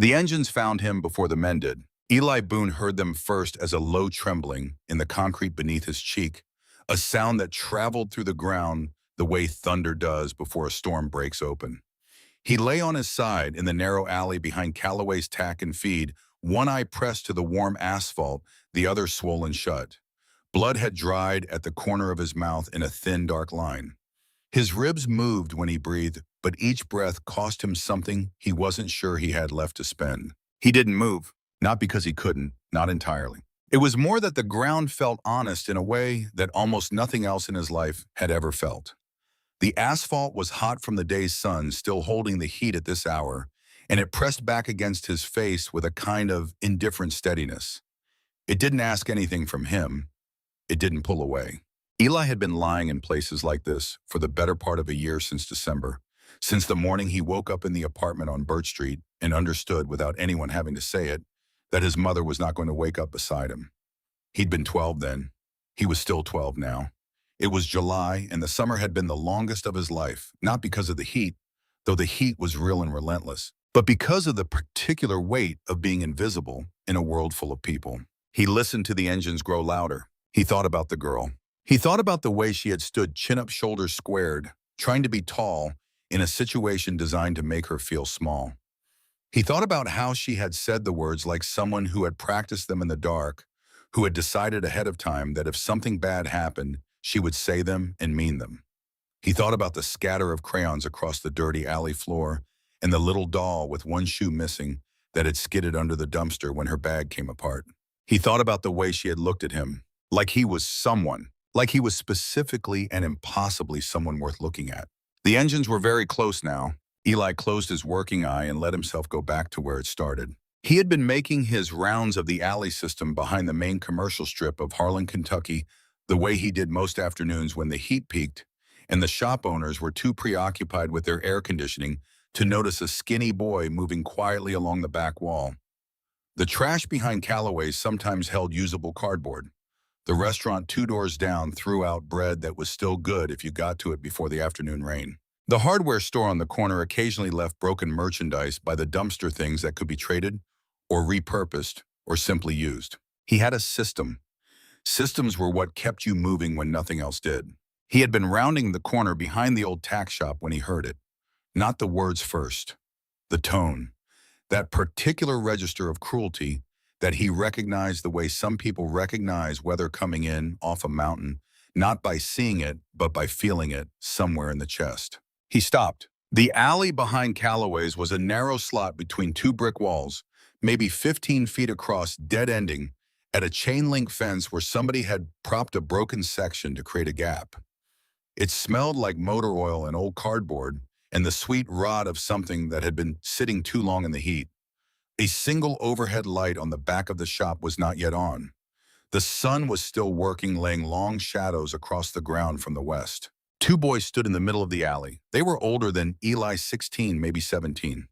The engines found him before the men did. Eli Boone heard them first as a low trembling in the concrete beneath his cheek, a sound that traveled through the ground the way thunder does before a storm breaks open. He lay on his side in the narrow alley behind Calloway's tack and feed, one eye pressed to the warm asphalt, the other swollen shut. Blood had dried at the corner of his mouth in a thin, dark line. His ribs moved when he breathed, but each breath cost him something he wasn't sure he had left to spend. He didn't move, not because he couldn't, not entirely. It was more that the ground felt honest in a way that almost nothing else in his life had ever felt. The asphalt was hot from the day's sun, still holding the heat at this hour, and it pressed back against his face with a kind of indifferent steadiness. It didn't ask anything from him. It didn't pull away. Eli had been lying in places like this for the better part of a year since December, since the morning he woke up in the apartment on Birch Street and understood, without anyone having to say it, that his mother was not going to wake up beside him. He'd been 12 then. He was still 12 now. It was July, and the summer had been the longest of his life, not because of the heat, though the heat was real and relentless, but because of the particular weight of being invisible in a world full of people. He listened to the engines grow louder. He thought about the girl. He thought about the way she had stood chin-up, shoulders squared, trying to be tall in a situation designed to make her feel small. He thought about how she had said the words like someone who had practiced them in the dark, who had decided ahead of time that if something bad happened, she would say them and mean them. He thought about the scatter of crayons across the dirty alley floor and the little doll with one shoe missing that had skidded under the dumpster when her bag came apart. He thought about the way she had looked at him, like he was someone, like he was specifically and impossibly someone worth looking at. The engines were very close now. Eli closed his working eye and let himself go back to where it started. He had been making his rounds of the alley system behind the main commercial strip of Harlan, Kentucky, the way he did most afternoons when the heat peaked and the shop owners were too preoccupied with their air conditioning to notice a skinny boy moving quietly along the back wall. The trash behind Calloway's sometimes held usable cardboard. The restaurant 2 doors down threw out bread that was still good if you got to it before the afternoon rain. The hardware store on the corner occasionally left broken merchandise by the dumpster, things that could be traded or repurposed or simply used. He had a system. Systems were what kept you moving when nothing else did. He had been rounding the corner behind the old tack shop when he heard it. Not the words first, the tone. That particular register of cruelty that he recognized the way some people recognize weather coming in off a mountain, not by seeing it, but by feeling it somewhere in the chest. He stopped. The alley behind Calloway's was a narrow slot between 2 brick walls, maybe 15 feet across, dead-ending at a chain-link fence where somebody had propped a broken section to create a gap. It smelled like motor oil and old cardboard and the sweet rot of something that had been sitting too long in the heat. A single overhead light on the back of the shop was not yet on. The sun was still working, laying long shadows across the ground from the west. 2 boys stood in the middle of the alley. They were older than Eli, 16, maybe 17.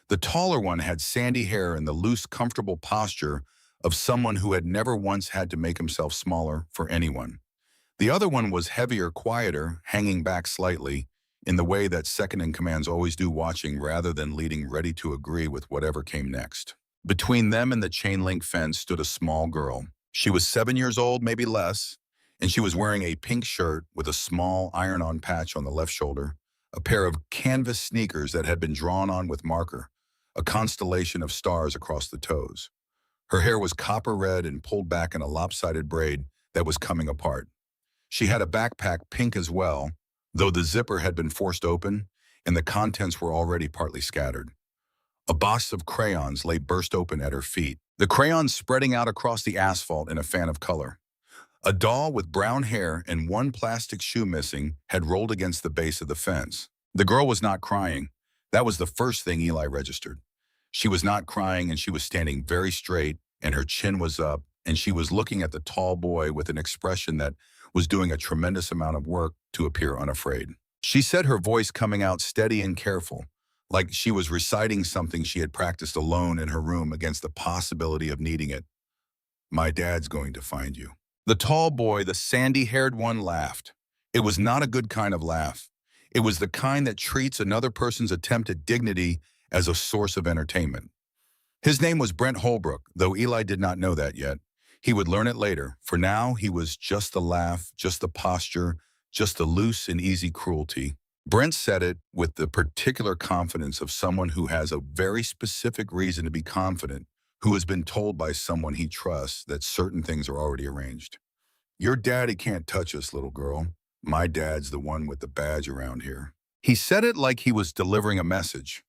The taller one had sandy hair and the loose, comfortable posture of someone who had never once had to make himself smaller for anyone. The other one was heavier, quieter, hanging back slightly, in the way that second-in-commands always do, watching rather than leading, ready to agree with whatever came next. Between them and the chain-link fence stood a small girl. She was 7 years old, maybe less, and she was wearing a pink shirt with a small iron-on patch on the left shoulder, a pair of canvas sneakers that had been drawn on with marker, a constellation of stars across the toes. Her hair was copper red and pulled back in a lopsided braid that was coming apart. She had a backpack, pink as well, though the zipper had been forced open and the contents were already partly scattered. A box of crayons lay burst open at her feet, the crayons spreading out across the asphalt in a fan of color. A doll with brown hair and one plastic shoe missing had rolled against the base of the fence. The girl was not crying. That was the first thing Eli registered. She was not crying, and she was standing very straight, and her chin was up, and she was looking at the tall boy with an expression that was doing a tremendous amount of work to appear unafraid. She said, her voice coming out steady and careful, like she was reciting something she had practiced alone in her room against the possibility of needing it. "My dad's going to find you." The tall boy, the sandy-haired one, laughed. It was not a good kind of laugh. It was the kind that treats another person's attempt at dignity as a source of entertainment. His name was Brent Holbrook, though Eli did not know that yet. He would learn it later. For now, he was just the laugh, just the posture, just the loose and easy cruelty. Brent said it with the particular confidence of someone who has a very specific reason to be confident, who has been told by someone he trusts that certain things are already arranged. Your daddy can't touch us, little girl. My dad's the one with the badge around here. He said it like he was delivering a message,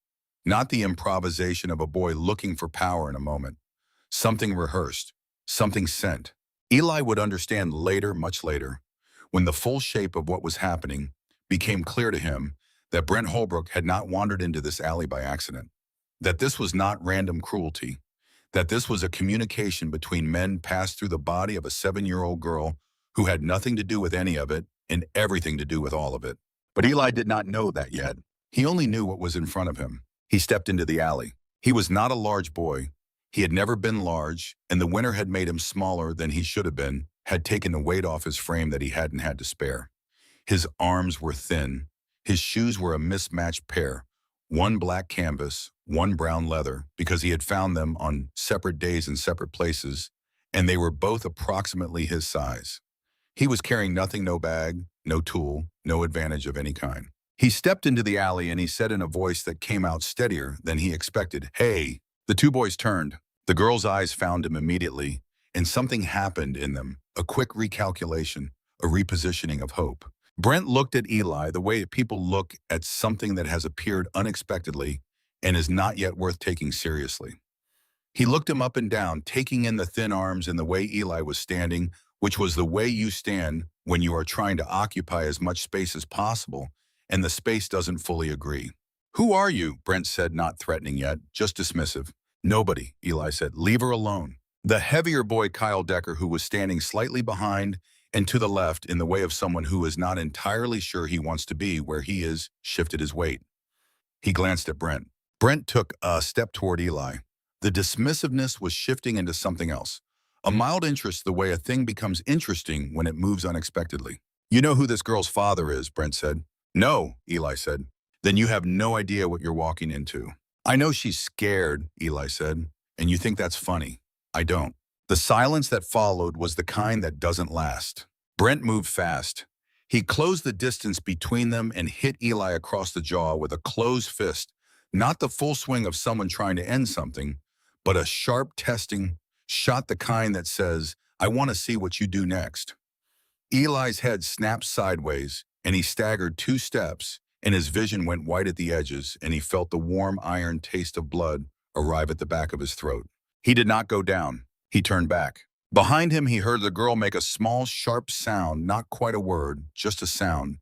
not the improvisation of a boy looking for power in a moment. Something rehearsed, something sent. Eli would understand later, much later, when the full shape of what was happening became clear to him, that Brent Holbrook had not wandered into this alley by accident, that this was not random cruelty, that this was a communication between men passed through the body of a 7-year-old girl who had nothing to do with any of it and everything to do with all of it. But Eli did not know that yet. He only knew what was in front of him. He stepped into the alley. He was not a large boy. He had never been large, and the winter had made him smaller than he should have been, had taken the weight off his frame that he hadn't had to spare. His arms were thin. His shoes were a mismatched pair, one black canvas, one brown leather, because he had found them on separate days in separate places, and they were both approximately his size. He was carrying nothing, no bag, no tool, no advantage of any kind. He stepped into the alley and he said in a voice that came out steadier than he expected, "Hey." The two boys turned. The girl's eyes found him immediately, and something happened in them, a quick recalculation, a repositioning of hope. Brent looked at Eli the way people look at something that has appeared unexpectedly and is not yet worth taking seriously. He looked him up and down, taking in the thin arms and the way Eli was standing, which was the way you stand when you are trying to occupy as much space as possible, and the space doesn't fully agree. "Who are you?" Brent said, not threatening yet, just dismissive. "Nobody," Eli said. "Leave her alone." The heavier boy, Kyle Decker, who was standing slightly behind and to the left in the way of someone who is not entirely sure he wants to be where he is, shifted his weight. He glanced at Brent. Brent took a step toward Eli. The dismissiveness was shifting into something else. A mild interest, the way a thing becomes interesting when it moves unexpectedly. "You know who this girl's father is," Brent said. "No," Eli said. "Then you have no idea what you're walking into." "I know she's scared," Eli said, "and you think that's funny. I don't." The silence that followed was the kind that doesn't last. Brent moved fast. He closed the distance between them and hit Eli across the jaw with a closed fist, not the full swing of someone trying to end something, but a sharp testing shot, the kind that says, "I want to see what you do next." Eli's head snapped sideways, and he staggered 2 steps, and his vision went white at the edges, and he felt the warm iron taste of blood arrive at the back of his throat. He did not go down. He turned back. Behind him, he heard the girl make a small, sharp sound, not quite a word, just a sound.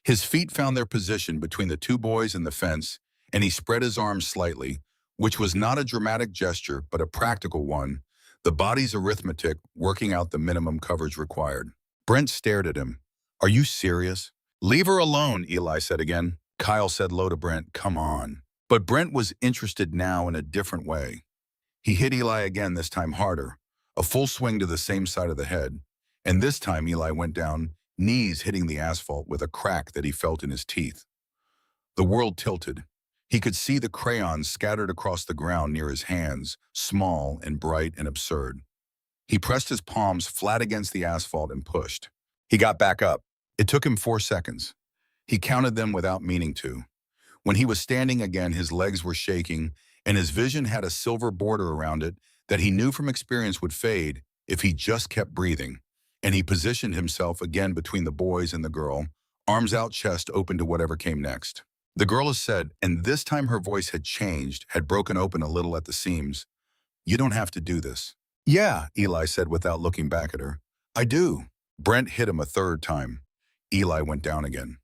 His feet found their position between the 2 boys and the fence, and he spread his arms slightly, which was not a dramatic gesture, but a practical one, the body's arithmetic working out the minimum coverage required. Brent stared at him. "Are you serious?" "Leave her alone," Eli said again. Kyle said low to Brent, "Come on." But Brent was interested now in a different way. He hit Eli again, this time harder, a full swing to the same side of the head, and this time Eli went down, knees hitting the asphalt with a crack that he felt in his teeth. The world tilted. He could see the crayons scattered across the ground near his hands, small and bright and absurd. He pressed his palms flat against the asphalt and pushed. He got back up. It took him 4 seconds. He counted them without meaning to. When he was standing again, his legs were shaking, and his vision had a silver border around it that he knew from experience would fade if he just kept breathing. And he positioned himself again between the boys and the girl, arms out, chest open to whatever came next. The girl has said, and this time her voice had changed, had broken open a little at the seams, "You don't have to do this." "Yeah," Eli said without looking back at her. "I do." Brent hit him a 3rd time. Eli went down again.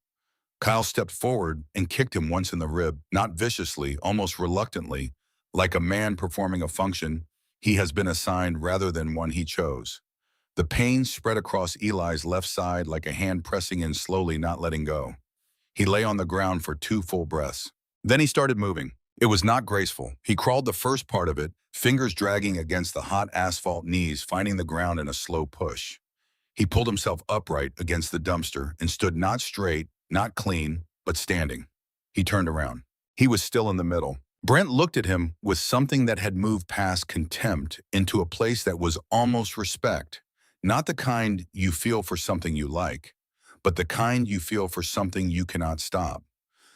Kyle stepped forward and kicked him once in the rib, not viciously, almost reluctantly, like a man performing a function he has been assigned rather than one he chose. The pain spread across Eli's left side like a hand pressing in slowly, not letting go. He lay on the ground for 2 full breaths. Then he started moving. It was not graceful. He crawled the first part of it, fingers dragging against the hot asphalt, knees finding the ground in a slow push. He pulled himself upright against the dumpster and stood not straight, not clean, but standing. He turned around. He was still in the middle. Brent looked at him with something that had moved past contempt into a place that was almost respect. Not the kind you feel for something you like, but the kind you feel for something you cannot stop,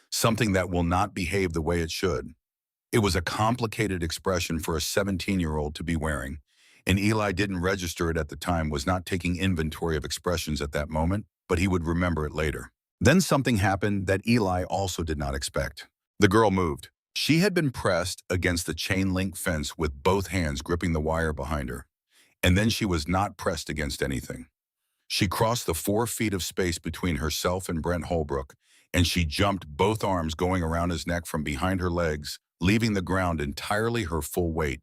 something that will not behave the way it should. It was a complicated expression for a 17-year-old to be wearing, and Eli didn't register it at the time, was not taking inventory of expressions at that moment, but he would remember it later. Then something happened that Eli also did not expect. The girl moved. She had been pressed against the chain-link fence with both hands gripping the wire behind her, and then she was not pressed against anything. She crossed the 4 feet of space between herself and Brent Holbrook, and she jumped, both arms going around his neck from behind her legs, leaving the ground entirely her full weight,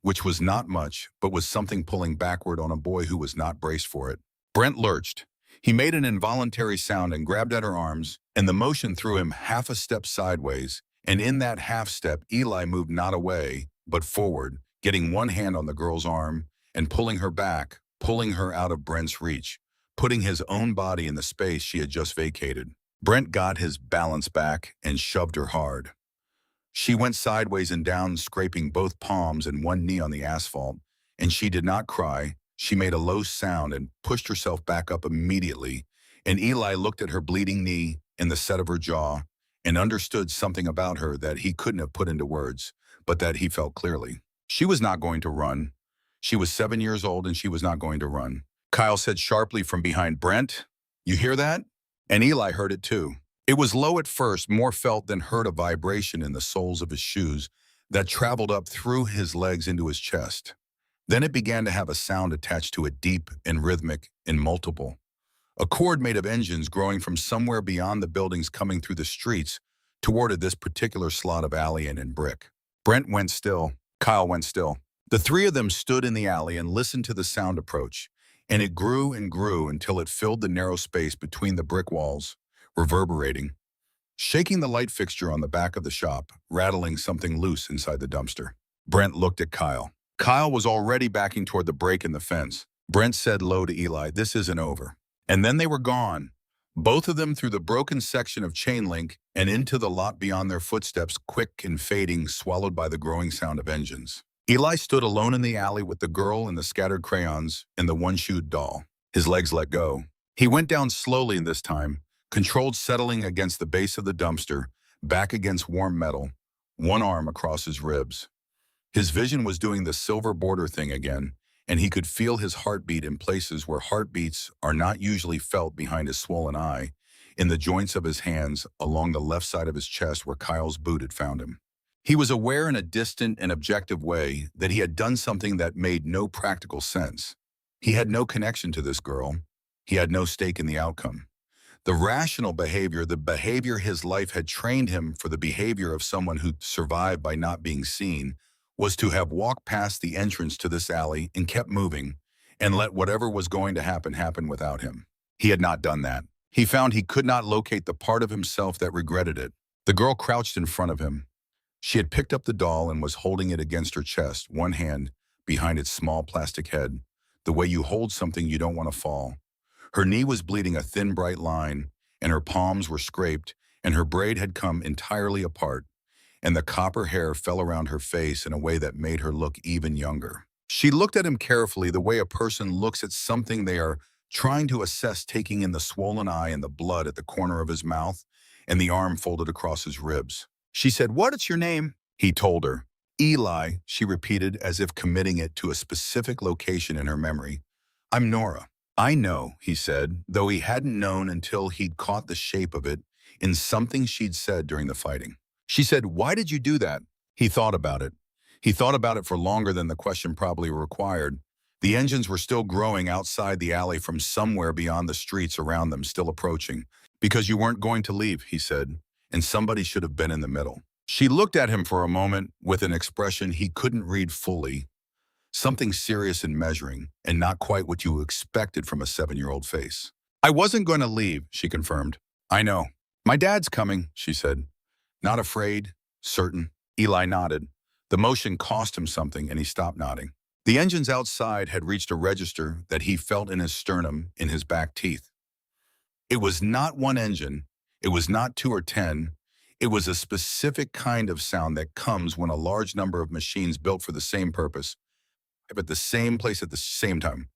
which was not much, but was something pulling backward on a boy who was not braced for it. Brent lurched. He made an involuntary sound and grabbed at her arms, and the motion threw him half a step sideways, and in that half step, Eli moved not away, but forward, getting one hand on the girl's arm and pulling her back, pulling her out of Brent's reach, putting his own body in the space she had just vacated. Brent got his balance back and shoved her hard. She went sideways and down, scraping both palms and one knee on the asphalt, and she did not cry. She made a low sound and pushed herself back up immediately, and Eli looked at her bleeding knee and the set of her jaw and understood something about her that he couldn't have put into words, but that he felt clearly. She was not going to run. She was 7 years old and she was not going to run. Kyle said sharply from behind, "Brent, you hear that?" And Eli heard it too. It was low at first, more felt than heard, a vibration in the soles of his shoes that traveled up through his legs into his chest. Then it began to have a sound attached to it, deep and rhythmic and multiple. A chord made of engines growing from somewhere beyond the buildings coming through the streets toward this particular slot of alley and in brick. Brent went still. Kyle went still. The three of them stood in the alley and listened to the sound approach, and it grew and grew until it filled the narrow space between the brick walls, reverberating, shaking the light fixture on the back of the shop, rattling something loose inside the dumpster. Brent looked at Kyle. Kyle was already backing toward the break in the fence. Brent said low to Eli, "This isn't over." And then they were gone, both of them through the broken section of chain link and into the lot beyond, their footsteps quick and fading, swallowed by the growing sound of engines. Eli stood alone in the alley with the girl and the scattered crayons and the one-shoed doll. His legs let go. He went down slowly this time, controlled, settling against the base of the dumpster, back against warm metal, one arm across his ribs. His vision was doing the silver border thing again, and he could feel his heartbeat in places where heartbeats are not usually felt, behind his swollen eye, in the joints of his hands, along the left side of his chest where Kyle's boot had found him. He was aware in a distant and objective way that he had done something that made no practical sense. He had no connection to this girl. He had no stake in the outcome. The rational behavior, the behavior his life had trained him for, the behavior of someone who survived by not being seen, was to have walked past the entrance to this alley and kept moving and let whatever was going to happen without him. He had not done that. He found he could not locate the part of himself that regretted it. The girl crouched in front of him. She had picked up the doll and was holding it against her chest, one hand behind its small plastic head, the way you hold something you don't want to fall. Her knee was bleeding a thin, bright line, and her palms were scraped, and her braid had come entirely apart, and the copper hair fell around her face in a way that made her look even younger. She looked at him carefully, the way a person looks at something they are trying to assess, taking in the swollen eye and the blood at the corner of his mouth and the arm folded across his ribs. She said, "What's your name?" He told her. "Eli," she repeated, as if committing it to a specific location in her memory. "I'm Nora." "I know," he said, though he hadn't known until he'd caught the shape of it in something she'd said during the fighting. She said, "Why did you do that?" He thought about it. He thought about it for longer than the question probably required. The engines were still growing outside the alley from somewhere beyond, the streets around them still approaching. "Because you weren't going to leave," he said, "and somebody should have been in the middle." She looked at him for a moment with an expression he couldn't read fully, something serious and measuring, and not quite what you expected from a 7-year-old face. "I wasn't going to leave," she confirmed. "I know. My dad's coming," she said. "Not afraid? Certain?" Eli nodded. The motion cost him something, and he stopped nodding. The engines outside had reached a register that he felt in his sternum, in his back teeth. It was not one engine. It was not 2 or 10. It was a specific kind of sound that comes when a large number of machines built for the same purpose, at the same place at the same time.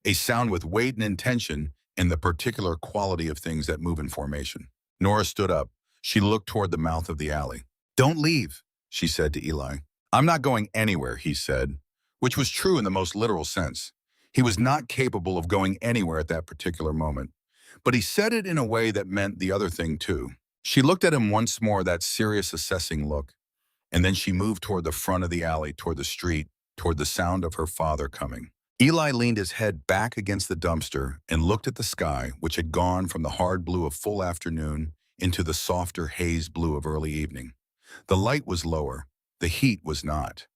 A sound with weight and intention and the particular quality of things that move in formation. Nora stood up. She looked toward the mouth of the alley. "Don't leave," she said to Eli. "I'm not going anywhere," he said, which was true in the most literal sense. He was not capable of going anywhere at that particular moment. But he said it in a way that meant the other thing too. She looked at him once more, that serious assessing look, and then she moved toward the front of the alley, toward the street, toward the sound of her father coming. Eli leaned his head back against the dumpster and looked at the sky, which had gone from the hard blue of full afternoon into the softer haze blue of early evening. The light was lower. The heat was not.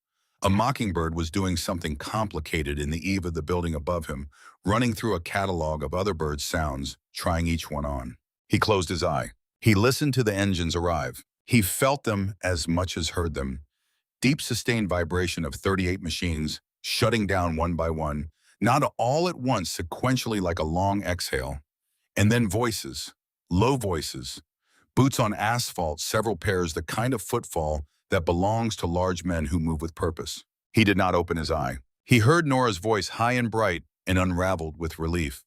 A mockingbird was doing something complicated in the eave of the building above him, running through a catalog of other birds' sounds, trying each one on. He closed his eye. He listened to the engines arrive. He felt them as much as heard them. Deep sustained vibration of 38 machines, shutting down one by one, not all at once, sequentially like a long exhale. And then voices, low voices, boots on asphalt, several pairs, the kind of footfall that belongs to large men who move with purpose. He did not open his eye. He heard Nora's voice, high and bright and unraveled with relief.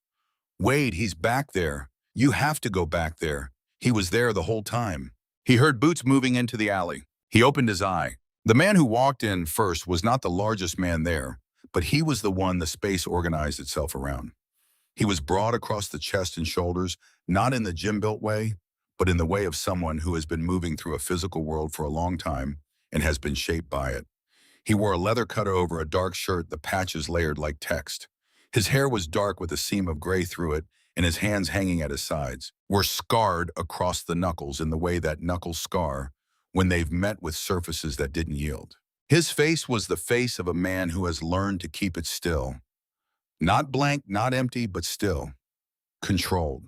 "Wade, he's back there. You have to go back there. He was there the whole time." He heard boots moving into the alley. He opened his eye. The man who walked in first was not the largest man there, but he was the one the space organized itself around. He was broad across the chest and shoulders, not in the gym-built way, but in the way of someone who has been moving through a physical world for a long time and has been shaped by it. He wore a leather cutter over a dark shirt, the patches layered like text. His hair was dark with a seam of gray through it, and his hands hanging at his sides were scarred across the knuckles in the way that knuckles scar when they've met with surfaces that didn't yield. His face was the face of a man who has learned to keep it still. Not blank, not empty, but still. Controlled.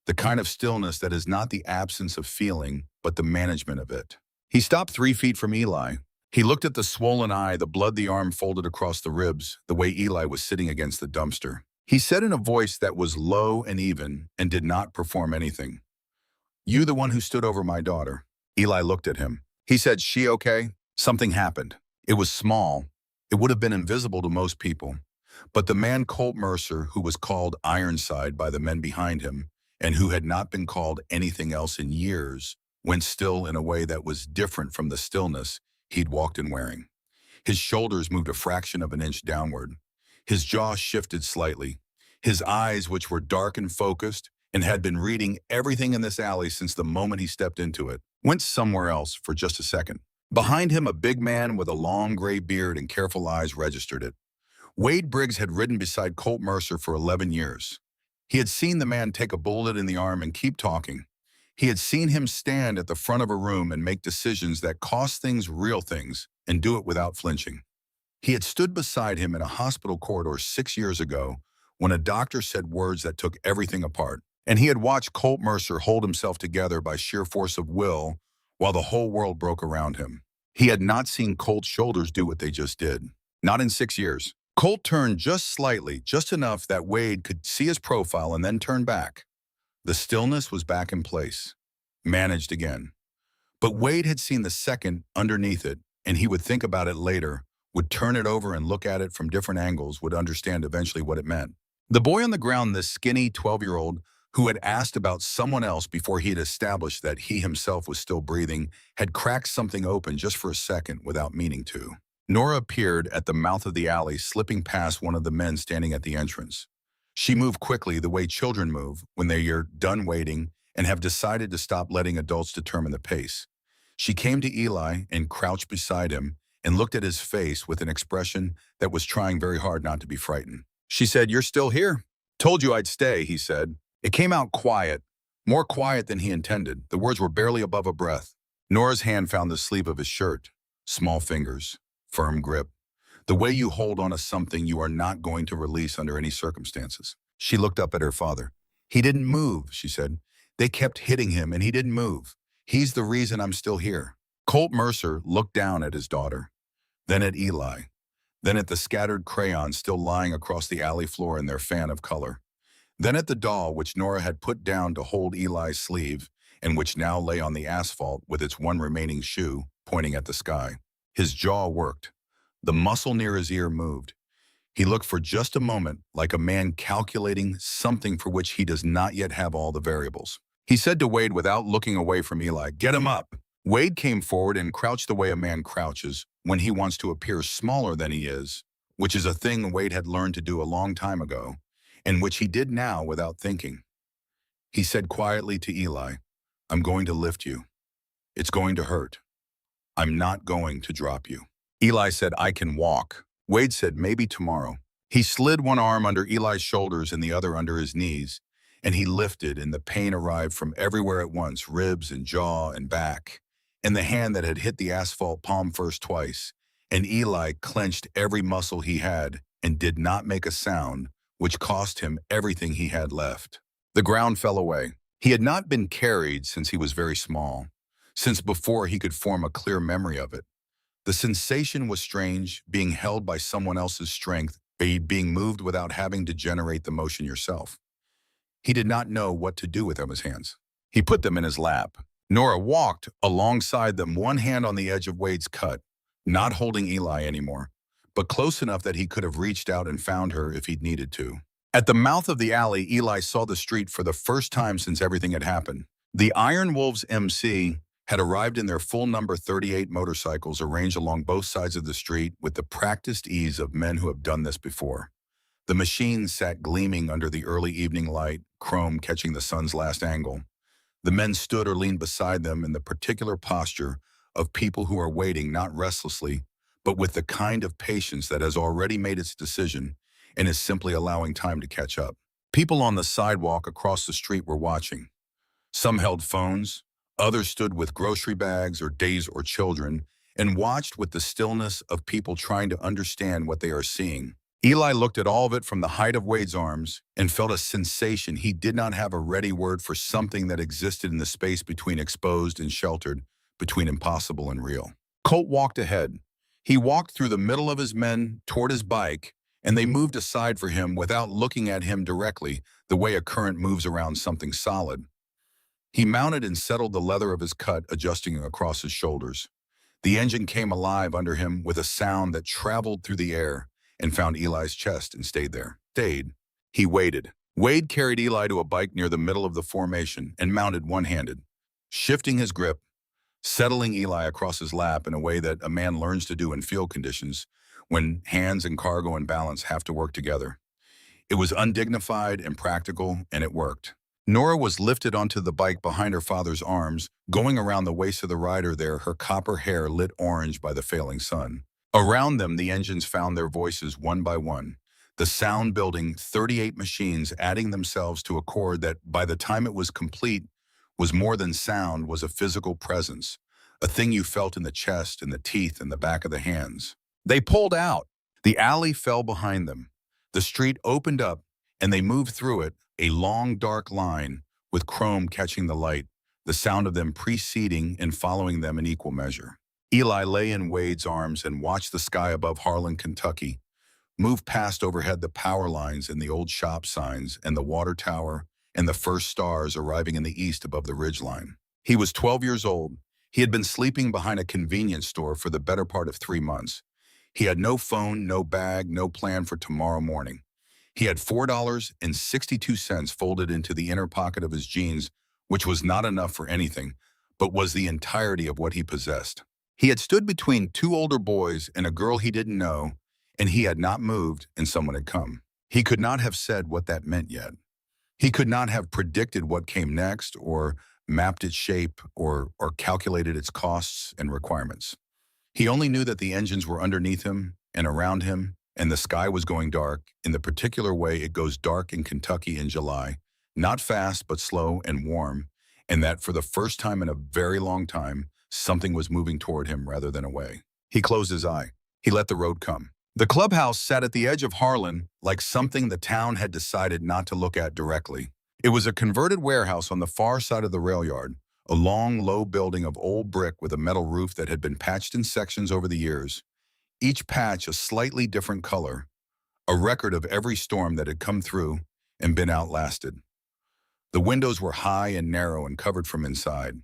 The kind of stillness that is not the absence of feeling, but the management of it. He stopped 3 feet from Eli. He looked at the swollen eye, the blood, the arm folded across the ribs, the way Eli was sitting against the dumpster. He said in a voice that was low and even and did not perform anything, "You the one who stood over my daughter." Eli looked at him. He said, "She okay?" Something happened. It was small. It would have been invisible to most people. But the man Colt Mercer, who was called Ironside by the men behind him, and who had not been called anything else in years, went still in a way that was different from the stillness he'd walked in wearing. His shoulders moved a fraction of an inch downward. His jaw shifted slightly. His eyes, which were dark and focused, and had been reading everything in this alley since the moment he stepped into it, went somewhere else for just a second. Behind him, a big man with a long gray beard and careful eyes registered it. Wade Briggs had ridden beside Colt Mercer for 11 years. He had seen the man take a bullet in the arm and keep talking. He had seen him stand at the front of a room and make decisions that cost things, real things, and do it without flinching. He had stood beside him in a hospital corridor 6 years ago when a doctor said words that took everything apart. And he had watched Colt Mercer hold himself together by sheer force of will while the whole world broke around him. He had not seen Colt's shoulders do what they just did. Not in 6 years. Colt turned just slightly, just enough that Wade could see his profile and then turn back. The stillness was back in place, managed again. But Wade had seen the second underneath it, and he would think about it later, would turn it over and look at it from different angles, would understand eventually what it meant. The boy on the ground, this skinny 12-year-old, who had asked about someone else before he had established that he himself was still breathing, had cracked something open just for a second without meaning to. Nora appeared at the mouth of the alley, slipping past one of the men standing at the entrance. She moved quickly, the way children move when they are done waiting and have decided to stop letting adults determine the pace. She came to Eli and crouched beside him and looked at his face with an expression that was trying very hard not to be frightened. She said, "You're still here?" "Told you I'd stay," he said. It came out quiet, more quiet than he intended. The words were barely above a breath. Nora's hand found the sleeve of his shirt. Small fingers, firm grip. The way you hold on to something you are not going to release under any circumstances. She looked up at her father. "He didn't move," she said. "They kept hitting him and he didn't move. He's the reason I'm still here." Colt Mercer looked down at his daughter, then at Eli, then at the scattered crayons still lying across the alley floor in their fan of color, then at the doll which Nora had put down to hold Eli's sleeve, and which now lay on the asphalt with its one remaining shoe pointing at the sky. His jaw worked. The muscle near his ear moved. He looked for just a moment like a man calculating something for which he does not yet have all the variables. He said to Wade without looking away from Eli, "Get him up." Wade came forward and crouched the way a man crouches when he wants to appear smaller than he is, which is a thing Wade had learned to do a long time ago, and which he did now without thinking. He said quietly to Eli, "I'm going to lift you. It's going to hurt. I'm not going to drop you." Eli said, "I can walk." Wade said, "Maybe tomorrow." He slid one arm under Eli's shoulders and the other under his knees, and he lifted, and the pain arrived from everywhere at once, ribs and jaw and back, and the hand that had hit the asphalt palm first twice, and Eli clenched every muscle he had and did not make a sound, which cost him everything he had left. The ground fell away. He had not been carried since he was very small, since before he could form a clear memory of it. The sensation was strange, being held by someone else's strength, being moved without having to generate the motion yourself. He did not know what to do with his hands. He put them in his lap. Nora walked alongside them, one hand on the edge of Wade's cut, not holding Eli anymore, but close enough that he could have reached out and found her if he'd needed to. At the mouth of the alley, Eli saw the street for the first time since everything had happened. The Iron Wolves MC had arrived in their full number 38 motorcycles arranged along both sides of the street with the practiced ease of men who have done this before. The machines sat gleaming under the early evening light, chrome catching the sun's last angle. The men stood or leaned beside them in the particular posture of people who are waiting not restlessly, but with the kind of patience that has already made its decision and is simply allowing time to catch up. People on the sidewalk across the street were watching. Some held phones, others stood with grocery bags or days or children and watched with the stillness of people trying to understand what they are seeing. Eli looked at all of it from the height of Wade's arms and felt a sensation he did not have a ready word for, something that existed in the space between exposed and sheltered, between impossible and real. Colt walked ahead. He walked through the middle of his men toward his bike, and they moved aside for him without looking at him directly, the way a current moves around something solid. He mounted and settled the leather of his cut, adjusting across his shoulders. The engine came alive under him with a sound that traveled through the air and found Eli's chest and stayed there. He waited. Wade carried Eli to a bike near the middle of the formation and mounted one-handed, shifting his grip, settling Eli across his lap in a way that a man learns to do in field conditions when hands and cargo and balance have to work together. It was undignified and practical, and it worked. Nora was lifted onto the bike behind her father's arms, going around the waist of the rider there, her copper hair lit orange by the failing sun. Around them, the engines found their voices one by one, the sound building 38 machines adding themselves to a chord that, by the time it was complete, was more than sound, was a physical presence, a thing you felt in the chest and the teeth and the back of the hands. They pulled out. The alley fell behind them. The street opened up, and they moved through it, a long, dark line, with chrome catching the light, the sound of them preceding and following them in equal measure. Eli lay in Wade's arms and watched the sky above Harlan, Kentucky, move past overhead the power lines and the old shop signs and the water tower and the first stars arriving in the east above the ridgeline. He was 12 years old. He had been sleeping behind a convenience store for the better part of 3 months. He had no phone, no bag, no plan for tomorrow morning. He had $4.62 folded into the inner pocket of his jeans, which was not enough for anything, but was the entirety of what he possessed. He had stood between 2 older boys and a girl he didn't know, and he had not moved, and someone had come. He could not have said what that meant yet. He could not have predicted what came next, or mapped its shape, or calculated its costs and requirements. He only knew that the engines were underneath him and around him, and the sky was going dark in the particular way it goes dark in Kentucky in July, not fast but slow and warm, and that for the first time in a very long time, something was moving toward him rather than away. He closed his eye. He let the road come. The clubhouse sat at the edge of Harlan like something the town had decided not to look at directly. It was a converted warehouse on the far side of the rail yard, a long, low building of old brick with a metal roof that had been patched in sections over the years, each patch a slightly different color, a record of every storm that had come through and been outlasted. The windows were high and narrow and covered from inside.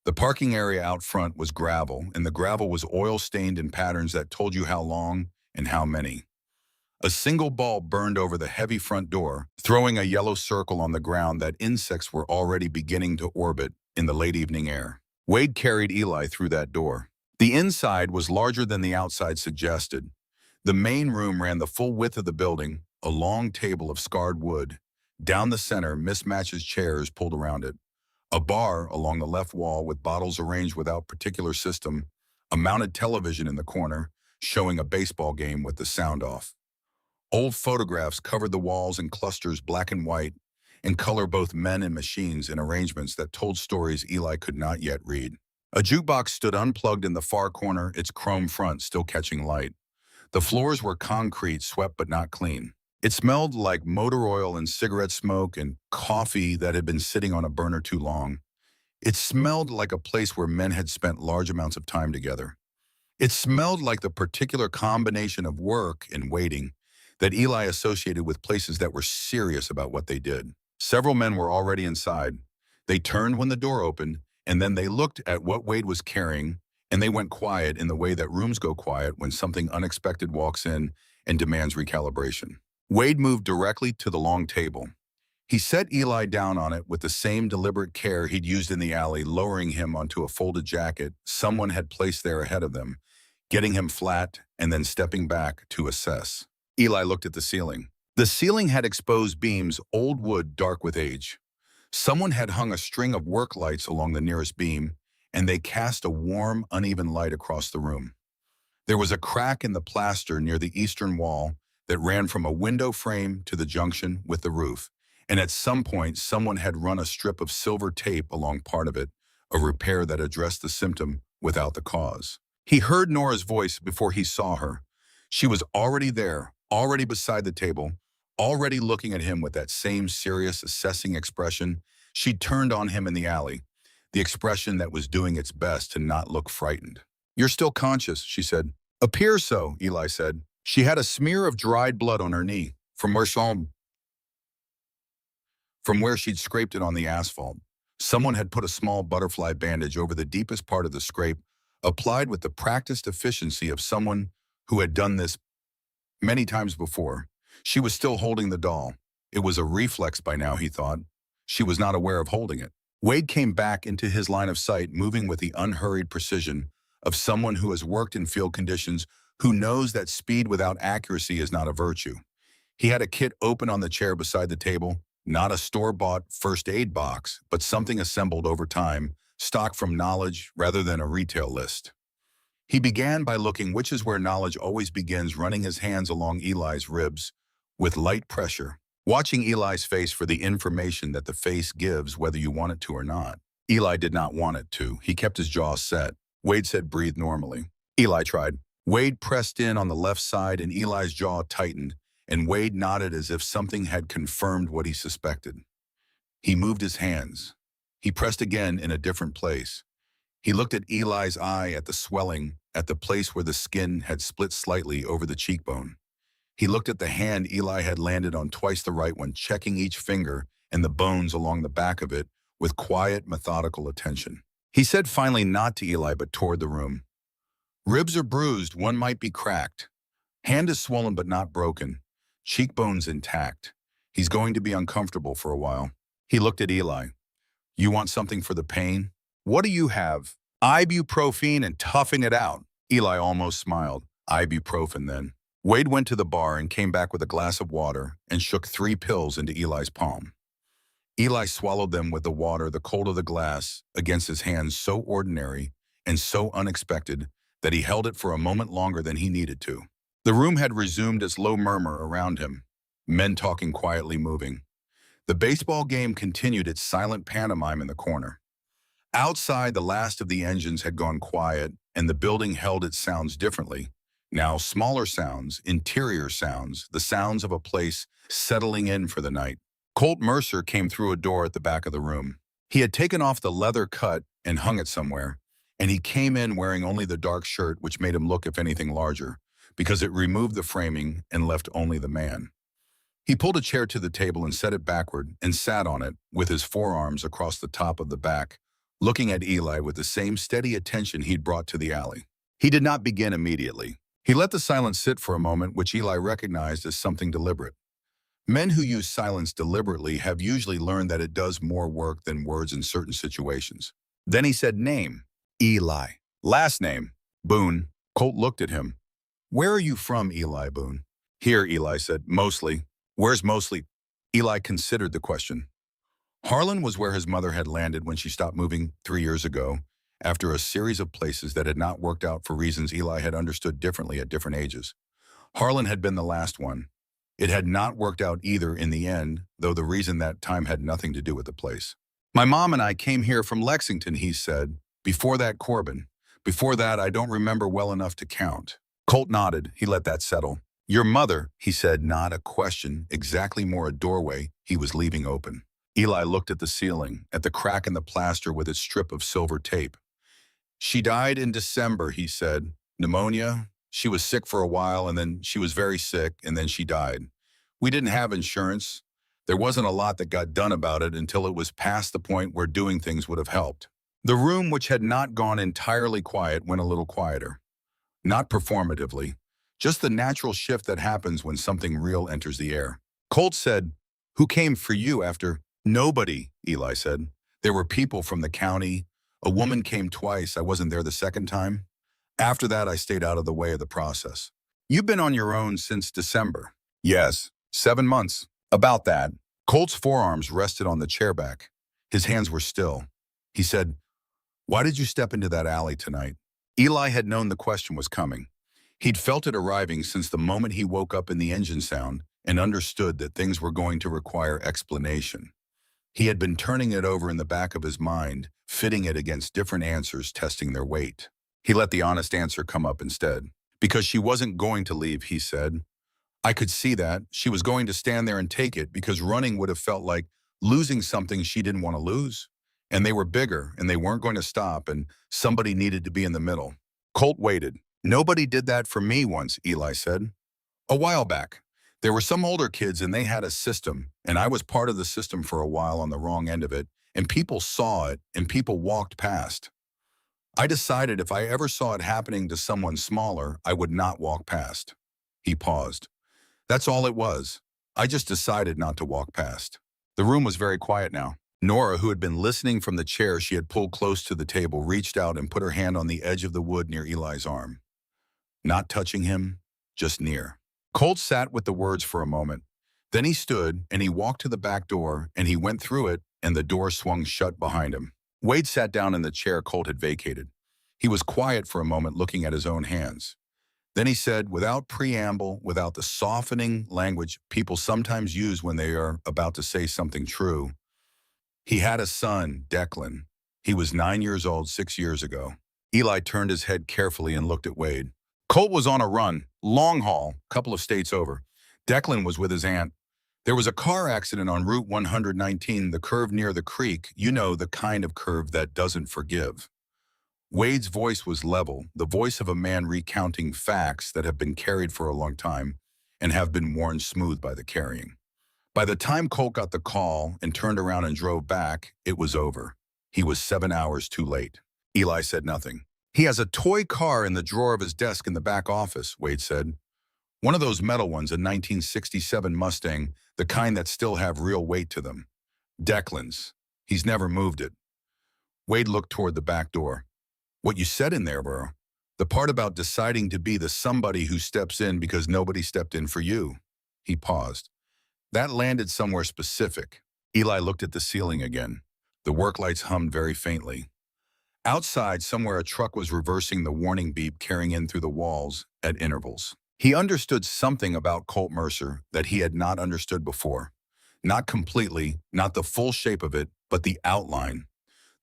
The parking area out front was gravel, and the gravel was oil-stained in patterns that told you how long and how many. A single bulb burned over the heavy front door, throwing a yellow circle on the ground that insects were already beginning to orbit in the late evening air. Wade carried Eli through that door. The inside was larger than the outside suggested. The main room ran the full width of the building, a long table of scarred wood. Down the center, mismatched chairs pulled around it. A bar along the left wall with bottles arranged without particular system. A mounted television in the corner, showing a baseball game with the sound off. Old photographs covered the walls in clusters black and white, and color both men and machines in arrangements that told stories Eli could not yet read. A jukebox stood unplugged in the far corner, its chrome front still catching light. The floors were concrete, swept but not clean. It smelled like motor oil and cigarette smoke and coffee that had been sitting on a burner too long. It smelled like a place where men had spent large amounts of time together. It smelled like the particular combination of work and waiting that Eli associated with places that were serious about what they did. Several men were already inside. They turned when the door opened, and then they looked at what Wade was carrying, and they went quiet in the way that rooms go quiet when something unexpected walks in and demands recalibration. Wade moved directly to the long table. He set Eli down on it with the same deliberate care he'd used in the alley, lowering him onto a folded jacket someone had placed there ahead of them, getting him flat and then stepping back to assess. Eli looked at the ceiling. The ceiling had exposed beams, old wood dark with age. Someone had hung a string of work lights along the nearest beam, and they cast a warm, uneven light across the room. There was a crack in the plaster near the eastern wall that ran from a window frame to the junction with the roof, and at some point someone had run a strip of silver tape along part of it, a repair that addressed the symptom without the cause. He heard Nora's voice before he saw her. She was already there, already beside the table, already looking at him with that same serious, assessing expression she'd turned on him in the alley, the expression that was doing its best to not look frightened. "You're still conscious," she said. "Appears so," Eli said. She had a smear of dried blood on her knee, from where she'd scraped it on the asphalt. Someone had put a small butterfly bandage over the deepest part of the scrape, applied with the practiced efficiency of someone who had done this many times before. She was still holding the doll. It was a reflex by now, he thought. She was not aware of holding it. Wade came back into his line of sight, moving with the unhurried precision of someone who has worked in field conditions, who knows that speed without accuracy is not a virtue. He had a kit open on the chair beside the table, not a store-bought first aid box, but something assembled over time, stock from knowledge rather than a retail list. He began by looking, which is where knowledge always begins, running his hands along Eli's ribs with light pressure, watching Eli's face for the information that the face gives whether you want it to or not. Eli did not want it to. He kept his jaw set. Wade said, "Breathe normally." Eli tried. Wade pressed in on the left side and Eli's jaw tightened, and Wade nodded as if something had confirmed what he suspected. He moved his hands. He pressed again in a different place. He looked at Eli's eye, at the swelling, at the place where the skin had split slightly over the cheekbone. He looked at the hand Eli had landed on twice the right one, checking each finger and the bones along the back of it with quiet, methodical attention. He said finally not to Eli but toward the room. "Ribs are bruised, one might be cracked. Hand is swollen but not broken. Cheekbones intact. He's going to be uncomfortable for a while." He looked at Eli. "You want something for the pain? What do you have?" "Ibuprofen and toughing it out." Eli almost smiled. "Ibuprofen then." Wade went to the bar and came back with a glass of water and shook 3 pills into Eli's palm. Eli swallowed them with the water, the cold of the glass, against his hands, so ordinary and so unexpected that he held it for a moment longer than he needed to. The room had resumed its low murmur around him, men talking quietly, moving. The baseball game continued its silent pantomime in the corner. Outside, the last of the engines had gone quiet, and the building held its sounds differently. Now smaller sounds, interior sounds, the sounds of a place settling in for the night. Colt Mercer came through a door at the back of the room. He had taken off the leather cut and hung it somewhere, and he came in wearing only the dark shirt, which made him look, if anything, larger, because it removed the framing and left only the man. He pulled a chair to the table and set it backward and sat on it with his forearms across the top of the back, looking at Eli with the same steady attention he'd brought to the alley. He did not begin immediately. He let the silence sit for a moment, which Eli recognized as something deliberate. Men who use silence deliberately have usually learned that it does more work than words in certain situations. Then he said, "Name." "Eli." "Last name?" "Boone." Colt looked at him. "Where are you from, Eli Boone?" "Here," Eli said. "Mostly." "Where's mostly?" Eli considered the question. Harlan was where his mother had landed when she stopped moving 3 years ago, after a series of places that had not worked out for reasons Eli had understood differently at different ages. Harlan had been the last one. It had not worked out either in the end, though the reason that time had nothing to do with the place. "My mom and I came here from Lexington," he said. "Before that, Corbin. Before that, I don't remember well enough to count." Colt nodded. He let that settle. "Your mother," he said, not a question, exactly more a doorway he was leaving open. Eli looked at the ceiling, at the crack in the plaster with its strip of silver tape. "She died in December," he said. "Pneumonia. She was sick for a while, and then she was very sick, and then she died. We didn't have insurance. There wasn't a lot that got done about it until it was past the point where doing things would have helped." The room, which had not gone entirely quiet, went a little quieter. Not performatively, just the natural shift that happens when something real enters the air. Colt said, "Who came for you after?" "Nobody," Eli said. "There were people from the county. A woman came twice. I wasn't there the second time. After that, I stayed out of the way of the process." "You've been on your own since December." "Yes, 7 months. About that." Colt's forearms rested on the chair back. His hands were still. He said, "Why did you step into that alley tonight?" Eli had known the question was coming. He'd felt it arriving since the moment he woke up in the engine sound and understood that things were going to require explanation. He had been turning it over in the back of his mind, fitting it against different answers, testing their weight. He let the honest answer come up instead. "Because she wasn't going to leave," he said. "I could see that. She was going to stand there and take it because running would have felt like losing something she didn't want to lose. And they were bigger, and they weren't going to stop, and somebody needed to be in the middle." Colt waited. "Nobody did that for me once," Eli said. "A while back. There were some older kids, and they had a system, and I was part of the system for a while on the wrong end of it, and people saw it, and people walked past. I decided if I ever saw it happening to someone smaller, I would not walk past." He paused. "That's all it was. I just decided not to walk past." The room was very quiet now. Nora, who had been listening from the chair she had pulled close to the table, reached out and put her hand on the edge of the wood near Eli's arm. Not touching him, just near. Colt sat with the words for a moment. Then he stood, and he walked to the back door, and he went through it, and the door swung shut behind him. Wade sat down in the chair Colt had vacated. He was quiet for a moment, looking at his own hands. Then he said, without preamble, without the softening language people sometimes use when they are about to say something true, "He had a son, Declan. He was 9 years old 6 years ago." Eli turned his head carefully and looked at Wade. "Colt was on a run, long haul, couple of states over. Declan was with his aunt. There was a car accident on Route 119, the curve near the creek, you know, the kind of curve that doesn't forgive." Wade's voice was level, the voice of a man recounting facts that have been carried for a long time and have been worn smooth by the carrying. By the time Colt got the call and turned around and drove back, it was over. He was 7 hours too late. Eli said nothing. "He has a toy car in the drawer of his desk in the back office," Wade said. "One of those metal ones, a 1967 Mustang, the kind that still have real weight to them. Declan's. He's never moved it." Wade looked toward the back door. "What you said in there, bro, the part about deciding to be the somebody who steps in because nobody stepped in for you." He paused. "That landed somewhere specific." Eli looked at the ceiling again. The work lights hummed very faintly. Outside, somewhere a truck was reversing the warning beep carrying in through the walls at intervals. He understood something about Colt Mercer that he had not understood before. Not completely, not the full shape of it, but the outline.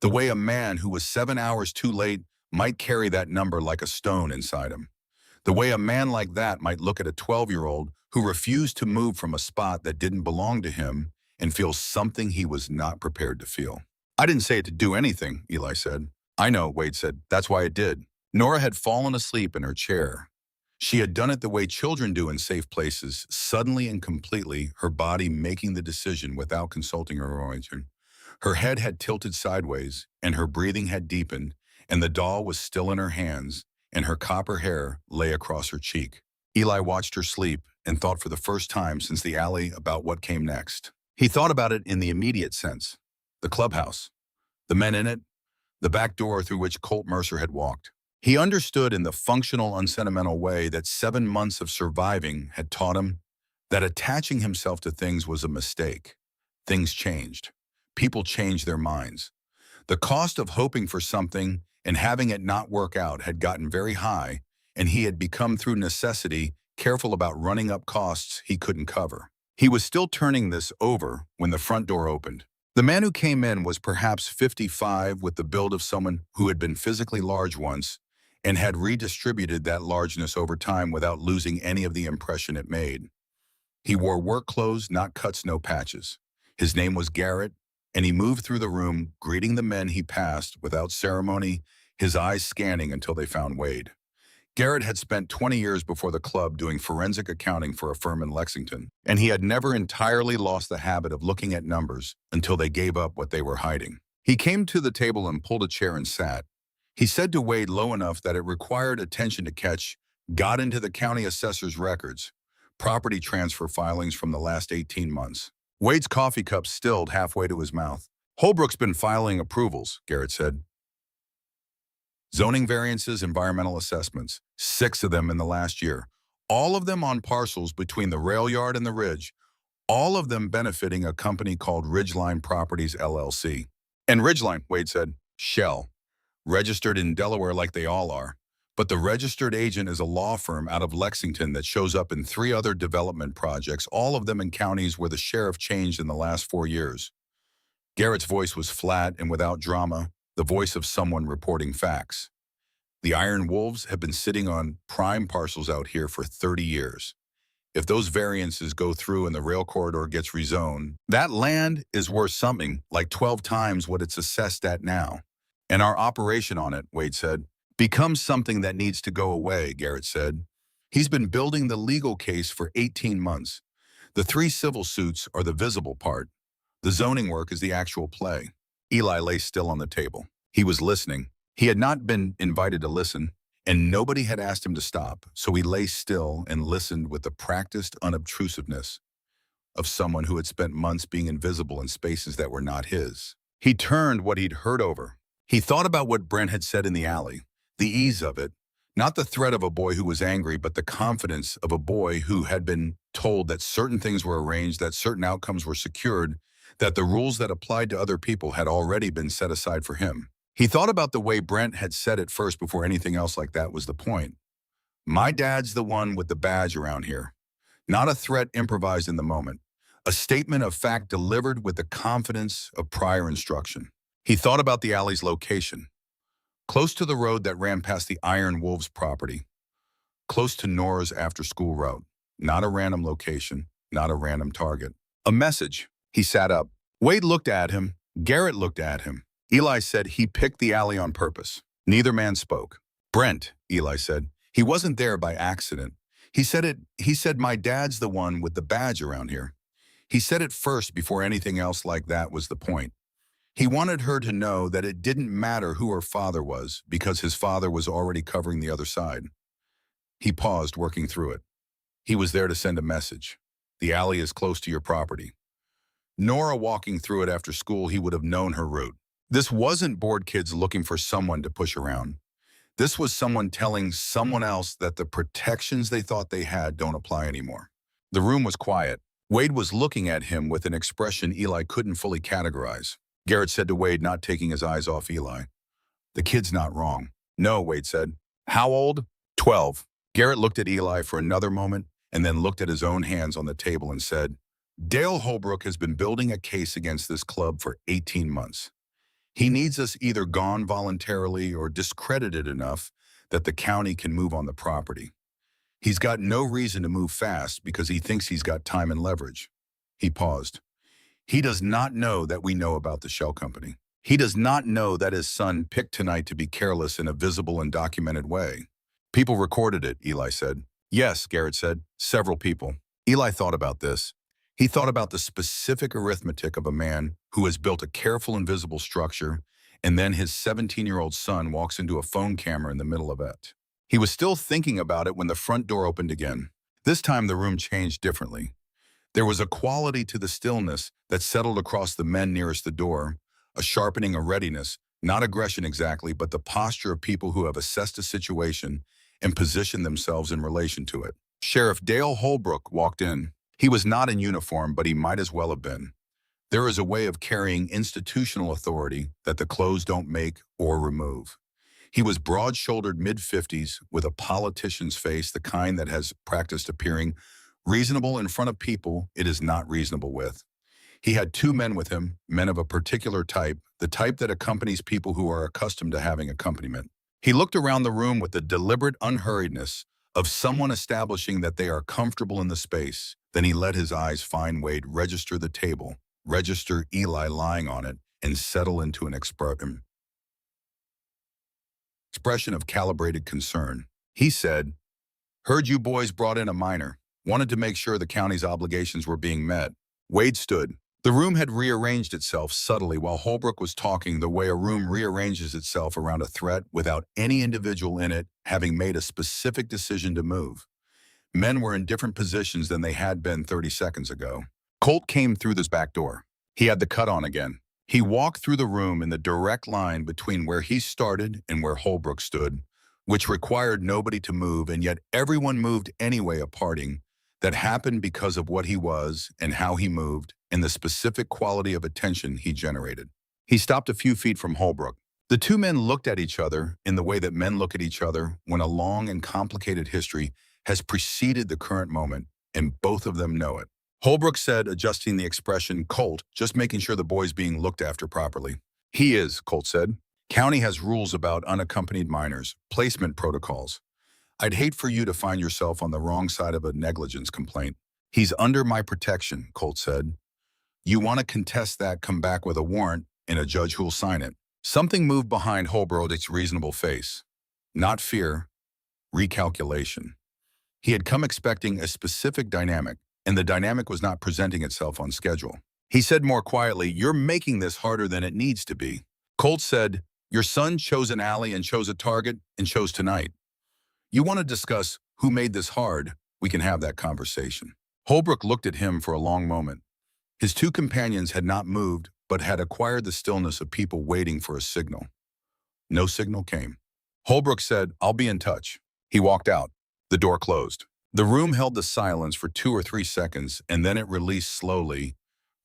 The way a man who was 7 hours too late might carry that number like a stone inside him. The way a man like that might look at a 12-year-old who refused to move from a spot that didn't belong to him and feel something he was not prepared to feel. "I didn't say it to do anything," Eli said. "I know," Wade said. "That's why it did." Nora had fallen asleep in her chair. She had done it the way children do in safe places, suddenly and completely, her body making the decision without consulting her origin. Her head had tilted sideways, and her breathing had deepened, and the doll was still in her hands, and her copper hair lay across her cheek. Eli watched her sleep and thought for the first time since the alley about what came next. He thought about it in the immediate sense. The clubhouse, the men in it, the back door through which Colt Mercer had walked. He understood in the functional, unsentimental way that 7 months of surviving had taught him that attaching himself to things was a mistake. Things changed. People changed their minds. The cost of hoping for something and having it not work out had gotten very high, and he had become, through necessity, careful about running up costs he couldn't cover. He was still turning this over when the front door opened. The man who came in was perhaps 55, with the build of someone who had been physically large once and had redistributed that largeness over time without losing any of the impression it made. He wore work clothes, not cuts, no patches. His name was Garrett, and he moved through the room, greeting the men he passed without ceremony, his eyes scanning until they found Wade. Garrett had spent 20 years before the club doing forensic accounting for a firm in Lexington, and he had never entirely lost the habit of looking at numbers until they gave up what they were hiding. He came to the table and pulled a chair and sat. He said to Wade low enough that it required attention to catch, got into the county assessor's records, property transfer filings from the last 18 months. Wade's coffee cup stilled halfway to his mouth. Holbrook's been filing approvals, Garrett said. Zoning variances, environmental assessments, 6 of them in the last year. All of them on parcels between the rail yard and the ridge. All of them benefiting a company called Ridgeline Properties, LLC. And Ridgeline, Wade said, shell. Registered in Delaware like they all are. But the registered agent is a law firm out of Lexington that shows up in 3 other development projects, all of them in counties where the sheriff changed in the last 4 years. Garrett's voice was flat and without drama, the voice of someone reporting facts. The Iron Wolves have been sitting on prime parcels out here for 30 years. If those variances go through and the rail corridor gets rezoned, that land is worth something like 12 times what it's assessed at now. And our operation on it, Wade said, becomes something that needs to go away, Garrett said. He's been building the legal case for 18 months. The 3 civil suits are the visible part. The zoning work is the actual play. Eli lay still on the table. He was listening. He had not been invited to listen, and nobody had asked him to stop, so he lay still and listened with the practiced unobtrusiveness of someone who had spent months being invisible in spaces that were not his. He turned what he'd heard over. He thought about what Brent had said in the alley, the ease of it, not the threat of a boy who was angry, but the confidence of a boy who had been told that certain things were arranged, that certain outcomes were secured, that the rules that applied to other people had already been set aside for him. He thought about the way Brent had said it first before anything else like that was the point. My dad's the one with the badge around here. Not a threat improvised in the moment. A statement of fact delivered with the confidence of prior instruction. He thought about the alley's location. Close to the road that ran past the Iron Wolves property. Close to Nora's after-school route. Not a random location. Not a random target. A message. He sat up. Wade looked at him. Garrett looked at him. Eli said he picked the alley on purpose. Neither man spoke. Brent, Eli said. He wasn't there by accident. He said my dad's the one with the badge around here. He said it first before anything else like that was the point. He wanted her to know that it didn't matter who her father was because his father was already covering the other side. He paused, working through it. He was there to send a message. The alley is close to your property. Nora walking through it after school, he would have known her route. This wasn't bored kids looking for someone to push around. This was someone telling someone else that the protections they thought they had don't apply anymore. The room was quiet. Wade was looking at him with an expression Eli couldn't fully categorize. Garrett said to Wade, not taking his eyes off Eli. The kid's not wrong. No, Wade said. How old? 12. Garrett looked at Eli for another moment and then looked at his own hands on the table and said, Dale Holbrook has been building a case against this club for 18 months. He needs us either gone voluntarily or discredited enough that the county can move on the property. He's got no reason to move fast because he thinks he's got time and leverage. He paused. He does not know that we know about the shell company. He does not know that his son picked tonight to be careless in a visible and documented way. People recorded it, Eli said. Yes, Garrett said. Several people. Eli thought about this. He thought about the specific arithmetic of a man who has built a careful invisible structure, and then his 17-year-old son walks into a phone camera in the middle of it. He was still thinking about it when the front door opened again. This time the room changed differently. There was a quality to the stillness that settled across the men nearest the door, a sharpening of readiness, not aggression exactly, but the posture of people who have assessed a situation and positioned themselves in relation to it. Sheriff Dale Holbrook walked in. He was not in uniform, but he might as well have been. There is a way of carrying institutional authority that the clothes don't make or remove. He was broad-shouldered mid-50s with a politician's face, the kind that has practiced appearing reasonable in front of people it is not reasonable with. He had two men with him, men of a particular type, the type that accompanies people who are accustomed to having accompaniment. He looked around the room with the deliberate unhurriedness of someone establishing that they are comfortable in the space. Then he let his eyes find Wade register the table, register Eli lying on it, and settle into an expression of calibrated concern. He said, "Heard you boys brought in a minor. Wanted to make sure the county's obligations were being met." Wade stood. The room had rearranged itself subtly while Holbrook was talking, the way a room rearranges itself around a threat without any individual in it having made a specific decision to move. Men were in different positions than they had been 30 seconds ago. Colt came through this back door. He had the cut on again. He walked through the room in the direct line between where he started and where Holbrook stood, which required nobody to move, and yet everyone moved anyway, a parting that happened because of what he was and how he moved and the specific quality of attention he generated. He stopped a few feet from Holbrook. The two men looked at each other in the way that men look at each other when a long and complicated history has preceded the current moment, and both of them know it. Holbrook said, adjusting the expression, "Colt, just making sure the boy's being looked after properly." "He is," Colt said. "County has rules about unaccompanied minors, placement protocols. I'd hate for you to find yourself on the wrong side of a negligence complaint." "He's under my protection," Colt said. "You want to contest that, come back with a warrant and a judge who'll sign it." Something moved behind Holbrook's reasonable face. Not fear, recalculation. He had come expecting a specific dynamic, and the dynamic was not presenting itself on schedule. He said more quietly, "You're making this harder than it needs to be." Colt said, "Your son chose an alley and chose a target and chose tonight. You want to discuss who made this hard? We can have that conversation." Holbrook looked at him for a long moment. His two companions had not moved, but had acquired the stillness of people waiting for a signal. No signal came. Holbrook said, "I'll be in touch." He walked out. The door closed. The room held the silence for 2 or 3 seconds, and then it released slowly,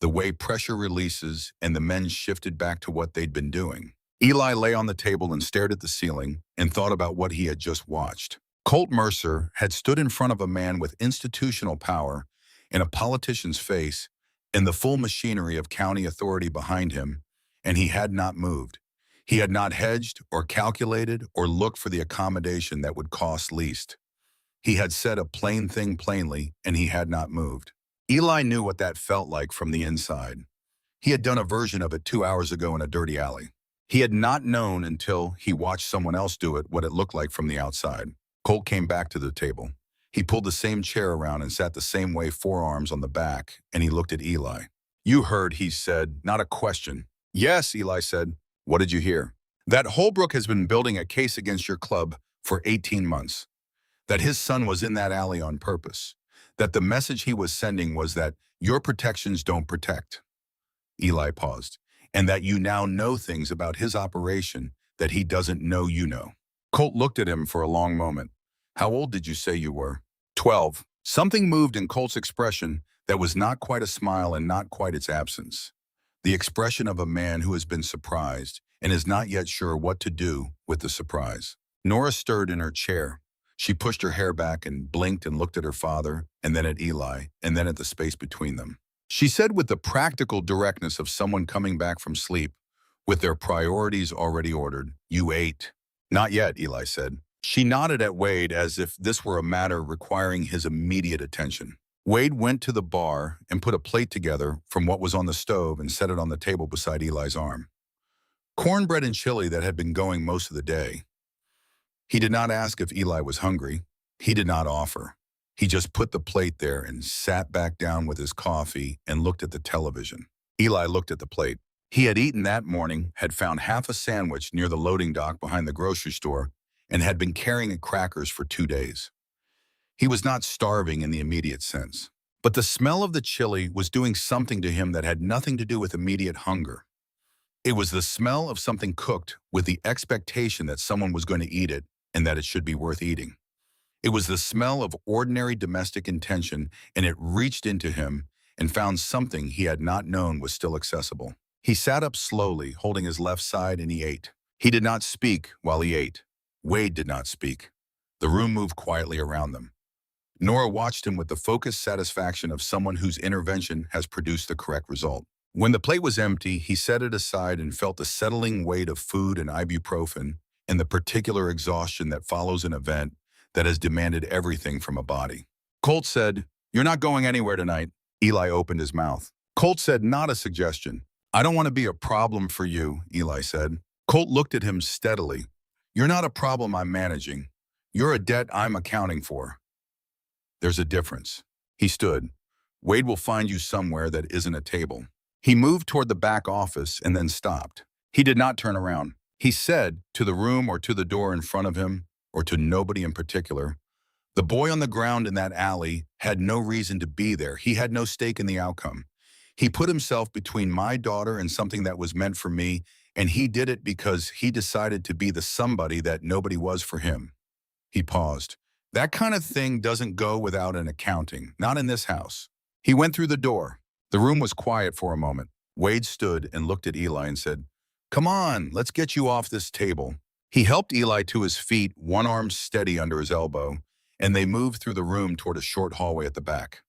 the way pressure releases, and the men shifted back to what they'd been doing. Eli lay on the table and stared at the ceiling and thought about what he had just watched. Colt Mercer had stood in front of a man with institutional power and a politician's face and the full machinery of county authority behind him, and he had not moved. He had not hedged or calculated or looked for the accommodation that would cost least. He had said a plain thing plainly, and he had not moved. Eli knew what that felt like from the inside. He had done a version of it 2 hours ago in a dirty alley. He had not known until he watched someone else do it what it looked like from the outside. Colt came back to the table. He pulled the same chair around and sat the same way, forearms on the back, and he looked at Eli. "You heard," he said, "not a question." "Yes," Eli said. "What did you hear?" "That Holbrook has been building a case against your club for 18 months. That his son was in that alley on purpose. That the message he was sending was that your protections don't protect." Eli paused. "And that you now know things about his operation that he doesn't know you know." Colt looked at him for a long moment. "How old did you say you were?" 12. Something moved in Colt's expression that was not quite a smile and not quite its absence. The expression of a man who has been surprised and is not yet sure what to do with the surprise. Nora stirred in her chair. She pushed her hair back and blinked and looked at her father, and then at Eli, and then at the space between them. She said with the practical directness of someone coming back from sleep, with their priorities already ordered, "You ate." "Not yet," Eli said. She nodded at Wade as if this were a matter requiring his immediate attention. Wade went to the bar and put a plate together from what was on the stove and set it on the table beside Eli's arm. Cornbread and chili that had been going most of the day. He did not ask if Eli was hungry. He did not offer. He just put the plate there and sat back down with his coffee and looked at the television. Eli looked at the plate. He had eaten that morning, had found half a sandwich near the loading dock behind the grocery store, and had been carrying crackers for 2 days. He was not starving in the immediate sense. But the smell of the chili was doing something to him that had nothing to do with immediate hunger. It was the smell of something cooked with the expectation that someone was going to eat it and that it should be worth eating. It was the smell of ordinary domestic intention, and it reached into him and found something he had not known was still accessible. He sat up slowly, holding his left side, and he ate. He did not speak while he ate. Wade did not speak. The room moved quietly around them. Nora watched him with the focused satisfaction of someone whose intervention has produced the correct result. When the plate was empty, he set it aside and felt the settling weight of food and ibuprofen and the particular exhaustion that follows an event that has demanded everything from a body. Colt said, "You're not going anywhere tonight." Eli opened his mouth. Colt said, "Not a suggestion." "I don't want to be a problem for you," Eli said. Colt looked at him steadily. "You're not a problem I'm managing. You're a debt I'm accounting for. There's a difference." He stood. "Wade will find you somewhere that isn't a table." He moved toward the back office and then stopped. He did not turn around. He said, to the room or to the door in front of him, or to nobody in particular, "The boy on the ground in that alley had no reason to be there. He had no stake in the outcome. He put himself between my daughter and something that was meant for me, and he did it because he decided to be the somebody that nobody was for him." He paused. "That kind of thing doesn't go without an accounting, not in this house." He went through the door. The room was quiet for a moment. Wade stood and looked at Eli and said, "Come on, let's get you off this table." He helped Eli to his feet, one arm steady under his elbow, and they moved through the room toward a short hallway at the back.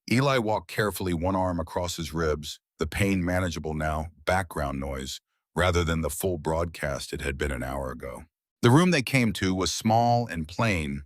Eli walked carefully, one arm across his ribs, the pain manageable now, background noise, rather than the full broadcast it had been an hour ago. The room they came to was small and plain,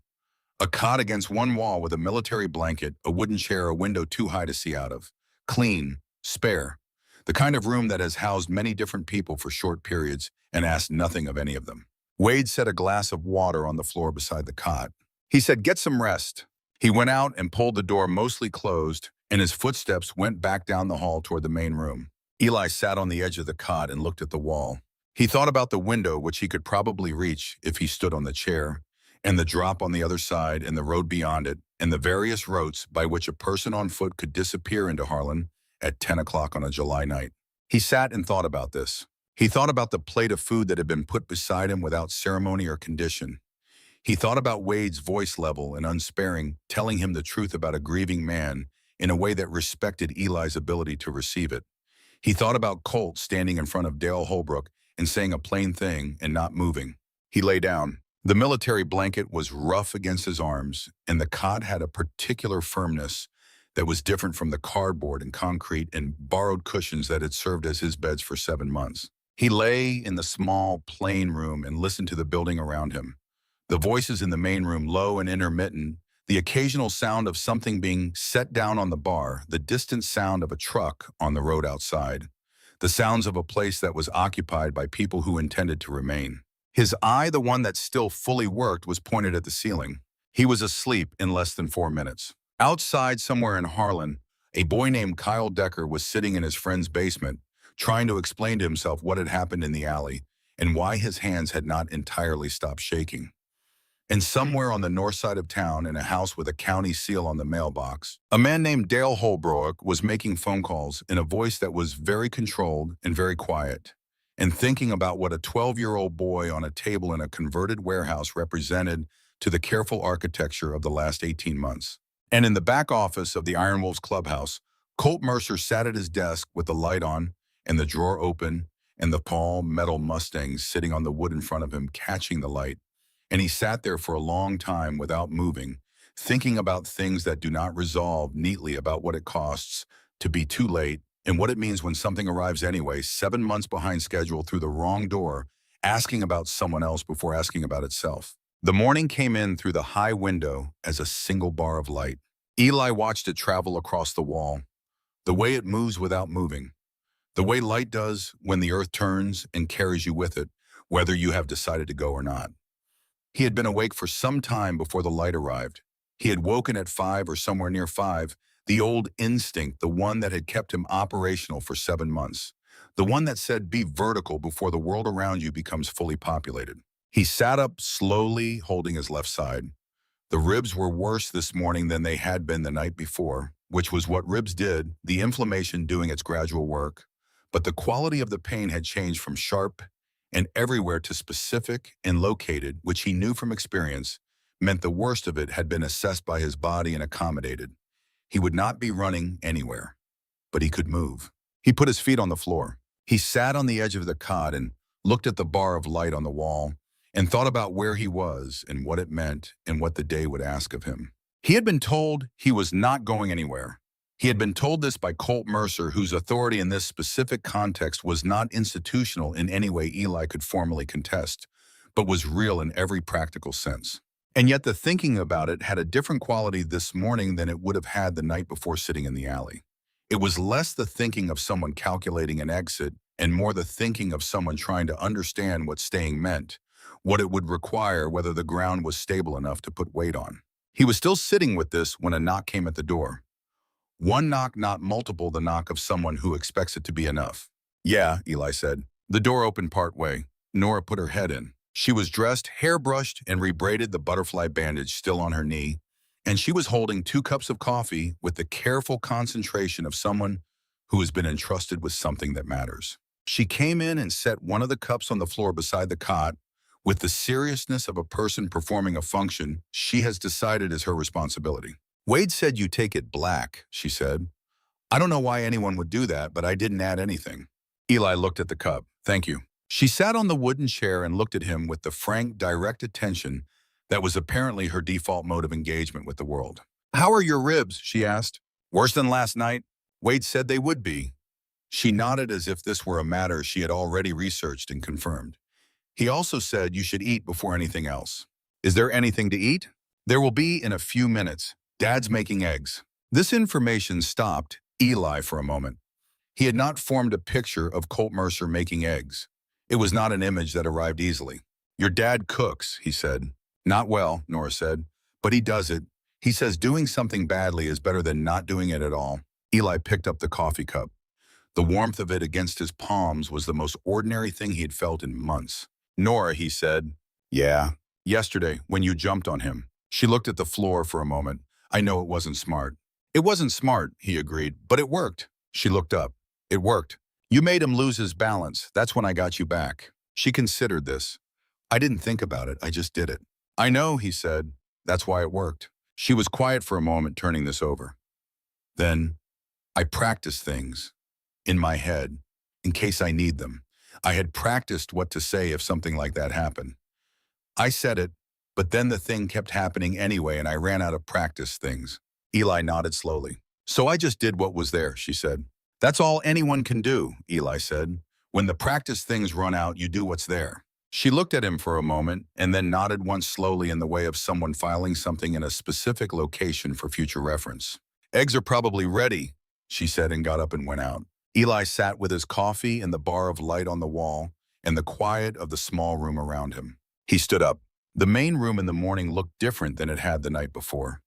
a cot against one wall with a military blanket, a wooden chair, a window too high to see out of. Clean, spare, the kind of room that has housed many different people for short periods and asked nothing of any of them. Wade set a glass of water on the floor beside the cot. He said, "Get some rest." He went out and pulled the door mostly closed, and his footsteps went back down the hall toward the main room. Eli sat on the edge of the cot and looked at the wall. He thought about the window, which he could probably reach if he stood on the chair, and the drop on the other side and the road beyond it, and the various routes by which a person on foot could disappear into Harlan at 10 o'clock on a July night. He sat and thought about this. He thought about the plate of food that had been put beside him without ceremony or condition. He thought about Wade's voice level and unsparing, telling him the truth about a grieving man in a way that respected Eli's ability to receive it. He thought about Colt standing in front of Dale Holbrook and saying a plain thing and not moving. He lay down. The military blanket was rough against his arms, and the cot had a particular firmness that was different from the cardboard and concrete and borrowed cushions that had served as his beds for 7 months. He lay in the small, plain room and listened to the building around him. The voices in the main room, low and intermittent, the occasional sound of something being set down on the bar, the distant sound of a truck on the road outside, the sounds of a place that was occupied by people who intended to remain. His eye, the one that still fully worked, was pointed at the ceiling. He was asleep in less than 4 minutes. Outside, somewhere in Harlan, a boy named Kyle Decker was sitting in his friend's basement, trying to explain to himself what had happened in the alley and why his hands had not entirely stopped shaking. And somewhere on the north side of town, in a house with a county seal on the mailbox, a man named Dale Holbrook was making phone calls in a voice that was very controlled and very quiet, and thinking about what a 12-year-old boy on a table in a converted warehouse represented to the careful architecture of the last 18 months. And in the back office of the Iron Wolves clubhouse, Colt Mercer sat at his desk with the light on and the drawer open and the tall metal Mustangs sitting on the wood in front of him catching the light. And he sat there for a long time without moving, thinking about things that do not resolve neatly, about what it costs to be too late and what it means when something arrives anyway, 7 months behind schedule through the wrong door, asking about someone else before asking about itself. The morning came in through the high window as a single bar of light. Eli watched it travel across the wall, the way it moves without moving, the way light does when the earth turns and carries you with it, whether you have decided to go or not. He had been awake for some time before the light arrived. He had woken at 5 or somewhere near 5, the old instinct, the one that had kept him operational for 7 months. The one that said, be vertical before the world around you becomes fully populated. He sat up slowly, holding his left side. The ribs were worse this morning than they had been the night before, which was what ribs did, the inflammation doing its gradual work. But the quality of the pain had changed from sharp and everywhere to specific and located, which he knew from experience, meant the worst of it had been assessed by his body and accommodated. He would not be running anywhere, but he could move. He put his feet on the floor. He sat on the edge of the cot and looked at the bar of light on the wall and thought about where he was and what it meant and what the day would ask of him. He had been told he was not going anywhere. He had been told this by Colt Mercer, whose authority in this specific context was not institutional in any way Eli could formally contest, but was real in every practical sense. And yet the thinking about it had a different quality this morning than it would have had the night before sitting in the alley. It was less the thinking of someone calculating an exit and more the thinking of someone trying to understand what staying meant, what it would require, whether the ground was stable enough to put weight on. He was still sitting with this when a knock came at the door. One knock, not multiple, the knock of someone who expects it to be enough. Yeah, Eli said. The door opened partway. Nora put her head in. She was dressed, hairbrushed, and rebraided, the butterfly bandage still on her knee, and she was holding 2 cups of coffee with the careful concentration of someone who has been entrusted with something that matters. She came in and set one of the cups on the floor beside the cot with the seriousness of a person performing a function she has decided is her responsibility. Wade said you take it black, she said. I don't know why anyone would do that, but I didn't add anything. Eli looked at the cup. Thank you. She sat on the wooden chair and looked at him with the frank, direct attention that was apparently her default mode of engagement with the world. How are your ribs? She asked. Worse than last night? Wade said they would be. She nodded as if this were a matter she had already researched and confirmed. He also said you should eat before anything else. Is there anything to eat? There will be in a few minutes. Dad's making eggs. This information stopped Eli for a moment. He had not formed a picture of Colt Mercer making eggs. It was not an image that arrived easily. Your dad cooks, he said. Not well, Nora said, but he does it. He says doing something badly is better than not doing it at all. Eli picked up the coffee cup. The warmth of it against his palms was the most ordinary thing he had felt in months. Nora, he said. Yeah, yesterday, when you jumped on him. She looked at the floor for a moment. I know it wasn't smart. It wasn't smart, he agreed, but it worked. She looked up. It worked. You made him lose his balance. That's when I got you back. She considered this. I didn't think about it. I just did it. I know, he said. That's why it worked. She was quiet for a moment, turning this over. Then, I practiced things in my head in case I need them. I had practiced what to say if something like that happened. I said it, but then the thing kept happening anyway and I ran out of practice things. Eli nodded slowly. So I just did what was there, she said. That's all anyone can do, Eli said. When the practice things run out, you do what's there. She looked at him for a moment and then nodded once slowly in the way of someone filing something in a specific location for future reference. Eggs are probably ready, she said and got up and went out. Eli sat with his coffee and the bar of light on the wall and the quiet of the small room around him. He stood up. The main room in the morning looked different than it had the night before.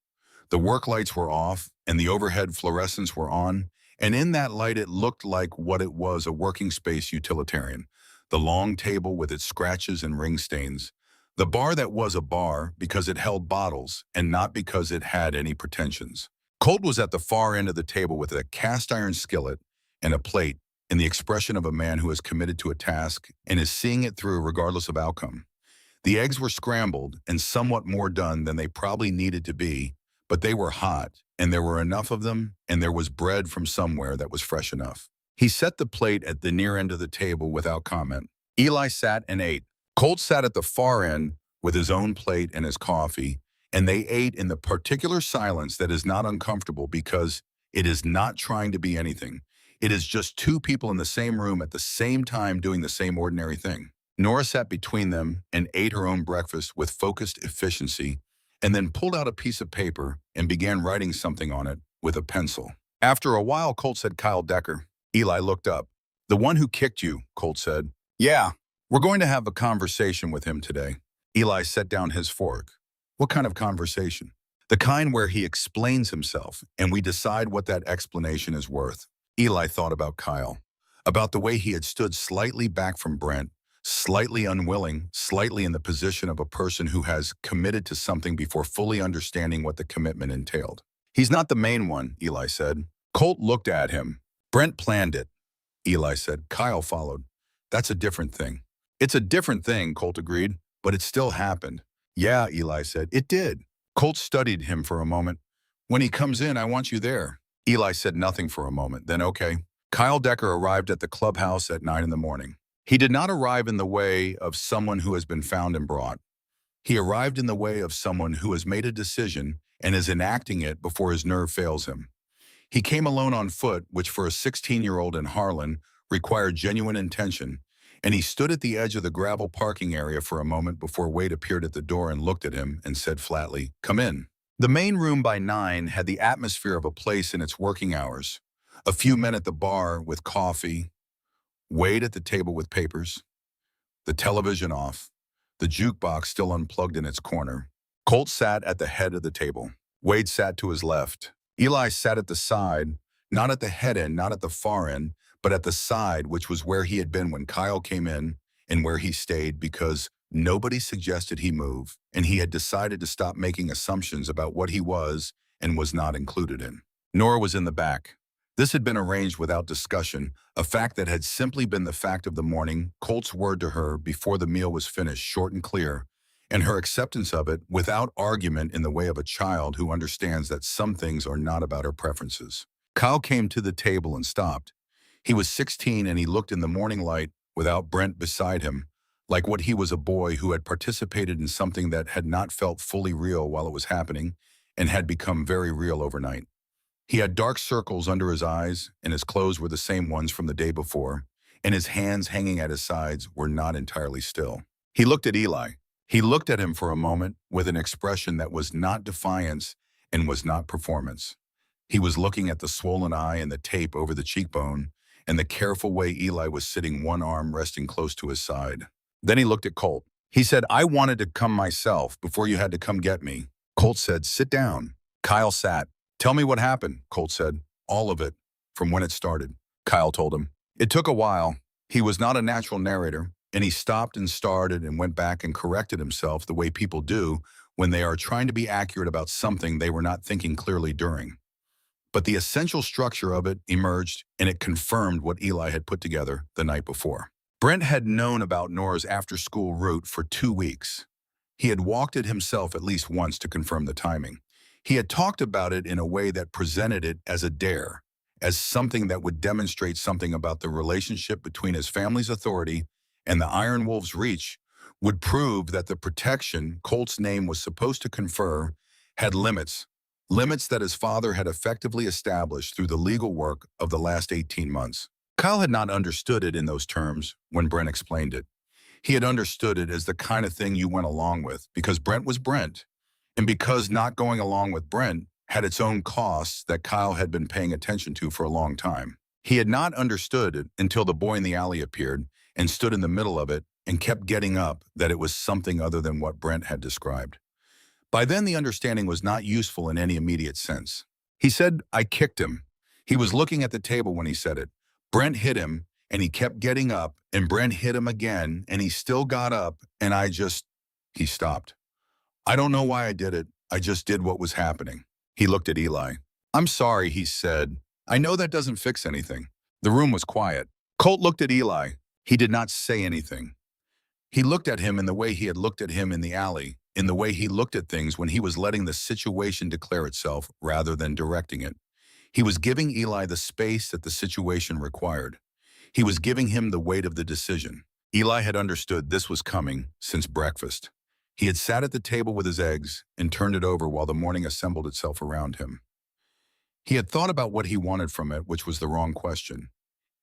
The work lights were off and the overhead fluorescents were on, and in that light it looked like what it was, a working space utilitarian. The long table with its scratches and ring stains. The bar that was a bar because it held bottles and not because it had any pretensions. Colt was at the far end of the table with a cast iron skillet and a plate, in the expression of a man who is committed to a task and is seeing it through regardless of outcome. The eggs were scrambled and somewhat more done than they probably needed to be, but they were hot, and there were enough of them, and there was bread from somewhere that was fresh enough. He set the plate at the near end of the table without comment. Eli sat and ate. Colt sat at the far end with his own plate and his coffee, and they ate in the particular silence that is not uncomfortable because it is not trying to be anything. It is just 2 people in the same room at the same time doing the same ordinary thing. Nora sat between them and ate her own breakfast with focused efficiency, and then pulled out a piece of paper and began writing something on it with a pencil. After a while, Colt said, Kyle Decker. Eli looked up. The one who kicked you, Colt said. Yeah, we're going to have a conversation with him today. Eli set down his fork. What kind of conversation? The kind where he explains himself, and we decide what that explanation is worth. Eli thought about Kyle, about the way he had stood slightly back from Brent, slightly unwilling, slightly in the position of a person who has committed to something before fully understanding what the commitment entailed. He's not the main one, Eli said. Colt looked at him. Brent planned it, Eli said. Kyle followed. That's a different thing. It's a different thing, Colt agreed, but it still happened. Yeah, Eli said. It did. Colt studied him for a moment. When he comes in, I want you there. Eli said nothing for a moment, then okay. Kyle Decker arrived at the clubhouse at 9 in the morning. He did not arrive in the way of someone who has been found and brought. He arrived in the way of someone who has made a decision and is enacting it before his nerve fails him. He came alone on foot, which for a 16-year-old in Harlan required genuine intention, and he stood at the edge of the gravel parking area for a moment before Wade appeared at the door and looked at him and said flatly, "Come in." The main room by 9 had the atmosphere of a place in its working hours. A few men at the bar with coffee, Wade at the table with papers, the television off, the jukebox still unplugged in its corner. Colt sat at the head of the table. Wade sat to his left. Eli sat at the side, not at the head end, not at the far end, but at the side, which was where he had been when Kyle came in and where he stayed because nobody suggested he move, and he had decided to stop making assumptions about what he was and was not included in. Nora was in the back. This had been arranged without discussion, a fact that had simply been the fact of the morning, Colt's word to her before the meal was finished, short and clear, and her acceptance of it without argument in the way of a child who understands that some things are not about her preferences. Kyle came to the table and stopped. He was 16 and he looked in the morning light without Brent beside him, like what he was a boy who had participated in something that had not felt fully real while it was happening and had become very real overnight. He had dark circles under his eyes, and his clothes were the same ones from the day before, and his hands hanging at his sides were not entirely still. He looked at Eli. He looked at him for a moment with an expression that was not defiance and was not performance. He was looking at the swollen eye and the tape over the cheekbone, and the careful way Eli was sitting, one arm resting close to his side. Then he looked at Colt. He said, "I wanted to come myself before you had to come get me." Colt said, "Sit down." Kyle sat. "Tell me what happened," Colt said. "All of it, from when it started," Kyle told him. It took a while. He was not a natural narrator, and he stopped and started and went back and corrected himself the way people do when they are trying to be accurate about something they were not thinking clearly during. But the essential structure of it emerged, and it confirmed what Eli had put together the night before. Brent had known about Nora's after-school route for 2 weeks. He had walked it himself at least once to confirm the timing. He had talked about it in a way that presented it as a dare, as something that would demonstrate something about the relationship between his family's authority and the Iron Wolf's reach, would prove that the protection Colt's name was supposed to confer had limits, limits that his father had effectively established through the legal work of the last 18 months. Kyle had not understood it in those terms when Brent explained it. He had understood it as the kind of thing you went along with because Brent was Brent, and because not going along with Brent had its own costs that Kyle had been paying attention to for a long time. He had not understood it until the boy in the alley appeared and stood in the middle of it and kept getting up that it was something other than what Brent had described. By then, the understanding was not useful in any immediate sense. He said, "I kicked him." He was looking at the table when he said it. Brent hit him, and he kept getting up, and Brent hit him again, and he still got up, and he stopped. "I don't know why I did it. I just did what was happening." He looked at Eli. "I'm sorry," he said. "I know that doesn't fix anything." The room was quiet. Colt looked at Eli. He did not say anything. He looked at him in the way he had looked at him in the alley, in the way he looked at things when he was letting the situation declare itself rather than directing it. He was giving Eli the space that the situation required. He was giving him the weight of the decision. Eli had understood this was coming since breakfast. He had sat at the table with his eggs and turned it over while the morning assembled itself around him. He had thought about what he wanted from it, which was the wrong question.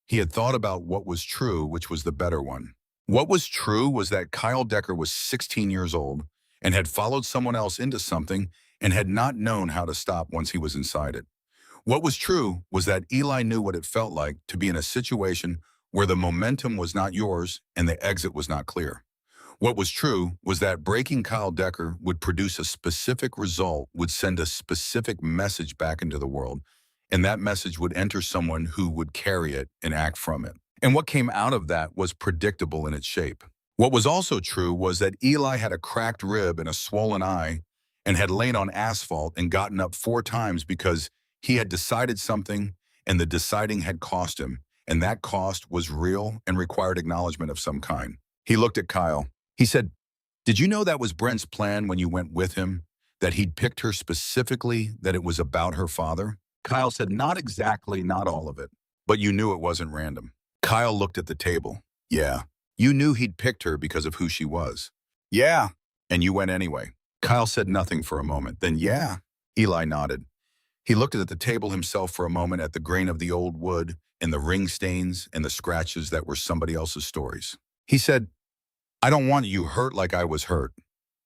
He had thought about what was true, which was the better one. What was true was that Kyle Decker was 16 years old and had followed someone else into something and had not known how to stop once he was inside it. What was true was that Eli knew what it felt like to be in a situation where the momentum was not yours and the exit was not clear. What was true was that breaking Kyle Decker would produce a specific result, would send a specific message back into the world, and that message would enter someone who would carry it and act from it. And what came out of that was predictable in its shape. What was also true was that Eli had a cracked rib and a swollen eye and had lain on asphalt and gotten up 4 times because he had decided something and the deciding had cost him, and that cost was real and required acknowledgement of some kind. He looked at Kyle. He said, "Did you know that was Brent's plan when you went with him? That he'd picked her specifically, that it was about her father?" Kyle said, "Not exactly, not all of it. But you knew it wasn't random." Kyle looked at the table. "Yeah. You knew he'd picked her because of who she was." "Yeah." "And you went anyway." Kyle said nothing for a moment. Then, "Yeah." Eli nodded. He looked at the table himself for a moment, at the grain of the old wood and the ring stains and the scratches that were somebody else's stories. He said, "I don't want you hurt like I was hurt.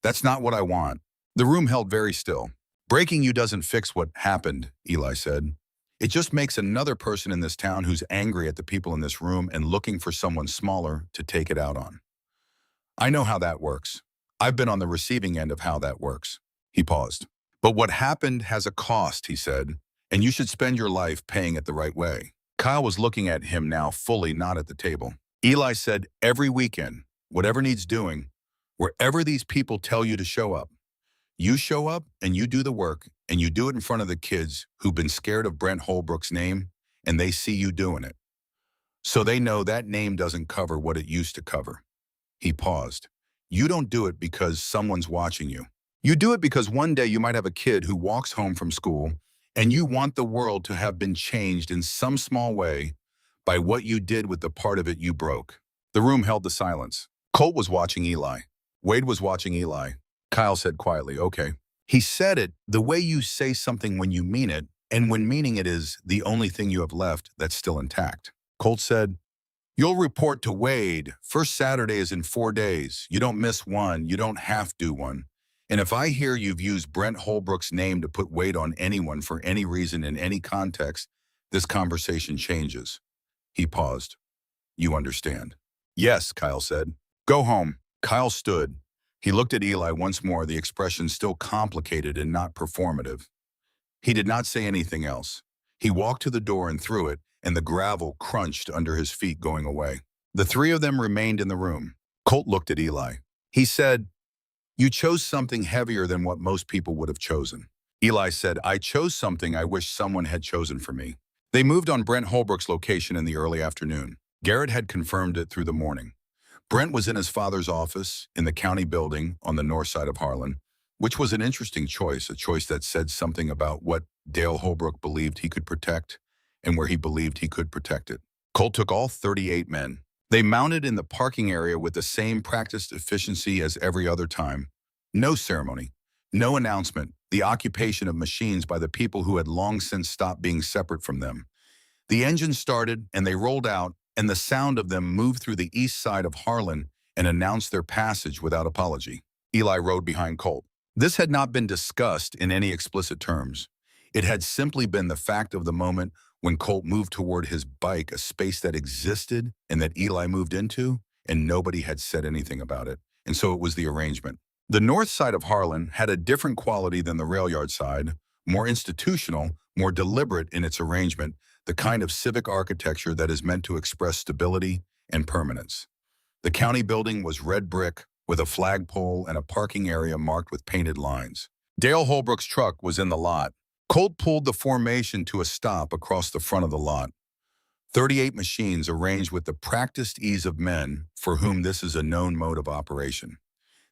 That's not what I want." The room held very still. "Breaking you doesn't fix what happened," Eli said. "It just makes another person in this town who's angry at the people in this room and looking for someone smaller to take it out on. I know how that works. I've been on the receiving end of how that works." He paused. "But what happened has a cost," he said, "and you should spend your life paying it the right way." Kyle was looking at him now fully, not at the table. Eli said, "Every weekend, whatever needs doing, wherever these people tell you to show up, you show up and you do the work, and you do it in front of the kids who've been scared of Brent Holbrook's name, and they see you doing it. So they know that name doesn't cover what it used to cover." He paused. "You don't do it because someone's watching you. You do it because one day you might have a kid who walks home from school, and you want the world to have been changed in some small way by what you did with the part of it you broke." The room held the silence. Colt was watching Eli. Wade was watching Eli. Kyle said quietly, "Okay." He said it the way you say something when you mean it, and when meaning it is the only thing you have left that's still intact. Colt said, "You'll report to Wade. First Saturday is in 4 days. You don't miss one. You don't have to one. And if I hear you've used Brent Holbrook's name to put weight on anyone for any reason in any context, this conversation changes." He paused. "You understand?" "Yes," Kyle said. "Go home." Kyle stood. He looked at Eli once more, the expression still complicated and not performative. He did not say anything else. He walked to the door and through it, and the gravel crunched under his feet going away. The three of them remained in the room. Colt looked at Eli. He said, "You chose something heavier than what most people would have chosen." Eli said, "I chose something I wish someone had chosen for me." They moved on Brent Holbrook's location in the early afternoon. Garrett had confirmed it through the morning. Brent was in his father's office in the county building on the north side of Harlan, which was an interesting choice, a choice that said something about what Dale Holbrook believed he could protect and where he believed he could protect it. Colt took all 38 men. They mounted in the parking area with the same practiced efficiency as every other time. No ceremony, no announcement, the occupation of machines by the people who had long since stopped being separate from them. The engine started and they rolled out, and the sound of them moved through the east side of Harlan and announced their passage without apology. Eli rode behind Colt. This had not been discussed in any explicit terms. It had simply been the fact of the moment when Colt moved toward his bike, a space that existed and that Eli moved into, and nobody had said anything about it. And so it was the arrangement. The north side of Harlan had a different quality than the rail yard side, more institutional, more deliberate in its arrangement, the kind of civic architecture that is meant to express stability and permanence. The county building was red brick with a flagpole and a parking area marked with painted lines. Dale Holbrook's truck was in the lot. Colt pulled the formation to a stop across the front of the lot. 38 machines arranged with the practiced ease of men for whom this is a known mode of operation.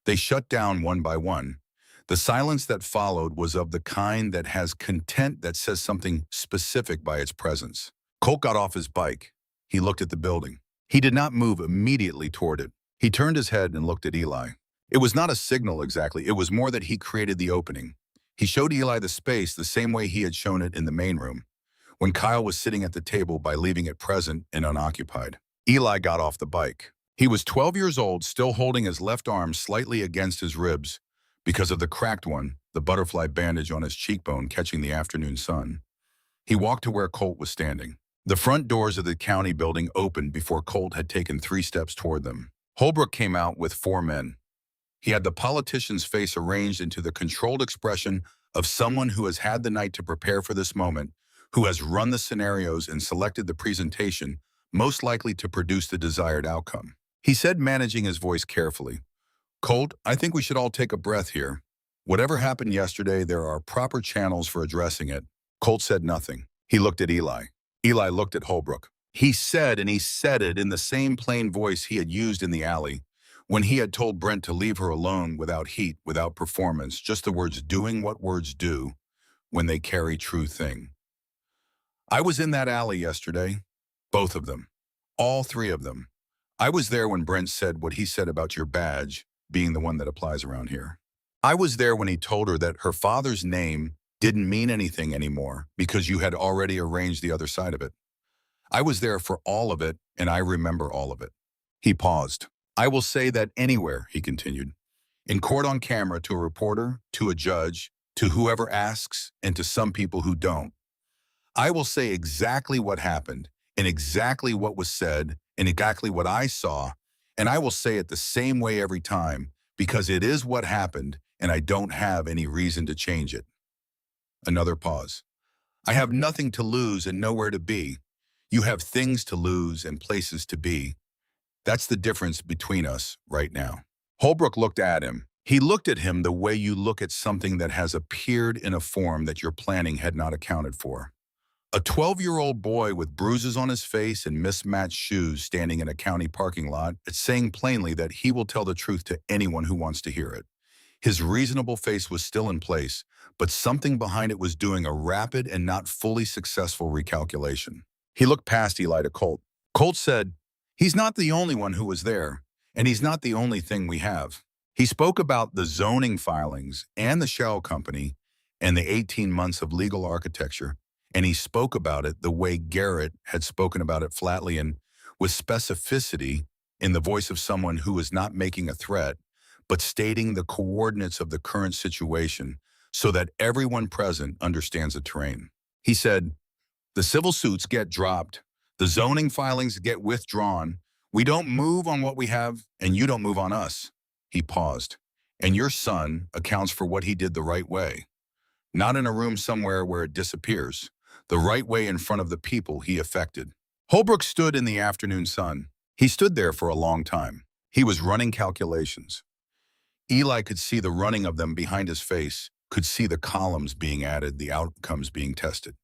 They shut down one by one. The silence that followed was of the kind that has content that says something specific by its presence. Colt got off his bike. He looked at the building. He did not move immediately toward it. He turned his head and looked at Eli. It was not a signal exactly. It was more that he created the opening. He showed Eli the space the same way he had shown it in the main room, when Kyle was sitting at the table, by leaving it present and unoccupied. Eli got off the bike. He was 12 years old, still holding his left arm slightly against his ribs because of the cracked one, the butterfly bandage on his cheekbone catching the afternoon sun. He walked to where Colt was standing. The front doors of the county building opened before Colt had taken 3 steps toward them. Holbrook came out with 4 men. He had the politician's face arranged into the controlled expression of someone who has had the night to prepare for this moment, who has run the scenarios and selected the presentation most likely to produce the desired outcome. He said, managing his voice carefully, "Colt, I think we should all take a breath here. Whatever happened yesterday, there are proper channels for addressing it." Colt said nothing. He looked at Eli. Eli looked at Holbrook. He said, and he said it in the same plain voice he had used in the alley, when he had told Brent to leave her alone without heat, without performance, just the words doing what words do when they carry true thing. "I was in that alley yesterday. Both of them. All 3 of them. I was there when Brent said what he said about your badge being the one that applies around here. I was there when he told her that her father's name didn't mean anything anymore because you had already arranged the other side of it. I was there for all of it, and I remember all of it." He paused. "I will say that anywhere," he continued, "in court on camera, to a reporter, to a judge, to whoever asks, and to some people who don't. I will say exactly what happened, and exactly what was said, and exactly what I saw, and I will say it the same way every time, because it is what happened, and I don't have any reason to change it." Another pause. "I have nothing to lose and nowhere to be. You have things to lose and places to be. That's the difference between us right now." Holbrook looked at him. He looked at him the way you look at something that has appeared in a form that your planning had not accounted for. A 12-year-old boy with bruises on his face and mismatched shoes standing in a county parking lot, saying plainly that he will tell the truth to anyone who wants to hear it. His reasonable face was still in place, but something behind it was doing a rapid and not fully successful recalculation. He looked past Eli to Colt. Colt said, "He's not the only one who was there, and he's not the only thing we have." He spoke about the zoning filings and the shell company and the 18 months of legal architecture, and he spoke about it the way Garrett had spoken about it flatly and with specificity in the voice of someone who is not making a threat, but stating the coordinates of the current situation so that everyone present understands the terrain. He said, "The civil suits get dropped. The zoning filings get withdrawn. We don't move on what we have, and you don't move on us." He paused. "And your son accounts for what he did the right way. Not in a room somewhere where it disappears. The right way in front of the people he affected." Holbrook stood in the afternoon sun. He stood there for a long time. He was running calculations. Eli could see the running of them behind his face, could see the columns being added, the outcomes being tested.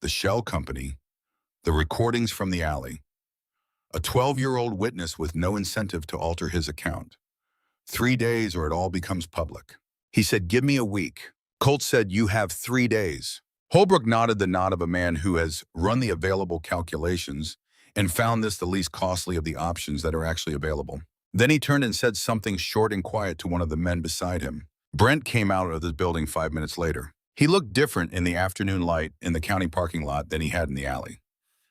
The shell company, the recordings from the alley, a 12-year-old witness with no incentive to alter his account. 3 days or it all becomes public. He said, "Give me a week." Colt said, "You have 3 days." Holbrook nodded the nod of a man who has run the available calculations and found this the least costly of the options that are actually available. Then he turned and said something short and quiet to one of the men beside him. Brent came out of the building 5 minutes later. He looked different in the afternoon light in the county parking lot than he had in the alley.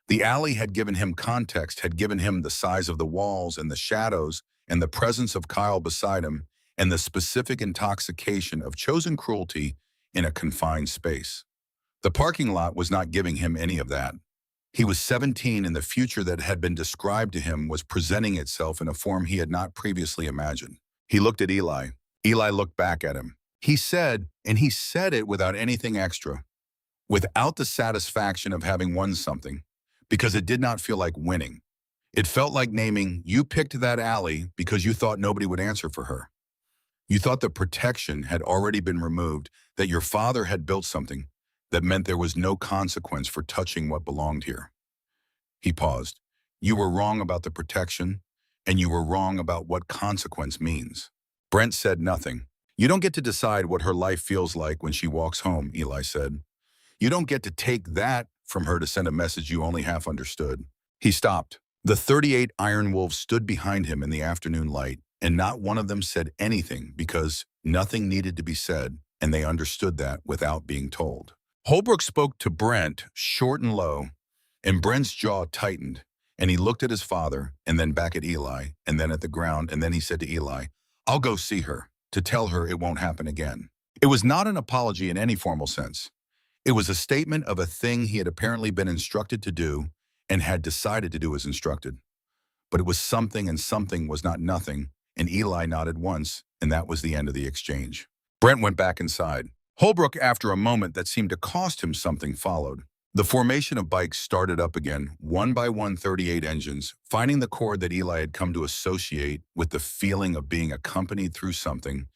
The alley had given him context, had given him the size of the walls and the shadows and the presence of Kyle beside him and the specific intoxication of chosen cruelty in a confined space. The parking lot was not giving him any of that. He was 17 and the future that had been described to him was presenting itself in a form he had not previously imagined. He looked at Eli. Eli looked back at him. He said, and he said it without anything extra, without the satisfaction of having won something, because it did not feel like winning. It felt like naming, "You picked that alley because you thought nobody would answer for her. You thought the protection had already been removed, that your father had built something that meant there was no consequence for touching what belonged here." He paused. "You were wrong about the protection, and you were wrong about what consequence means." Brent said nothing. "You don't get to decide what her life feels like when she walks home," Eli said. "You don't get to take that from her to send a message you only half understood." He stopped. The 38 Iron Wolves stood behind him in the afternoon light, and not one of them said anything because nothing needed to be said, and they understood that without being told. Holbrook spoke to Brent, short and low, and Brent's jaw tightened, and he looked at his father, and then back at Eli, and then at the ground, and then he said to Eli, "I'll go see her, to tell her it won't happen again." It was not an apology in any formal sense. It was a statement of a thing he had apparently been instructed to do and had decided to do as instructed. but it was something and something was not nothing, and Eli nodded once, and that was the end of the exchange. Brent went back inside. Holbrook, after a moment that seemed to cost him something, followed. The formation of bikes started up again, one by one 38 engines, finding the chord that Eli had come to associate with the feeling of being accompanied through something,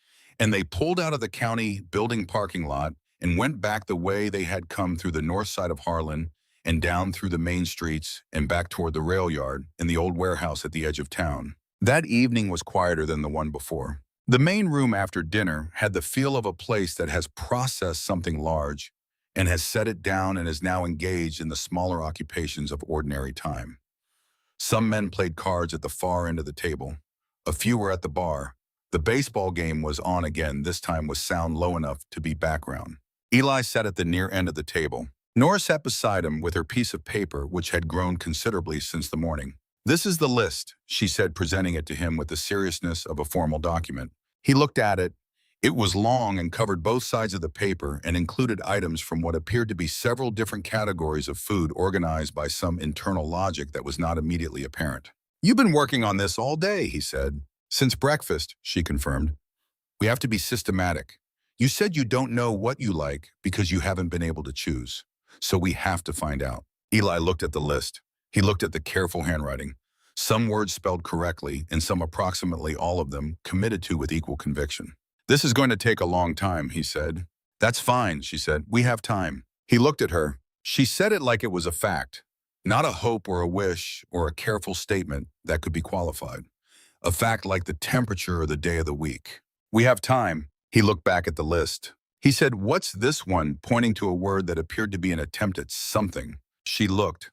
and they pulled out of the county building parking lot and went back the way they had come through the north side of Harlan and down through the main streets and back toward the rail yard and the old warehouse at the edge of town. That evening was quieter than the one before. The main room after dinner had the feel of a place that has processed something large and has set it down and is now engaged in the smaller occupations of ordinary time. Some men played cards at the far end of the table. A few were at the bar. The baseball game was on again, this time with sound low enough to be background. Eli sat at the near end of the table. Nora sat beside him with her piece of paper, which had grown considerably since the morning. "This is the list," she said, presenting it to him with the seriousness of a formal document. He looked at it. It was long and covered both sides of the paper and included items from what appeared to be several different categories of food organized by some internal logic that was not immediately apparent. "You've been working on this all day," he said. "Since breakfast," she confirmed. "We have to be systematic. You said you don't know what you like because you haven't been able to choose. So we have to find out." Eli looked at the list. He looked at the careful handwriting. Some words spelled correctly, and some approximately all of them committed to with equal conviction. "This is going to take a long time," he said. "That's fine," she said. "We have time." He looked at her. She said it like it was a fact, not a hope or a wish or a careful statement that could be qualified. A fact like the temperature or the day of the week. "We have time." He looked back at the list. He said, "What's this one?" pointing to a word that appeared to be an attempt at something. She looked.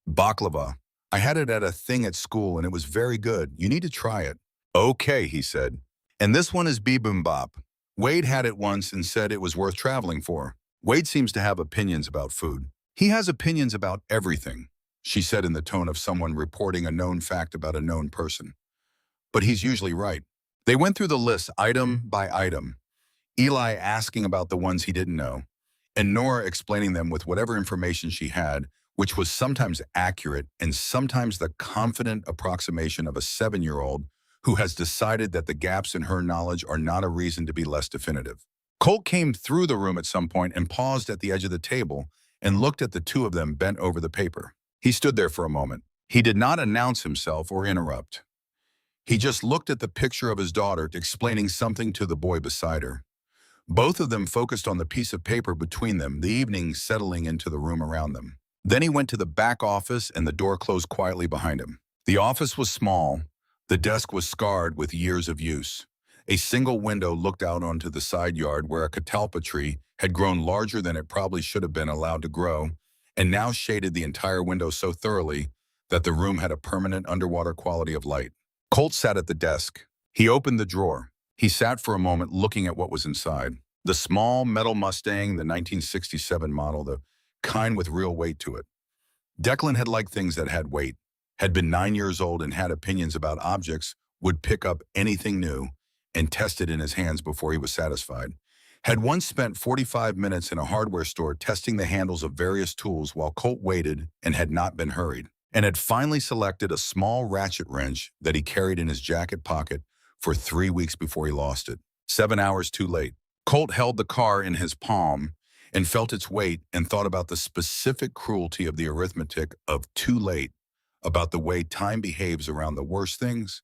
"Baklava. I had it at a thing at school and it was very good. You need to try it." "Okay," he said. "And this one is bibimbap. Wade had it once and said it was worth traveling for." Wade seems to have opinions about food. "He has opinions about everything," she said in the tone of someone reporting a known fact about a known person. "But he's usually right." They went through the list item by item, Eli asking about the ones he didn't know, and Nora explaining them with whatever information she had, which was sometimes accurate and sometimes the confident approximation of a 7-year-old who has decided that the gaps in her knowledge are not a reason to be less definitive. Colt came through the room at some point and paused at the edge of the table and looked at the two of them bent over the paper. He stood there for a moment. He did not announce himself or interrupt. He just looked at the picture of his daughter, explaining something to the boy beside her. Both of them focused on the piece of paper between them, the evening settling into the room around them. Then he went to the back office and the door closed quietly behind him. The office was small. The desk was scarred with years of use. A single window looked out onto the side yard where a catalpa tree had grown larger than it probably should have been allowed to grow, and now shaded the entire window so thoroughly that the room had a permanent underwater quality of light. Colt sat at the desk. He opened the drawer. He sat for a moment looking at what was inside. The small metal Mustang, the 1967 model, the kind with real weight to it. Declan had liked things that had weight, had been 9 years old and had opinions about objects, would pick up anything new and test it in his hands before he was satisfied. Had once spent 45 minutes in a hardware store testing the handles of various tools while Colt waited and had not been hurried, and had finally selected a small ratchet wrench that he carried in his jacket pocket for 3 weeks before he lost it. 7 hours too late. Colt held the car in his palm and felt its weight and thought about the specific cruelty of the arithmetic of too late, about the way time behaves around the worst things,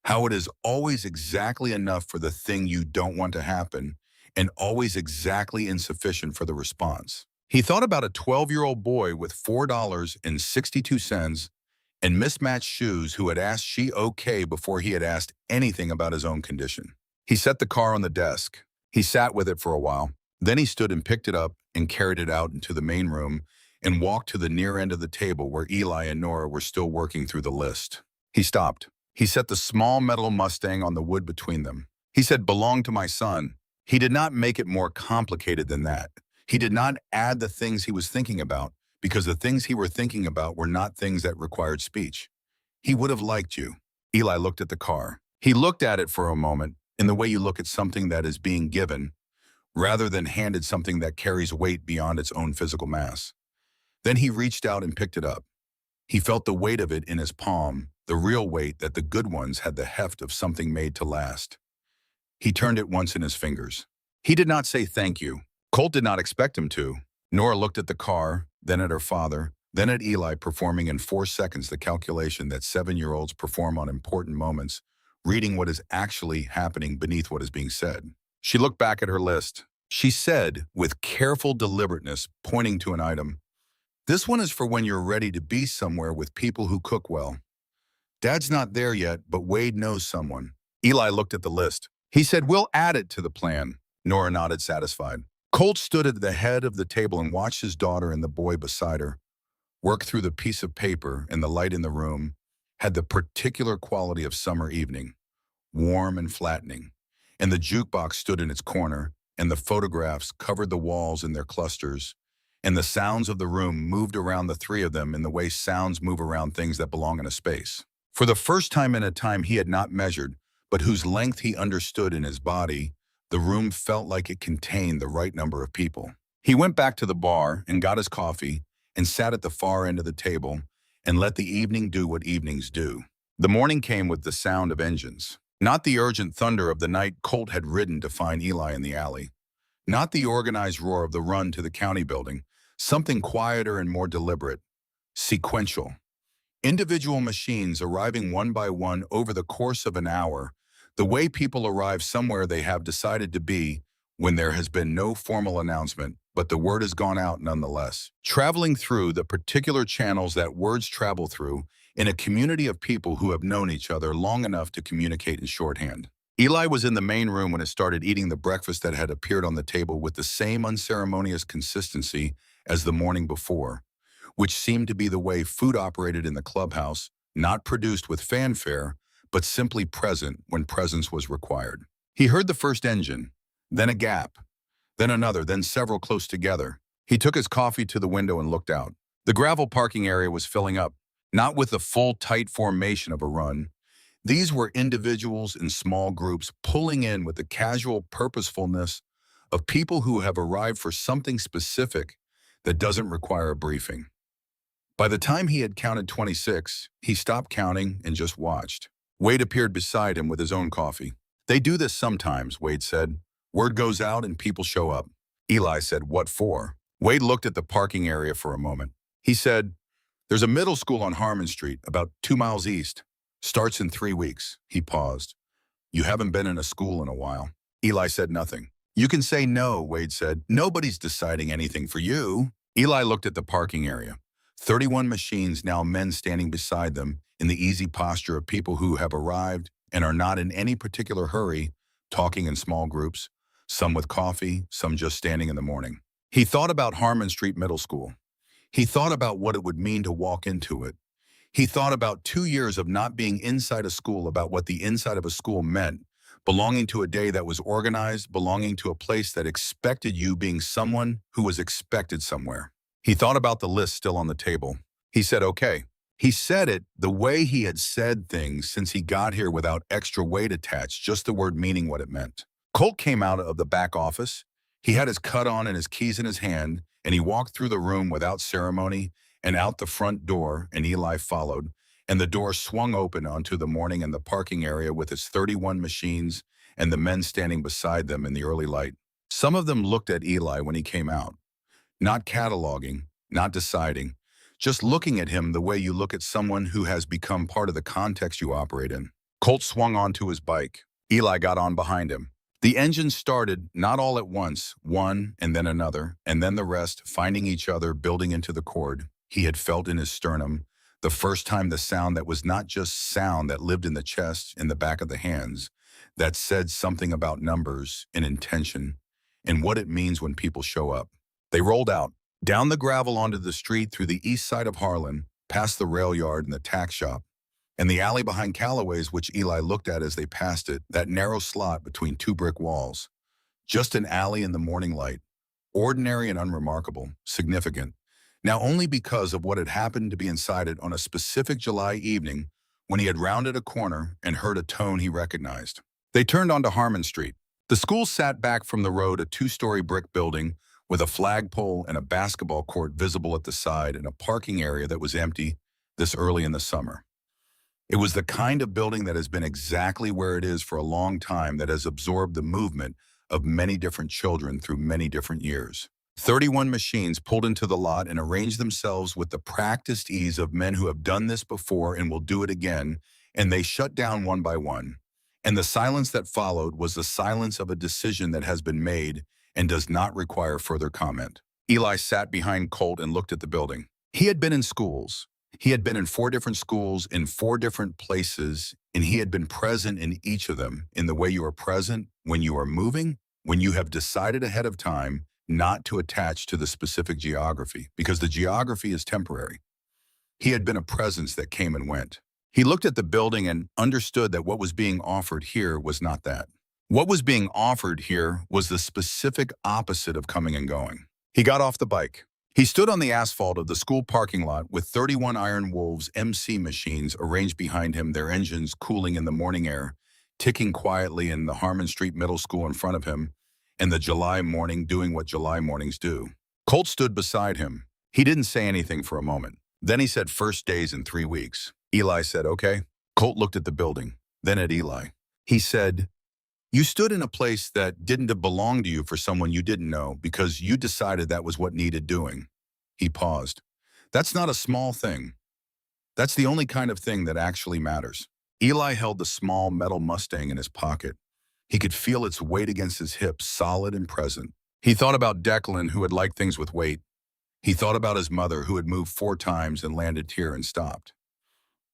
how it is always exactly enough for the thing you don't want to happen and always exactly insufficient for the response. He thought about a 12-year-old boy with $4.62 and mismatched shoes who had asked she okay before he had asked anything about his own condition. He set the car on the desk. He sat with it for a while. Then he stood and picked it up and carried it out into the main room and walked to the near end of the table where Eli and Nora were still working through the list. He stopped. He set the small metal Mustang on the wood between them. He said, "Belonged to my son." He did not make it more complicated than that. He did not add the things he was thinking about, because the things he were thinking about were not things that required speech. "He would have liked you." Eli looked at the car. He looked at it for a moment in the way you look at something that is being given, rather than handed something that carries weight beyond its own physical mass. Then he reached out and picked it up. He felt the weight of it in his palm, the real weight that the good ones had the heft of something made to last. He turned it once in his fingers. He did not say thank you. Colt did not expect him to. Nora looked at the car, then at her father, then at Eli, performing in 4 seconds the calculation that 7-year-olds perform on important moments, reading what is actually happening beneath what is being said. She looked back at her list. She said, with careful deliberateness, pointing to an item, "This one is for when you're ready to be somewhere with people who cook well. Dad's not there yet, but Wade knows someone." Eli looked at the list. He said, "We'll add it to the plan." Nora nodded, satisfied. Colt stood at the head of the table and watched his daughter and the boy beside her work through the piece of paper, and the light in the room had the particular quality of summer evening, warm and flattening. And the jukebox stood in its corner, and the photographs covered the walls in their clusters, and the sounds of the room moved around the three of them in the way sounds move around things that belong in a space. For the first time in a time he had not measured, but whose length he understood in his body, the room felt like it contained the right number of people. He went back to the bar and got his coffee and sat at the far end of the table and let the evening do what evenings do. The morning came with the sound of engines. Not the urgent thunder of the night Colt had ridden to find Eli in the alley. Not the organized roar of the run to the county building. Something quieter and more deliberate. Sequential. Individual machines arriving one by one over the course of an hour, the way people arrive somewhere they have decided to be when there has been no formal announcement, but the word has gone out nonetheless. Traveling through the particular channels that words travel through in a community of people who have known each other long enough to communicate in shorthand. Eli was in the main room when it started eating the breakfast that had appeared on the table with the same unceremonious consistency as the morning before, which seemed to be the way food operated in the clubhouse, not produced with fanfare, but simply present when presence was required. He heard the first engine, then a gap, then another, then several close together. He took his coffee to the window and looked out. The gravel parking area was filling up, not with the full, tight formation of a run. These were individuals in small groups pulling in with the casual purposefulness of people who have arrived for something specific that doesn't require a briefing. By the time he had counted 26, he stopped counting and just watched. Wade appeared beside him with his own coffee. "They do this sometimes," Wade said. "Word goes out and people show up." Eli said, "What for?" Wade looked at the parking area for a moment. He said, "There's a middle school on Harmon Street, about 2 miles east. Starts in 3 weeks." He paused. "You haven't been in a school in a while." Eli said nothing. "You can say no," Wade said. "Nobody's deciding anything for you." Eli looked at the parking area. 31 machines, now men standing beside them in the easy posture of people who have arrived and are not in any particular hurry, talking in small groups, some with coffee, some just standing in the morning. He thought about Harmon Street Middle School. He thought about what it would mean to walk into it. He thought about 2 years of not being inside a school, about what the inside of a school meant, belonging to a day that was organized, belonging to a place that expected you being someone who was expected somewhere. He thought about the list still on the table. He said, "Okay." He said it the way he had said things since he got here, without extra weight attached, just the word meaning what it meant. Colt came out of the back office. He had his cut on and his keys in his hand, and he walked through the room without ceremony and out the front door, and Eli followed, and the door swung open onto the morning and the parking area with its 31 machines and the men standing beside them in the early light. Some of them looked at Eli when he came out, not cataloging, not deciding, just looking at him the way you look at someone who has become part of the context you operate in. Colt swung onto his bike. Eli got on behind him. The engine started, not all at once, one and then another, and then the rest, finding each other, building into the chord he had felt in his sternum, the first time the sound that was not just sound that lived in the chest, in the back of the hands, that said something about numbers and intention and what it means when people show up. They rolled out, down the gravel onto the street through the east side of Harlan, past the rail yard and the tack shop, and the alley behind Callaway's, which Eli looked at as they passed it, that narrow slot between 2 brick walls. Just an alley in the morning light, ordinary and unremarkable, significant, now only because of what had happened to be inside it on a specific July evening when he had rounded a corner and heard a tone he recognized. They turned onto Harmon Street. The school sat back from the road, a 2-story brick building with a flagpole and a basketball court visible at the side and a parking area that was empty this early in the summer. It was the kind of building that has been exactly where it is for a long time, that has absorbed the movement of many different children through many different years. 31 machines pulled into the lot and arranged themselves with the practiced ease of men who have done this before and will do it again, and they shut down one by one. And the silence that followed was the silence of a decision that has been made and does not require further comment. Eli sat behind Colt and looked at the building. He had been in schools. He had been in 4 different schools in 4 different places, and he had been present in each of them in the way you are present when you are moving, when you have decided ahead of time not to attach to the specific geography, because the geography is temporary. He had been a presence that came and went. He looked at the building and understood that what was being offered here was not that. What was being offered here was the specific opposite of coming and going. He got off the bike. He stood on the asphalt of the school parking lot with 31 Iron Wolves MC machines arranged behind him, their engines cooling in the morning air, ticking quietly in the Harmon Street Middle School in front of him, and the July morning doing what July mornings do. Colt stood beside him. He didn't say anything for a moment. Then he said, "First days in 3 weeks." Eli said, "Okay." Colt looked at the building, then at Eli. He said, "You stood in a place that didn't belong to you for someone you didn't know because you decided that was what needed doing." He paused. "That's not a small thing. That's the only kind of thing that actually matters." Eli held the small metal Mustang in his pocket. He could feel its weight against his hips, solid and present. He thought about Declan, who had liked things with weight. He thought about his mother, who had moved 4 times and landed here and stopped.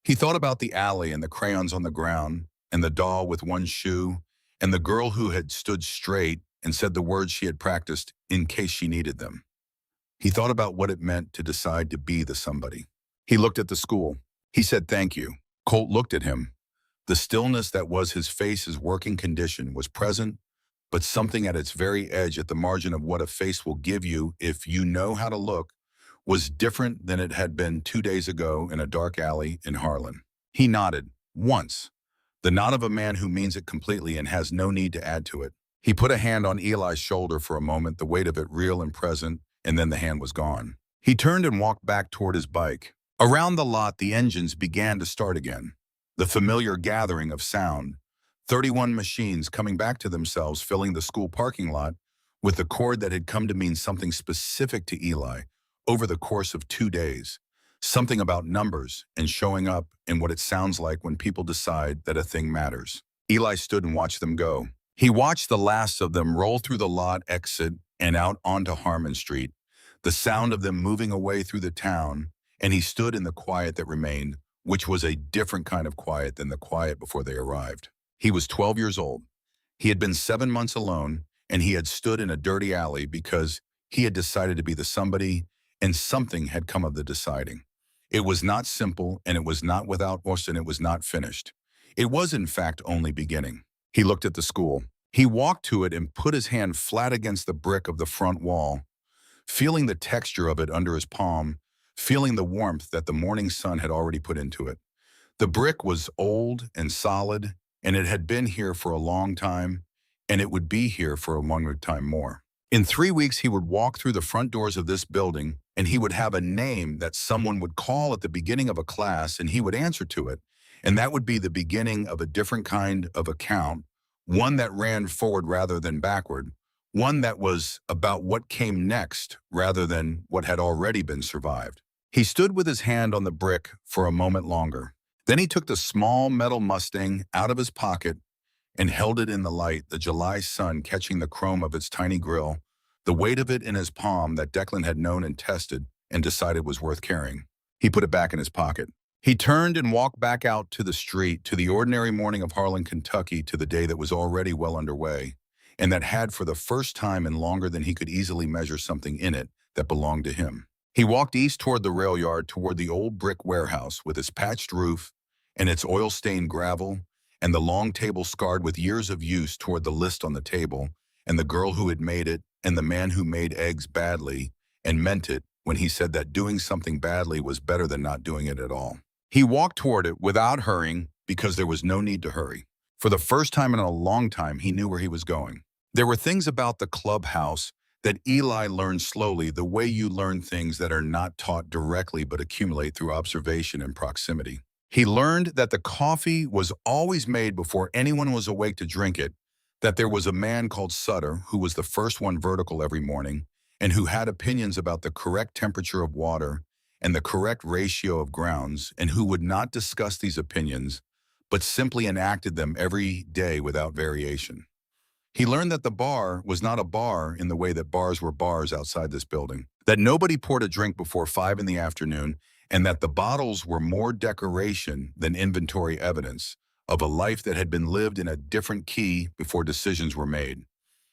He thought about the alley and the crayons on the ground, and the doll with one shoe, and the girl who had stood straight and said the words she had practiced in case she needed them. He thought about what it meant to decide to be the somebody. He looked at the school. He said, "Thank you." Colt looked at him. The stillness that was his face's working condition was present, but something at its very edge, at the margin of what a face will give you if you know how to look, was different than it had been 2 days ago in a dark alley in Harlan. He nodded, once, the nod of a man who means it completely and has no need to add to it. He put a hand on Eli's shoulder for a moment, the weight of it real and present, and then the hand was gone. He turned and walked back toward his bike. Around the lot, the engines began to start again. The familiar gathering of sound. 31 machines coming back to themselves, filling the school parking lot with the chord that had come to mean something specific to Eli over the course of 2 days. Something about numbers and showing up and what it sounds like when people decide that a thing matters. Eli stood and watched them go. He watched the last of them roll through the lot, exit, and out onto Harmon Street, the sound of them moving away through the town, and he stood in the quiet that remained, which was a different kind of quiet than the quiet before they arrived. He was 12 years old. He had been 7 months alone, and he had stood in a dirty alley because he had decided to be the somebody, and something had come of the deciding. It was not simple, and it was not without us, and it was not finished. It was, in fact, only beginning. He looked at the school. He walked to it and put his hand flat against the brick of the front wall, feeling the texture of it under his palm, feeling the warmth that the morning sun had already put into it. The brick was old and solid, and it had been here for a long time, and it would be here for a longer time more. In 3 weeks, he would walk through the front doors of this building, and he would have a name that someone would call at the beginning of a class, and he would answer to it. And that would be the beginning of a different kind of account, one that ran forward rather than backward, one that was about what came next rather than what had already been survived. He stood with his hand on the brick for a moment longer. Then he took the small metal Mustang out of his pocket and held it in the light, the July sun catching the chrome of its tiny grille, the weight of it in his palm that Declan had known and tested and decided was worth carrying. He put it back in his pocket. He turned and walked back out to the street, to the ordinary morning of Harlan, Kentucky, to the day that was already well underway, and that had for the first time and longer than he could easily measure something in it that belonged to him. He walked east toward the rail yard, toward the old brick warehouse with its patched roof and its oil-stained gravel, and the long table scarred with years of use, toward the list on the table, and the girl who had made it, and the man who made eggs badly and meant it when he said that doing something badly was better than not doing it at all. He walked toward it without hurrying because there was no need to hurry. For the first time in a long time, he knew where he was going. There were things about the clubhouse that Eli learned slowly, the way you learn things that are not taught directly but accumulate through observation and proximity. He learned that the coffee was always made before anyone was awake to drink it, that there was a man called Sutter who was the first one vertical every morning, and who had opinions about the correct temperature of water and the correct ratio of grounds, and who would not discuss these opinions, but simply enacted them every day without variation. He learned that the bar was not a bar in the way that bars were bars outside this building, that nobody poured a drink before 5 in the afternoon, and that the bottles were more decoration than inventory evidence of a life that had been lived in a different key before decisions were made.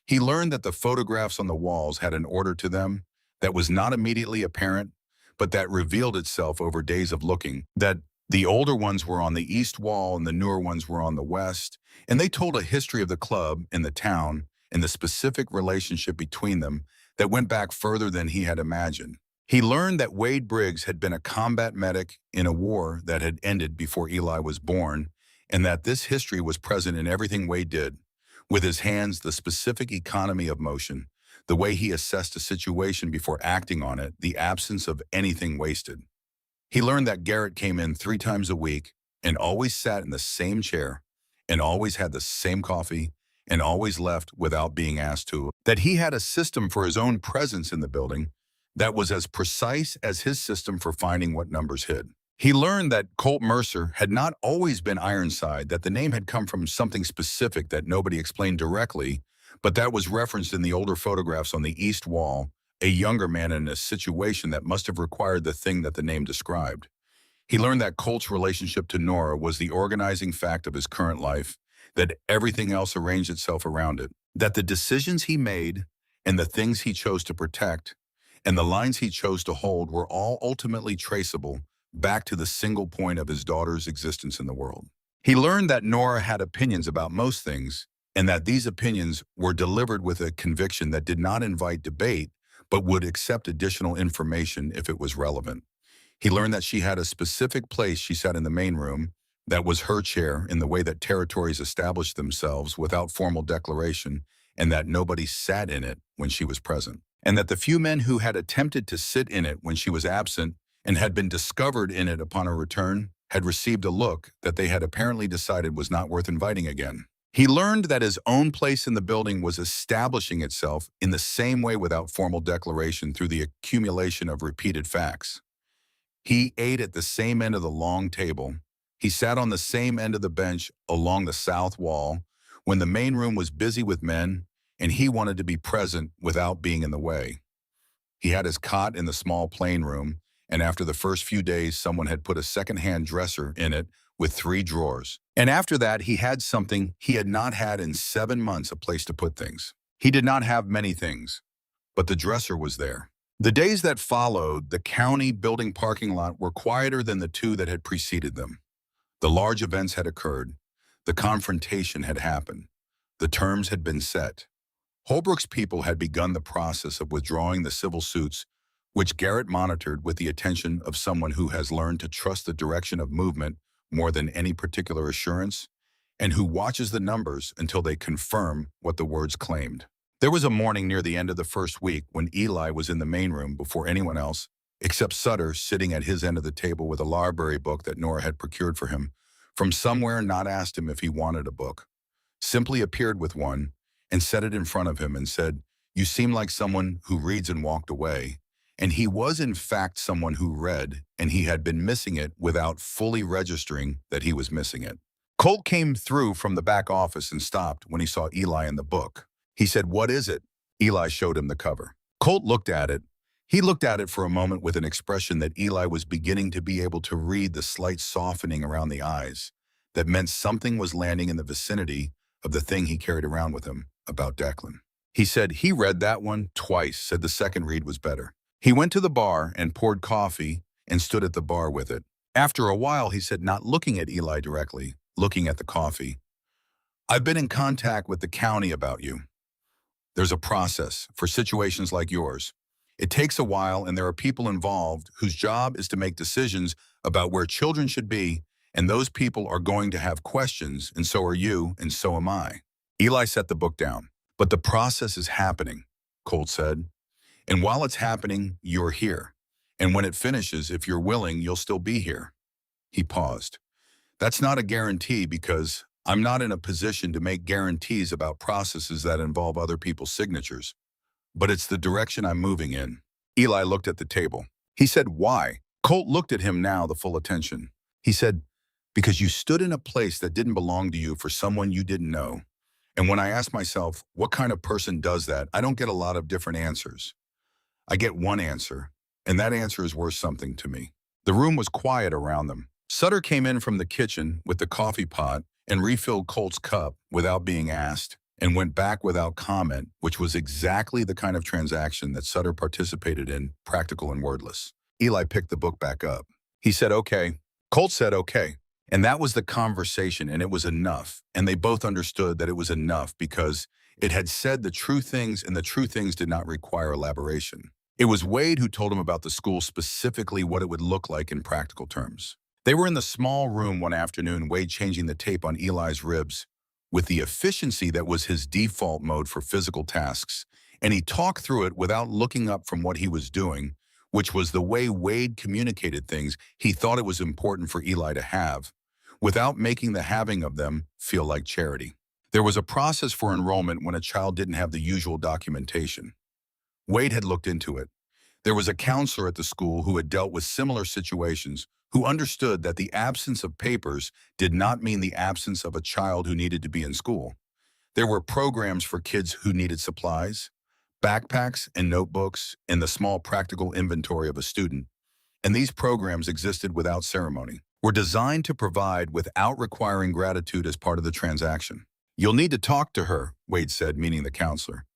He learned that the photographs on the walls had an order to them that was not immediately apparent, but that revealed itself over days of looking, that the older ones were on the east wall and the newer ones were on the west, and they told a history of the club and the town and the specific relationship between them that went back further than he had imagined. He learned that Wade Briggs had been a combat medic in a war that had ended before Eli was born, and that this history was present in everything Wade did. With his hands, the specific economy of motion, the way he assessed a situation before acting on it, the absence of anything wasted. He learned that Garrett came in 3 times a week and always sat in the same chair and always had the same coffee and always left without being asked to, that he had a system for his own presence in the building that was as precise as his system for finding what numbers hid. He learned that Colt Mercer had not always been Ironside, that the name had come from something specific that nobody explained directly, but that was referenced in the older photographs on the east wall, a younger man in a situation that must have required the thing that the name described. He learned that Colt's relationship to Nora was the organizing fact of his current life, that everything else arranged itself around it, that the decisions he made and the things he chose to protect and the lines he chose to hold were all ultimately traceable back to the single point of his daughter's existence in the world. He learned that Nora had opinions about most things, and that these opinions were delivered with a conviction that did not invite debate, but would accept additional information if it was relevant. He learned that she had a specific place she sat in the main room, that was her chair in the way that territories established themselves without formal declaration, and that nobody sat in it when she was present. And that the few men who had attempted to sit in it when she was absent and had been discovered in it upon her return had received a look that they had apparently decided was not worth inviting again. He learned that his own place in the building was establishing itself in the same way without formal declaration through the accumulation of repeated facts. He ate at the same end of the long table. He sat on the same end of the bench along the south wall when the main room was busy with men, and he wanted to be present without being in the way. He had his cot in the small plain room, and after the first few days, someone had put a second-hand dresser in it with 3 drawers. And after that, he had something he had not had in 7 months, a place to put things. He did not have many things, but the dresser was there. The days that followed, the county building parking lot were quieter than the 2 that had preceded them. The large events had occurred. The confrontation had happened. The terms had been set. Holbrook's people had begun the process of withdrawing the civil suits, which Garrett monitored with the attention of someone who has learned to trust the direction of movement more than any particular assurance, and who watches the numbers until they confirm what the words claimed. There was a morning near the end of the first week when Eli was in the main room before anyone else, except Sutter sitting at his end of the table with a library book that Nora had procured for him from somewhere, not asked him if he wanted a book, simply appeared with one and set it in front of him and said, "You seem like someone who reads," and walked away. And he was in fact someone who read, and he had been missing it without fully registering that he was missing it. Colt came through from the back office and stopped when he saw Eli in the book. He said, "What is it?" Eli showed him the cover. Colt looked at it. He looked at it for a moment with an expression that Eli was beginning to be able to read, the slight softening around the eyes that meant something was landing in the vicinity of the thing he carried around with him about Declan. He said he read that one twice, said the second read was better. He went to the bar and poured coffee and stood at the bar with it. After a while, he said, not looking at Eli directly, looking at the coffee, "I've been in contact with the county about you. There's a process for situations like yours. It takes a while, and there are people involved whose job is to make decisions about where children should be, and those people are going to have questions, and so are you, and so am I." Eli set the book down. "But the process is happening," Colt said. "And while it's happening, you're here. And when it finishes, if you're willing, you'll still be here." He paused. That's not a guarantee because I'm not in a position to make guarantees about processes that involve other people's signatures. But it's the direction I'm moving in. Eli looked at the table. He said, why? Colt looked at him now, the full attention. He said, because you stood in a place that didn't belong to you for someone you didn't know. And when I ask myself, what kind of person does that, I don't get a lot of different answers. I get one answer, and that answer is worth something to me. The room was quiet around them. Sutter came in from the kitchen with the coffee pot and refilled Colt's cup without being asked, and went back without comment, which was exactly the kind of transaction that Sutter participated in, practical and wordless. Eli picked the book back up. He said, okay. Colt said, okay. And that was the conversation, and it was enough. And they both understood that it was enough because it had said the true things, and the true things did not require elaboration. It was Wade who told him about the school, specifically what it would look like in practical terms. They were in the small room one afternoon, Wade changing the tape on Eli's ribs with the efficiency that was his default mode for physical tasks, and he talked through it without looking up from what he was doing, which was the way Wade communicated things he thought it was important for Eli to have, without making the having of them feel like charity. There was a process for enrollment when a child didn't have the usual documentation. Wade had looked into it. There was a counselor at the school who had dealt with similar situations, who understood that the absence of papers did not mean the absence of a child who needed to be in school. There were programs for kids who needed supplies, backpacks and notebooks, and the small practical inventory of a student. And these programs existed without ceremony, were designed to provide without requiring gratitude as part of the transaction. You'll need to talk to her, Wade said, meaning the counselor.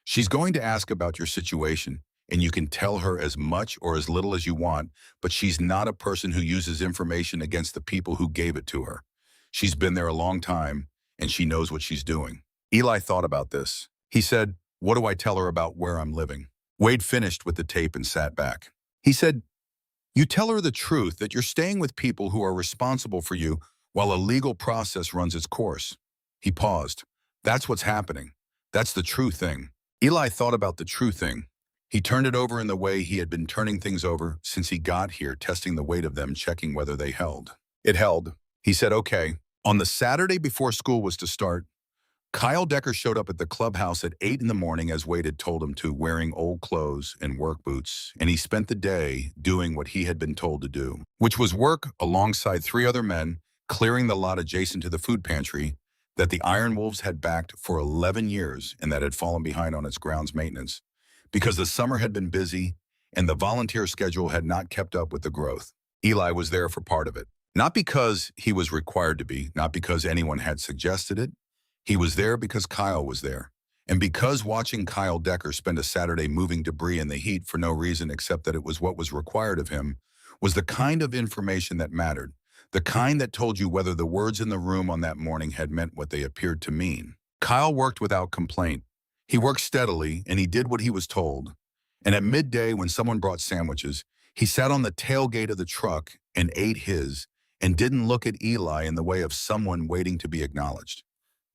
She's going to ask about your situation, and you can tell her as much or as little as you want, but she's not a person who uses information against the people who gave it to her. She's been there a long time, and she knows what she's doing. Eli thought about this. He said, what do I tell her about where I'm living? Wade finished with the tape and sat back. He said, you tell her the truth that you're staying with people who are responsible for you while a legal process runs its course. He paused. That's what's happening. That's the true thing. Eli thought about the true thing. He turned it over in the way he had been turning things over since he got here, testing the weight of them, checking whether they held. It held. He said, okay. On the Saturday before school was to start, Kyle Decker showed up at the clubhouse at 8 in the morning as Wade had told him to, wearing old clothes and work boots, and he spent the day doing what he had been told to do, which was work alongside 3 other men, clearing the lot adjacent to the food pantry that the Iron Wolves had backed for 11 years and that had fallen behind on its grounds maintenance, because the summer had been busy and the volunteer schedule had not kept up with the growth. Eli was there for part of it. Not because he was required to be, not because anyone had suggested it. He was there because Kyle was there. And because watching Kyle Decker spend a Saturday moving debris in the heat for no reason except that it was what was required of him was the kind of information that mattered, the kind that told you whether the words in the room on that morning had meant what they appeared to mean. Kyle worked without complaint. He worked steadily, and he did what he was told. And at midday, when someone brought sandwiches, he sat on the tailgate of the truck and ate his, and didn't look at Eli in the way of someone waiting to be acknowledged.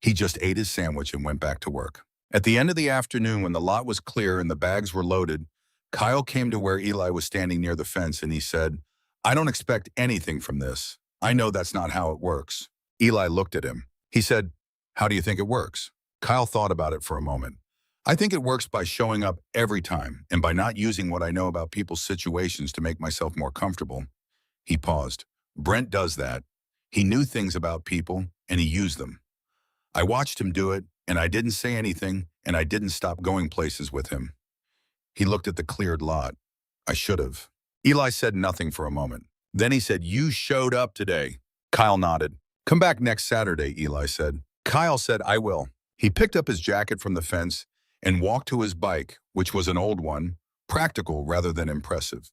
He just ate his sandwich and went back to work. At the end of the afternoon, when the lot was clear and the bags were loaded, Kyle came to where Eli was standing near the fence, and he said, I don't expect anything from this. I know that's not how it works. Eli looked at him. He said, how do you think it works? Kyle thought about it for a moment. I think it works by showing up every time and by not using what I know about people's situations to make myself more comfortable. He paused. Brent does that. He knew things about people, and he used them. I watched him do it, and I didn't say anything, and I didn't stop going places with him. He looked at the cleared lot. I should have. Eli said nothing for a moment. Then he said, you showed up today. Kyle nodded. Come back next Saturday, Eli said. Kyle said, I will. He picked up his jacket from the fence and walked to his bike, which was an old one, practical rather than impressive.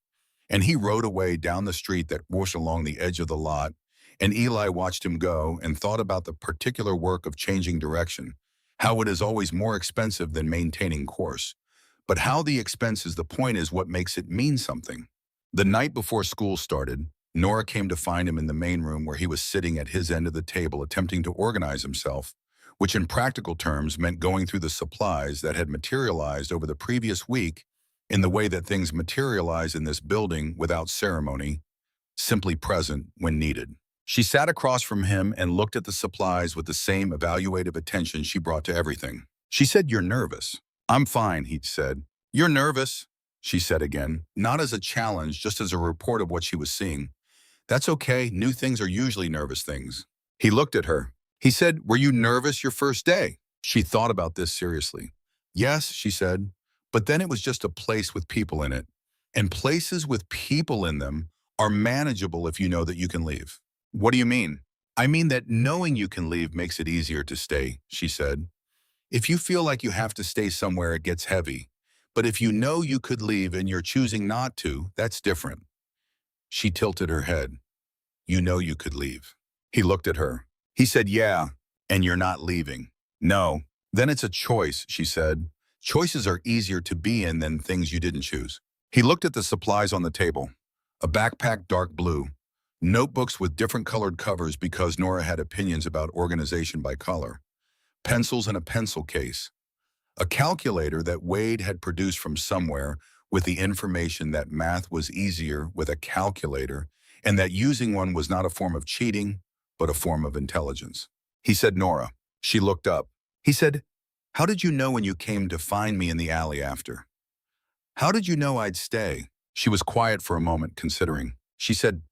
And he rode away down the street that whooshed along the edge of the lot, and Eli watched him go and thought about the particular work of changing direction, how it is always more expensive than maintaining course. But how the expense is the point is what makes it mean something. The night before school started, Nora came to find him in the main room where he was sitting at his end of the table attempting to organize himself, which in practical terms meant going through the supplies that had materialized over the previous week in the way that things materialize in this building without ceremony, simply present when needed. She sat across from him and looked at the supplies with the same evaluative attention she brought to everything. She said, "You're nervous." "I'm fine," he said. "You're nervous," she said again, not as a challenge, just as a report of what she was seeing. "That's okay. New things are usually nervous things." He looked at her. He said, "Were you nervous your first day?" She thought about this seriously. "Yes," she said, "but then it was just a place with people in it. And places with people in them are manageable if you know that you can leave." "What do you mean?" "I mean that knowing you can leave makes it easier to stay," she said. "If you feel like you have to stay somewhere, it gets heavy. But if you know you could leave and you're choosing not to, that's different." She tilted her head. "You know you could leave." He looked at her. He said, "Yeah, and you're not leaving." "No." "Then it's a choice," she said. "Choices are easier to be in than things you didn't choose." He looked at the supplies on the table. A backpack dark blue, notebooks with different colored covers because Nora had opinions about organization by color, pencils in a pencil case, a calculator that Wade had produced from somewhere with the information that math was easier with a calculator and that using one was not a form of cheating, but a form of intelligence. He said, "Nora." She looked up. He said, "How did you know when you came to find me in the alley after? How did you know I'd stay?" She was quiet for a moment, considering. She said,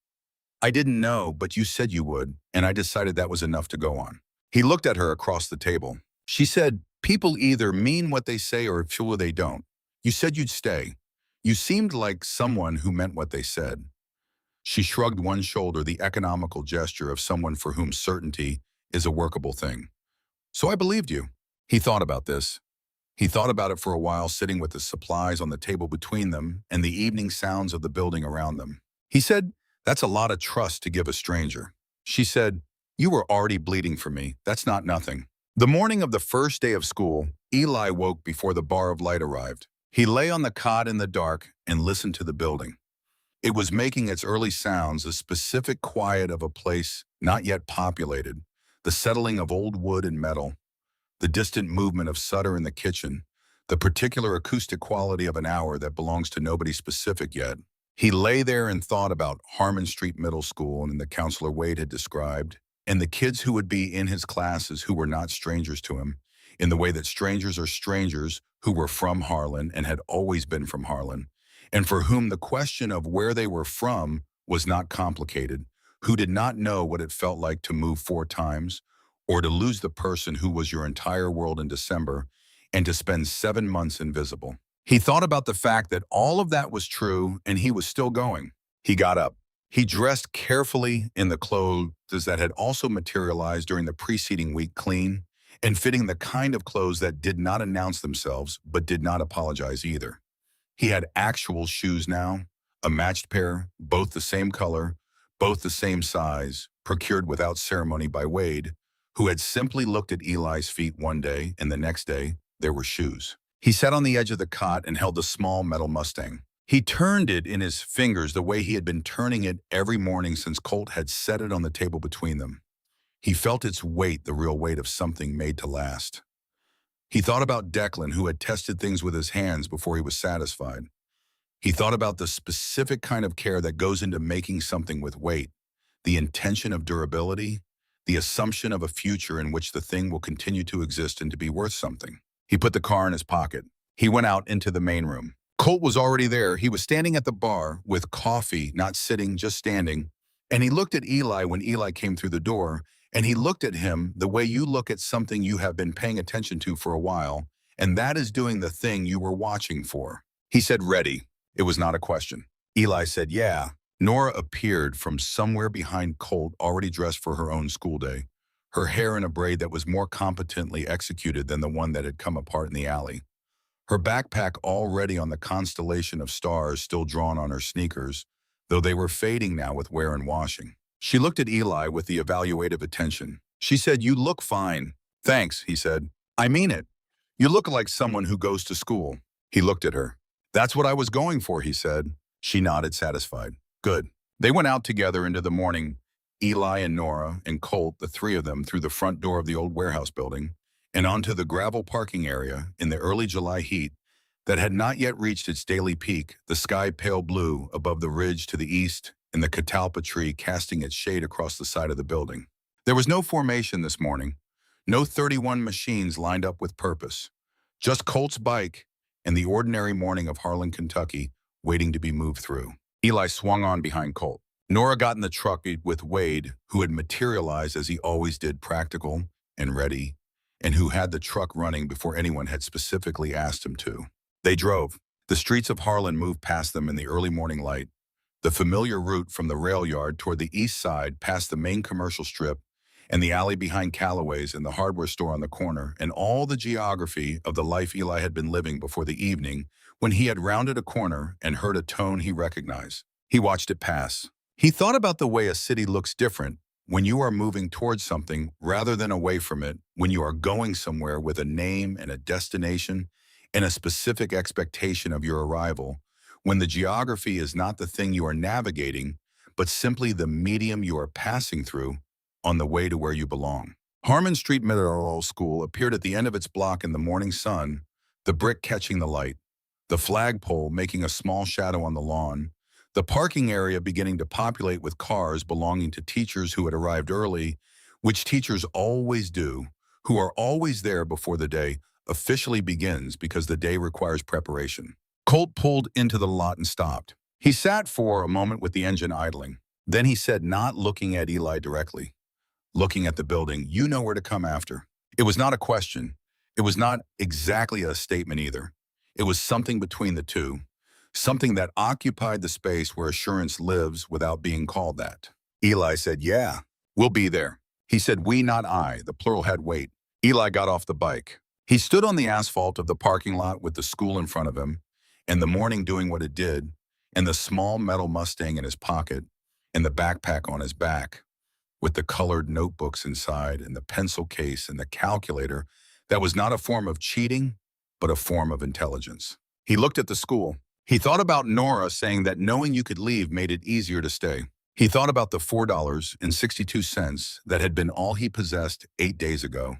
"I didn't know, but you said you would, and I decided that was enough to go on." He looked at her across the table. She said, "People either mean what they say or feel they don't. You said you'd stay. You seemed like someone who meant what they said." She shrugged one shoulder, the economical gesture of someone for whom certainty is a workable thing. "So I believed you." He thought about this. He thought about it for a while, sitting with the supplies on the table between them and the evening sounds of the building around them. He said, "That's a lot of trust to give a stranger." She said, "You were already bleeding for me. That's not nothing." The morning of the first day of school, Eli woke before the bar of light arrived. He lay on the cot in the dark and listened to the building. It was making its early sounds, a specific quiet of a place not yet populated, the settling of old wood and metal, the distant movement of Sutter in the kitchen, the particular acoustic quality of an hour that belongs to nobody specific yet. He lay there and thought about Harmon Street Middle School and the counselor Wade had described, and the kids who would be in his classes who were not strangers to him, in the way that strangers are strangers who were from Harlan and had always been from Harlan, and for whom the question of where they were from was not complicated, who did not know what it felt like to move 4 times, or to lose the person who was your entire world in December, and to spend 7 months invisible. He thought about the fact that all of that was true, and he was still going. He got up. He dressed carefully in the clothes that had also materialized during the preceding week, clean and fitting, the kind of clothes that did not announce themselves but did not apologize either. He had actual shoes now, a matched pair, both the same color, both the same size, procured without ceremony by Wade, who had simply looked at Eli's feet one day, and the next day there were shoes. He sat on the edge of the cot and held a small metal Mustang. He turned it in his fingers the way he had been turning it every morning since Colt had set it on the table between them. He felt its weight, the real weight of something made to last. He thought about Declan, who had tested things with his hands before he was satisfied. He thought about the specific kind of care that goes into making something with weight, the intention of durability, the assumption of a future in which the thing will continue to exist and to be worth something. He put the car in his pocket. He went out into the main room. Colt was already there. He was standing at the bar with coffee, not sitting, just standing. And he looked at Eli when Eli came through the door, and he looked at him the way you look at something you have been paying attention to for a while, and that is doing the thing you were watching for. He said, "Ready." It was not a question. Eli said, "Yeah." Nora appeared from somewhere behind Colt, already dressed for her own school day, her hair in a braid that was more competently executed than the one that had come apart in the alley. Her backpack already on the constellation of stars still drawn on her sneakers, though they were fading now with wear and washing. She looked at Eli with the evaluative attention. She said, "You look fine." "Thanks," he said. "I mean it. You look like someone who goes to school." He looked at her. "That's what I was going for," he said. She nodded, satisfied. "Good." They went out together into the morning, Eli and Nora and Colt, the three of them, through the front door of the old warehouse building and onto the gravel parking area in the early July heat that had not yet reached its daily peak, the sky pale blue above the ridge to the east and the catalpa tree casting its shade across the side of the building. There was no formation this morning, no 31 machines lined up with purpose, just Colt's bike and the ordinary morning of Harlan, Kentucky, waiting to be moved through. Eli swung on behind Colt. Nora got in the truck with Wade, who had materialized as he always did, practical and ready, and who had the truck running before anyone had specifically asked him to. They drove. The streets of Harlan moved past them in the early morning light, the familiar route from the rail yard toward the east side past the main commercial strip and the alley behind Callaway's and the hardware store on the corner, and all the geography of the life Eli had been living before the evening when he had rounded a corner and heard a tone he recognized. He watched it pass. He thought about the way a city looks different when you are moving towards something rather than away from it, when you are going somewhere with a name and a destination and a specific expectation of your arrival, when the geography is not the thing you are navigating, but simply the medium you are passing through on the way to where you belong. Harmon Street Middle School appeared at the end of its block in the morning sun, the brick catching the light, the flagpole making a small shadow on the lawn, the parking area beginning to populate with cars belonging to teachers who had arrived early, which teachers always do, who are always there before the day officially begins because the day requires preparation. Colt pulled into the lot and stopped. He sat for a moment with the engine idling. Then he said, not looking at Eli directly, looking at the building, "You know where to come after." It was not a question. It was not exactly a statement either. It was something between the two, something that occupied the space where assurance lives without being called that. Eli said, "Yeah, we'll be there." He said, "We, not I." The plural had weight. Eli got off the bike. He stood on the asphalt of the parking lot with the school in front of him, and the morning doing what it did, and the small metal Mustang in his pocket, and the backpack on his back, with the colored notebooks inside, and the pencil case, and the calculator that was not a form of cheating, but a form of intelligence. He looked at the school. He thought about Nora saying that knowing you could leave made it easier to stay. He thought about the $4.62 that had been all he possessed 8 days ago,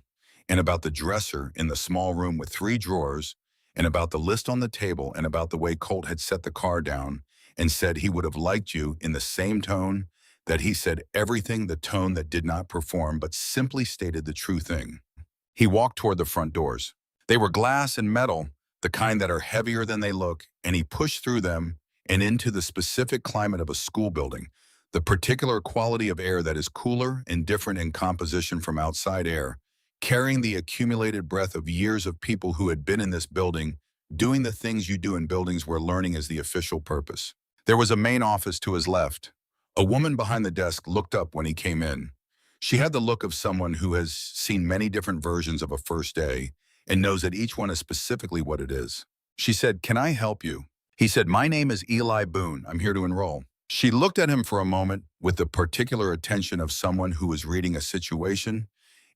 and about the dresser in the small room with 3 drawers, and about the list on the table, and about the way Colt had set the car down and said he would have liked you in the same tone that he said everything, the tone that did not perform but simply stated the true thing. He walked toward the front doors. They were glass and metal, the kind that are heavier than they look, and he pushed through them and into the specific climate of a school building, the particular quality of air that is cooler and different in composition from outside air, carrying the accumulated breath of years of people who had been in this building, doing the things you do in buildings where learning is the official purpose. There was a main office to his left. A woman behind the desk looked up when he came in. She had the look of someone who has seen many different versions of a first day and knows that each one is specifically what it is. She said, "Can I help you?" He said, "My name is Eli Boone. I'm here to enroll." She looked at him for a moment with the particular attention of someone who was reading a situation,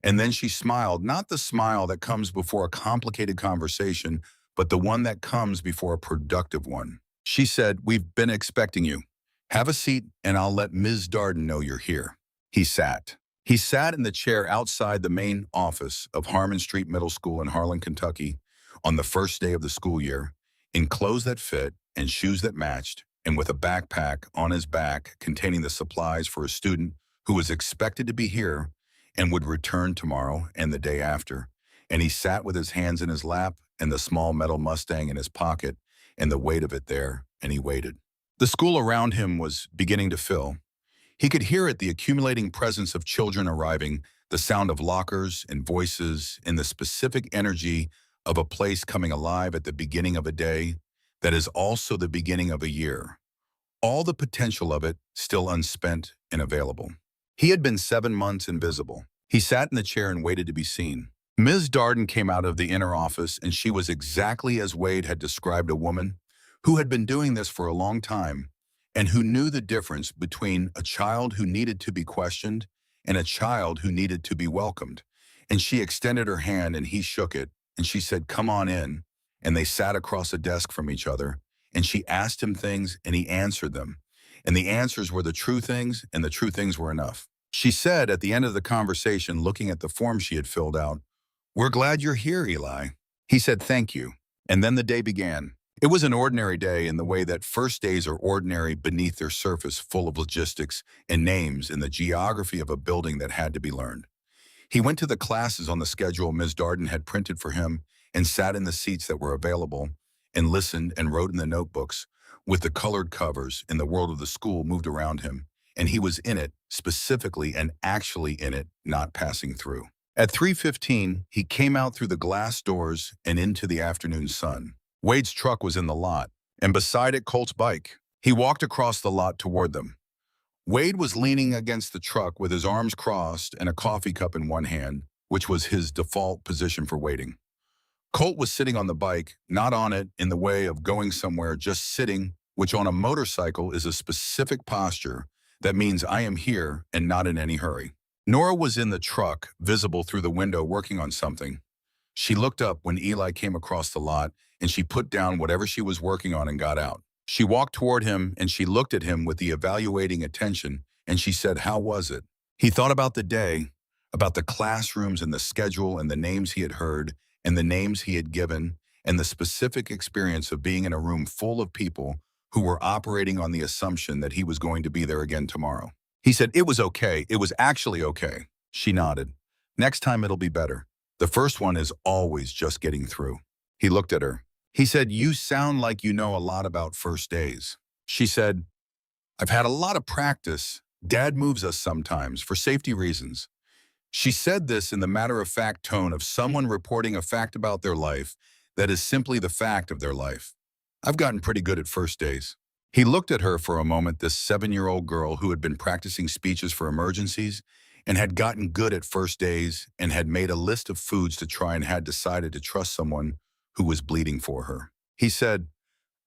and then she smiled, not the smile that comes before a complicated conversation, but the one that comes before a productive one. She said, "We've been expecting you. Have a seat, and I'll let Ms. Darden know you're here." He sat. He sat in the chair outside the main office of Harmon Street Middle School in Harlan, Kentucky, on the first day of the school year, in clothes that fit and shoes that matched, and with a backpack on his back containing the supplies for a student who was expected to be here and would return tomorrow and the day after. And he sat with his hands in his lap and the small metal Mustang in his pocket and the weight of it there, and he waited. The school around him was beginning to fill. He could hear it, the accumulating presence of children arriving, the sound of lockers and voices, and the specific energy of a place coming alive at the beginning of a day that is also the beginning of a year. All the potential of it still unspent and available. He had been 7 months invisible. He sat in the chair and waited to be seen. Ms. Darden came out of the inner office, and she was exactly as Wade had described a woman who had been doing this for a long time and who knew the difference between a child who needed to be questioned and a child who needed to be welcomed. And she extended her hand and he shook it, and she said, "Come on in." And they sat across a desk from each other, and she asked him things and he answered them. And the answers were the true things, and the true things were enough. She said at the end of the conversation, looking at the form she had filled out, "We're glad you're here, Eli." He said, "Thank you." And then the day began. It was an ordinary day in the way that first days are ordinary beneath their surface, full of logistics and names and the geography of a building that had to be learned. He went to the classes on the schedule Ms. Darden had printed for him and sat in the seats that were available and listened and wrote in the notebooks with the colored covers in the world of the school moved around him, and he was in it, specifically and actually in it, not passing through. At 3:15, he came out through the glass doors and into the afternoon sun. Wade's truck was in the lot, and beside it Colt's bike. He walked across the lot toward them. Wade was leaning against the truck with his arms crossed and a coffee cup in one hand, which was his default position for waiting. Colt was sitting on the bike, not on it in the way of going somewhere, just sitting, which on a motorcycle is a specific posture that means I am here and not in any hurry. Nora was in the truck, visible through the window working on something. She looked up when Eli came across the lot, and she put down whatever she was working on and got out. She walked toward him, and she looked at him with the evaluating attention, and she said, "How was it?" He thought about the day, about the classrooms and the schedule and the names he had heard and the names he had given, and the specific experience of being in a room full of people who were operating on the assumption that he was going to be there again tomorrow. He said, "It was okay. It was actually okay." She nodded. "Next time it'll be better. The first one is always just getting through." He looked at her. He said, "You sound like you know a lot about first days." She said, "I've had a lot of practice. Dad moves us sometimes for safety reasons." She said this in the matter-of-fact tone of someone reporting a fact about their life that is simply the fact of their life. "I've gotten pretty good at first days." He looked at her for a moment, this 7-year-old girl who had been practicing speeches for emergencies and had gotten good at first days and had made a list of foods to try and had decided to trust someone who was bleeding for her. He said,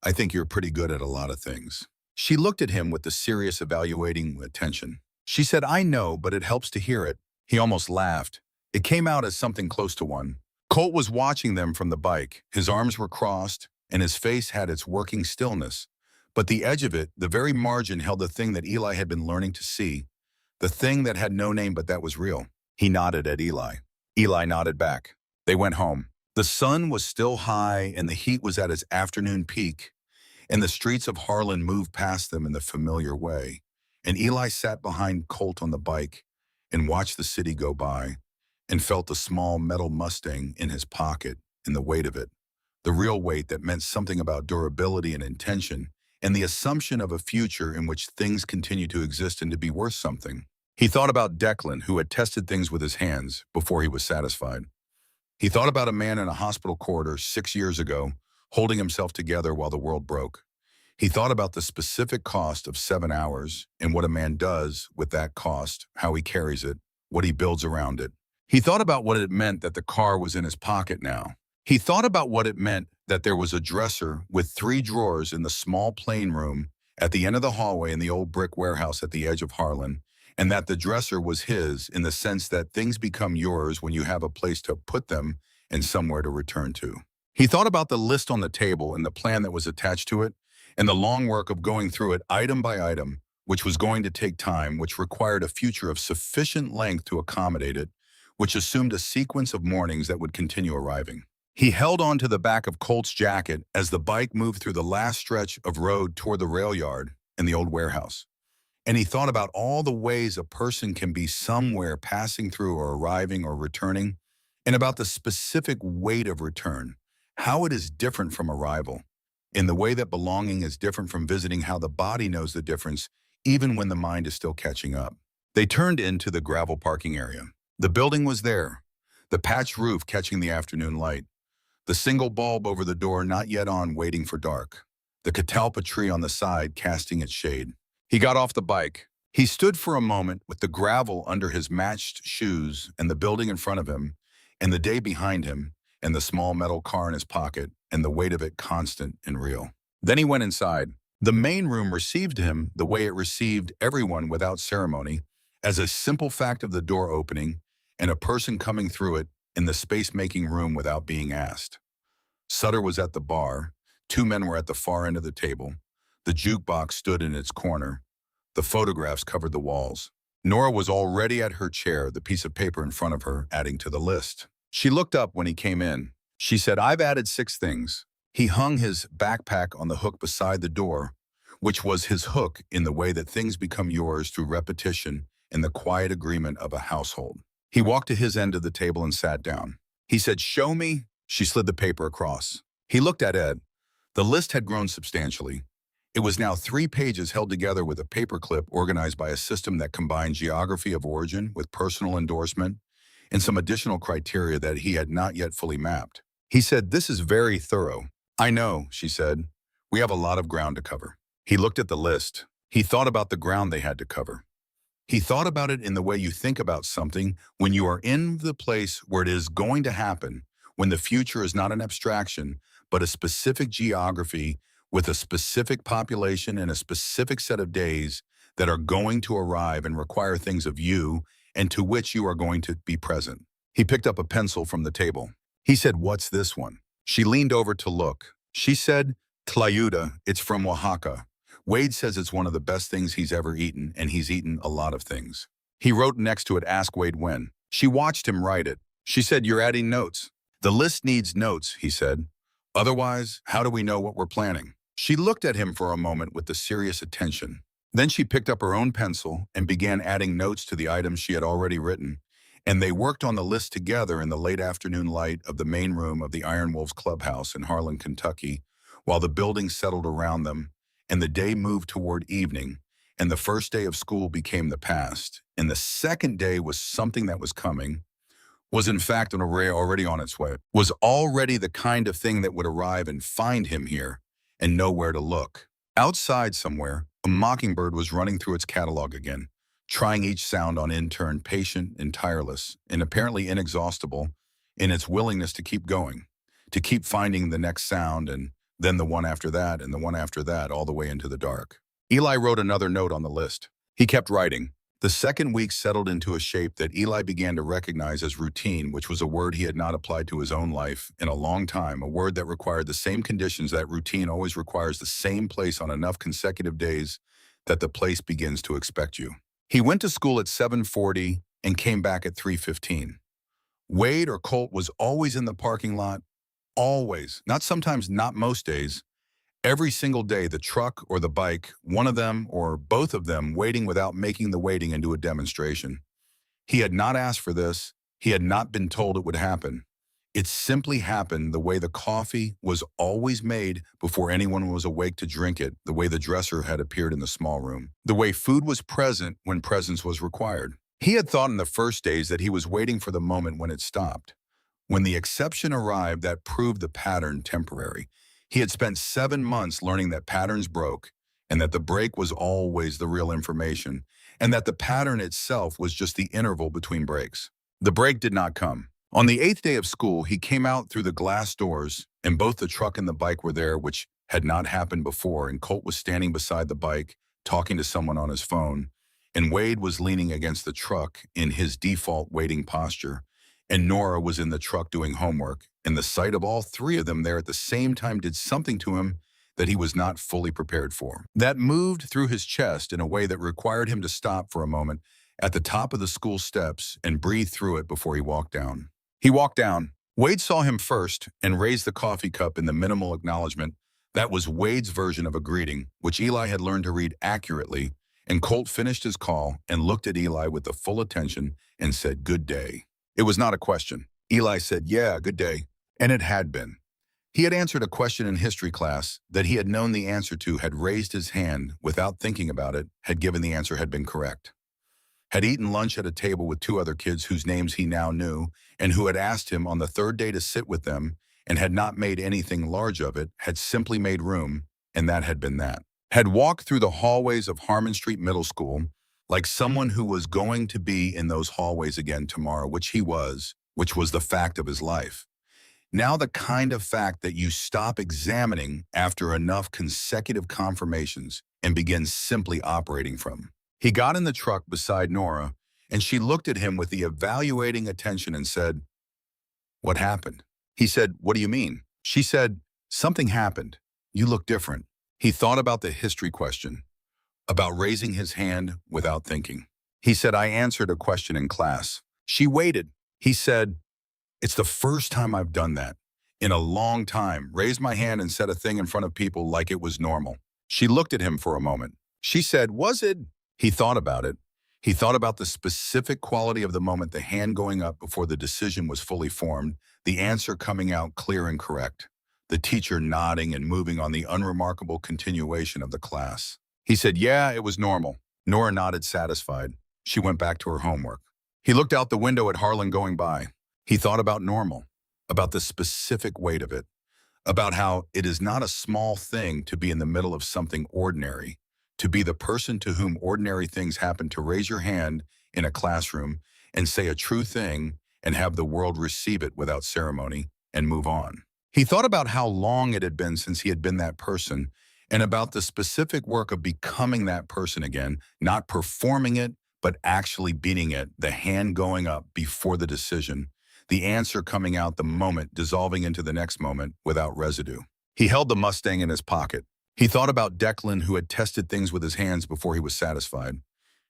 "I think you're pretty good at a lot of things." She looked at him with the serious evaluating attention. She said, "I know, but it helps to hear it." He almost laughed. It came out as something close to one. Colt was watching them from the bike. His arms were crossed, and his face had its working stillness. But the edge of it, the very margin, held the thing that Eli had been learning to see, the thing that had no name but that was real. He nodded at Eli. Eli nodded back. They went home. The sun was still high, and the heat was at its afternoon peak, and the streets of Harlan moved past them in the familiar way. And Eli sat behind Colt on the bike and watched the city go by and felt the small metal Mustang in his pocket and the weight of it, the real weight that meant something about durability and intention and the assumption of a future in which things continue to exist and to be worth something. He thought about Declan, who had tested things with his hands before he was satisfied. He thought about a man in a hospital corridor 6 years ago, holding himself together while the world broke. He thought about the specific cost of 7 hours and what a man does with that cost, how he carries it, what he builds around it. He thought about what it meant that the car was in his pocket now. He thought about what it meant that there was a dresser with 3 drawers in the small plain room at the end of the hallway in the old brick warehouse at the edge of Harlan, and that the dresser was his in the sense that things become yours when you have a place to put them and somewhere to return to. He thought about the list on the table and the plan that was attached to it, and the long work of going through it item by item, which was going to take time, which required a future of sufficient length to accommodate it, which assumed a sequence of mornings that would continue arriving. He held on to the back of Colt's jacket as the bike moved through the last stretch of road toward the rail yard and the old warehouse. And he thought about all the ways a person can be somewhere passing through or arriving or returning, and about the specific weight of return, how it is different from arrival, in the way that belonging is different from visiting, how the body knows the difference, even when the mind is still catching up. They turned into the gravel parking area. The building was there, the patched roof catching the afternoon light, the single bulb over the door not yet on, waiting for dark, the catalpa tree on the side casting its shade. He got off the bike. He stood for a moment with the gravel under his matched shoes and the building in front of him, and the day behind him, and the small metal car in his pocket, and the weight of it constant and real. Then he went inside. The main room received him the way it received everyone without ceremony, as a simple fact of the door opening and a person coming through it in the space-making room without being asked. Sutter was at the bar. 2 men were at the far end of the table. The jukebox stood in its corner. The photographs covered the walls. Nora was already at her chair, the piece of paper in front of her, adding to the list. She looked up when he came in. She said, "I've added 6 things." He hung his backpack on the hook beside the door, which was his hook in the way that things become yours through repetition and the quiet agreement of a household. He walked to his end of the table and sat down. He said, "Show me." She slid the paper across. He looked at Ed. The list had grown substantially. It was now 3 pages held together with a paperclip organized by a system that combined geography of origin with personal endorsement and some additional criteria that he had not yet fully mapped. He said, "This is very thorough." "I know," she said. "We have a lot of ground to cover." He looked at the list. He thought about the ground they had to cover. He thought about it in the way you think about something when you are in the place where it is going to happen, when the future is not an abstraction, but a specific geography with a specific population and a specific set of days that are going to arrive and require things of you and to which you are going to be present. He picked up a pencil from the table. He said, "What's this one?" She leaned over to look. She said, "Tlayuda, it's from Oaxaca. Wade says it's one of the best things he's ever eaten, and he's eaten a lot of things." He wrote next to it, "Ask Wade when." She watched him write it. She said, "You're adding notes." "The list needs notes," he said. "Otherwise, how do we know what we're planning?" She looked at him for a moment with the serious attention. Then she picked up her own pencil and began adding notes to the items she had already written, and they worked on the list together in the late afternoon light of the main room of the Iron Wolves Clubhouse in Harlan, Kentucky, while the building settled around them, and the day moved toward evening, and the first day of school became the past, and the second day was something that was coming, was in fact an array already on its way, was already the kind of thing that would arrive and find him here, and know where to look. Outside somewhere, a mockingbird was running through its catalog again, trying each sound on in turn, patient and tireless, and apparently inexhaustible in its willingness to keep going, to keep finding the next sound and then the one after that and the one after that all the way into the dark. Eli wrote another note on the list. He kept writing. The second week settled into a shape that Eli began to recognize as routine, which was a word he had not applied to his own life in a long time, a word that required the same conditions that routine always requires, the same place on enough consecutive days that the place begins to expect you. He went to school at 7:40 and came back at 3:15. Wade or Colt was always in the parking lot, always, not sometimes, not most days. Every single day, the truck or the bike, one of them or both of them waiting without making the waiting into a demonstration. He had not asked for this. He had not been told it would happen. It simply happened the way the coffee was always made before anyone was awake to drink it, the way the dresser had appeared in the small room, the way food was present when presence was required. He had thought in the first days that he was waiting for the moment when it stopped. When the exception arrived that proved the pattern temporary. He had spent 7 months learning that patterns broke, and that the break was always the real information, and that the pattern itself was just the interval between breaks. The break did not come. On the 8th day of school, he came out through the glass doors, and both the truck and the bike were there, which had not happened before, and Colt was standing beside the bike, talking to someone on his phone, and Wade was leaning against the truck in his default waiting posture, and Nora was in the truck doing homework, and the sight of all 3 of them there at the same time did something to him that he was not fully prepared for. That moved through his chest in a way that required him to stop for a moment at the top of the school steps and breathe through it before he walked down. He walked down. Wade saw him first and raised the coffee cup in the minimal acknowledgement. That was Wade's version of a greeting, which Eli had learned to read accurately, and Colt finished his call and looked at Eli with the full attention and said, "Good day." It was not a question. Eli said, "Yeah, good day." And it had been. He had answered a question in history class that he had known the answer to, had raised his hand without thinking about it, had given the answer had been correct. Had eaten lunch at a table with 2 other kids whose names he now knew, and who had asked him on the 3rd day to sit with them, and had not made anything large of it, had simply made room, and that had been that. Had walked through the hallways of Harmon Street Middle School like someone who was going to be in those hallways again tomorrow, which he was, which was the fact of his life. Now the kind of fact that you stop examining after enough consecutive confirmations and begin simply operating from. He got in the truck beside Nora, and she looked at him with the evaluating attention and said, "What happened?" He said, "What do you mean?" She said, "Something happened. You look different." He thought about the history question, about raising his hand without thinking. He said, "I answered a question in class." She waited. He said, "It's the first time I've done that. in a long time, raised my hand and said a thing in front of people like it was normal. She looked at him for a moment. She said, "Was it?" He thought about it. He thought about the specific quality of the moment, the hand going up before the decision was fully formed, the answer coming out clear and correct, the teacher nodding and moving on the unremarkable continuation of the class. He said, "Yeah, it was normal." Nora nodded, satisfied. She went back to her homework. He looked out the window at Harlan going by. He thought about normal, about the specific weight of it, about how it is not a small thing to be in the middle of something ordinary, to be the person to whom ordinary things happen, to raise your hand in a classroom and say a true thing and have the world receive it without ceremony and move on. He thought about how long it had been since he had been that person and about the specific work of becoming that person again, not performing it, but actually beating it, the hand going up before the decision, the answer coming out the moment, dissolving into the next moment without residue. He held the Mustang in his pocket. He thought about Declan, who had tested things with his hands before he was satisfied.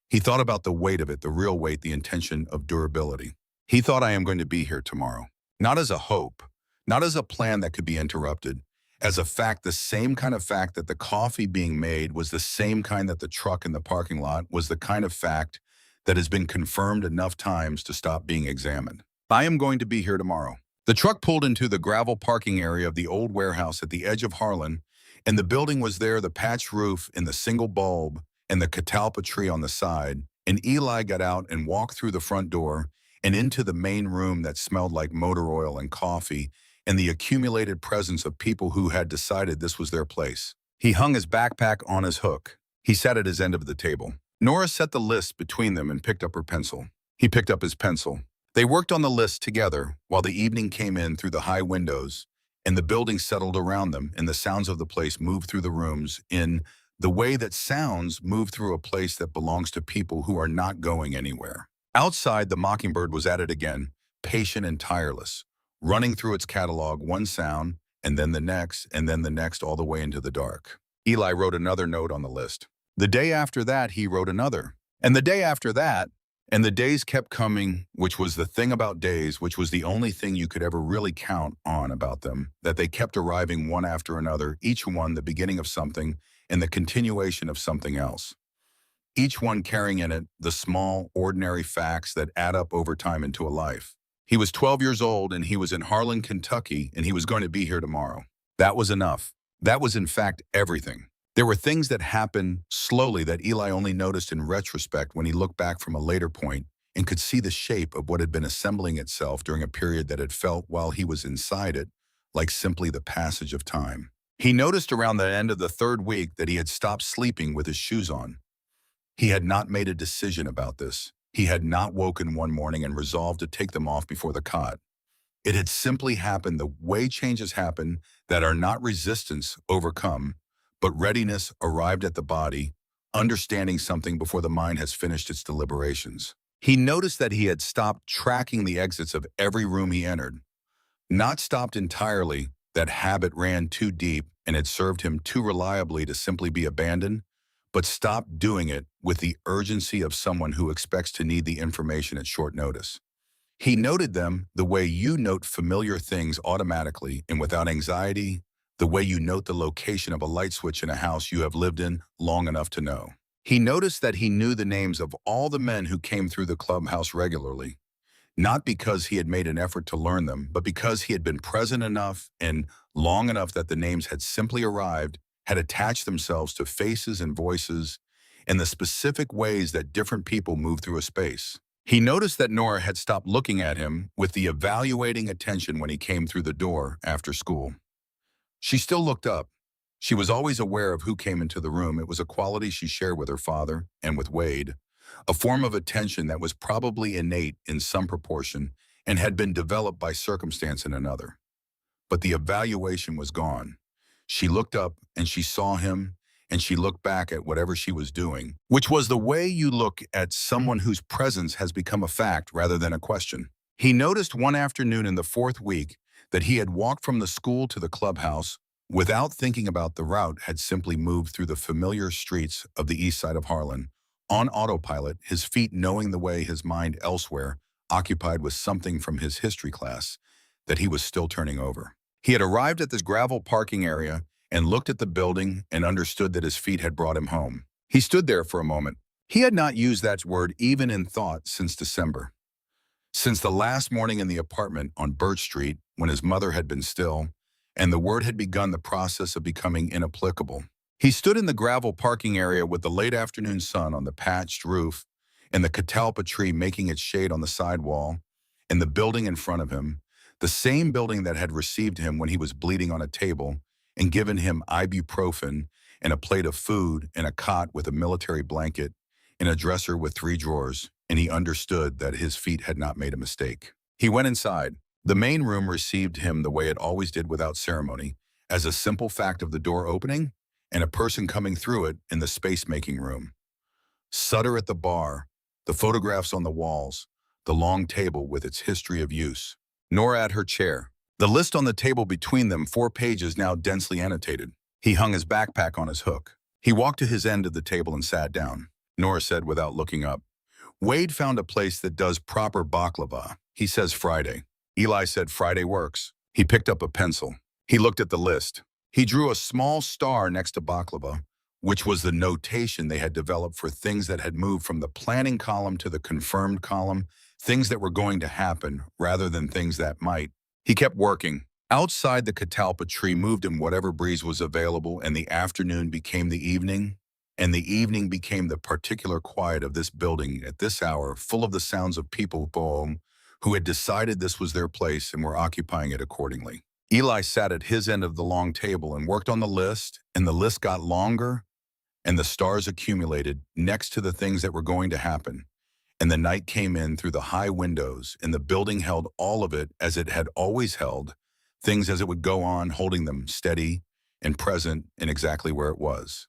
He thought about the weight of it, the real weight, the intention of durability. He thought, "I am going to be here tomorrow." Not as a hope, not as a plan that could be interrupted, as a fact, the same kind of fact that the coffee being made was the same kind that the truck in the parking lot was, the kind of fact that has been confirmed enough times to stop being examined. "I am going to be here tomorrow." The truck pulled into the gravel parking area of the old warehouse at the edge of Harlan, and the building was there, the patch roof and the single bulb and the catalpa tree on the side, and Eli got out and walked through the front door and into the main room that smelled like motor oil and coffee and the accumulated presence of people who had decided this was their place. He hung his backpack on his hook. He sat at his end of the table. Nora set the list between them and picked up her pencil. He picked up his pencil. They worked on the list together while the evening came in through the high windows and the building settled around them and the sounds of the place moved through the rooms in the way that sounds move through a place that belongs to people who are not going anywhere. Outside, the mockingbird was at it again, patient and tireless, running through its catalog, one sound, and then the next, all the way into the dark. Eli wrote another note on the list. The day after that, he wrote another. And the day after that, and the days kept coming, which was the thing about days, which was the only thing you could ever really count on about them, that they kept arriving one after another, each one the beginning of something and the continuation of something else. Each one carrying in it the small, ordinary facts that add up over time into a life. He was 12 years old and he was in Harlan, Kentucky, and he was going to be here tomorrow. That was enough. That was in fact everything. There were things that happened slowly that Eli only noticed in retrospect when he looked back from a later point and could see the shape of what had been assembling itself during a period that had felt, while he was inside it, like simply the passage of time. He noticed around the end of the third week that he had stopped sleeping with his shoes on. He had not made a decision about this. He had not woken one morning and resolved to take them off before the cot. It had simply happened the way changes happen that are not resistance overcome, but readiness arrived at the body, understanding something before the mind has finished its deliberations. He noticed that he had stopped tracking the exits of every room he entered. Not stopped entirely, that habit ran too deep and had served him too reliably to simply be abandoned, but stopped doing it with the urgency of someone who expects to need the information at short notice. He noted them the way you note familiar things automatically and without anxiety, the way you note the location of a light switch in a house you have lived in long enough to know. He noticed that he knew the names of all the men who came through the clubhouse regularly, not because he had made an effort to learn them, but because he had been present enough and long enough that the names had simply arrived, had attached themselves to faces and voices and the specific ways that different people move through a space. He noticed that Nora had stopped looking at him with the evaluating attention when he came through the door after school. She still looked up. She was always aware of who came into the room. It was a quality she shared with her father and with Wade, a form of attention that was probably innate in some proportion and had been developed by circumstance in another. But the evaluation was gone. She looked up and she saw him, and she looked back at whatever she was doing, which was the way you look at someone whose presence has become a fact rather than a question. He noticed one afternoon in the fourth week that he had walked from the school to the clubhouse without thinking about the route, had simply moved through the familiar streets of the east side of Harlan, on autopilot, his feet knowing the way, his mind elsewhere, occupied with something from his history class that he was still turning over. He had arrived at this gravel parking area and looked at the building and understood that his feet had brought him home. He stood there for a moment. He had not used that word even in thought since December. Since the last morning in the apartment on Birch Street when his mother had been still, and the word had begun the process of becoming inapplicable. He stood in the gravel parking area with the late afternoon sun on the patched roof and the catalpa tree making its shade on the sidewall, and the building in front of him, the same building that had received him when he was bleeding on a table and given him ibuprofen and a plate of food and a cot with a military blanket and a dresser with 3 drawers, and he understood that his feet had not made a mistake. He went inside. The main room received him the way it always did without ceremony, as a simple fact of the door opening and a person coming through it in the space-making room. Sutter at the bar, the photographs on the walls, the long table with its history of use. Nora at her chair. The list on the table between them, 4 pages now densely annotated. He hung his backpack on his hook. He walked to his end of the table and sat down. Nora said without looking up, "Wade found a place that does proper baklava. He says Friday." Eli said Friday works. He picked up a pencil. He looked at the list. He drew a small star next to baklava, which was the notation they had developed for things that had moved from the planning column to the confirmed column, things that were going to happen rather than things that might. He kept working. Outside, the catalpa tree moved in whatever breeze was available, and the afternoon became the evening, and the evening became the particular quiet of this building at this hour, full of the sounds of people who had decided this was their place and were occupying it accordingly. Eli sat at his end of the long table and worked on the list, and the list got longer, and the stars accumulated next to the things that were going to happen. And the night came in through the high windows, and the building held all of it as it had always held, things as it would go on, holding them steady and present in exactly where it was.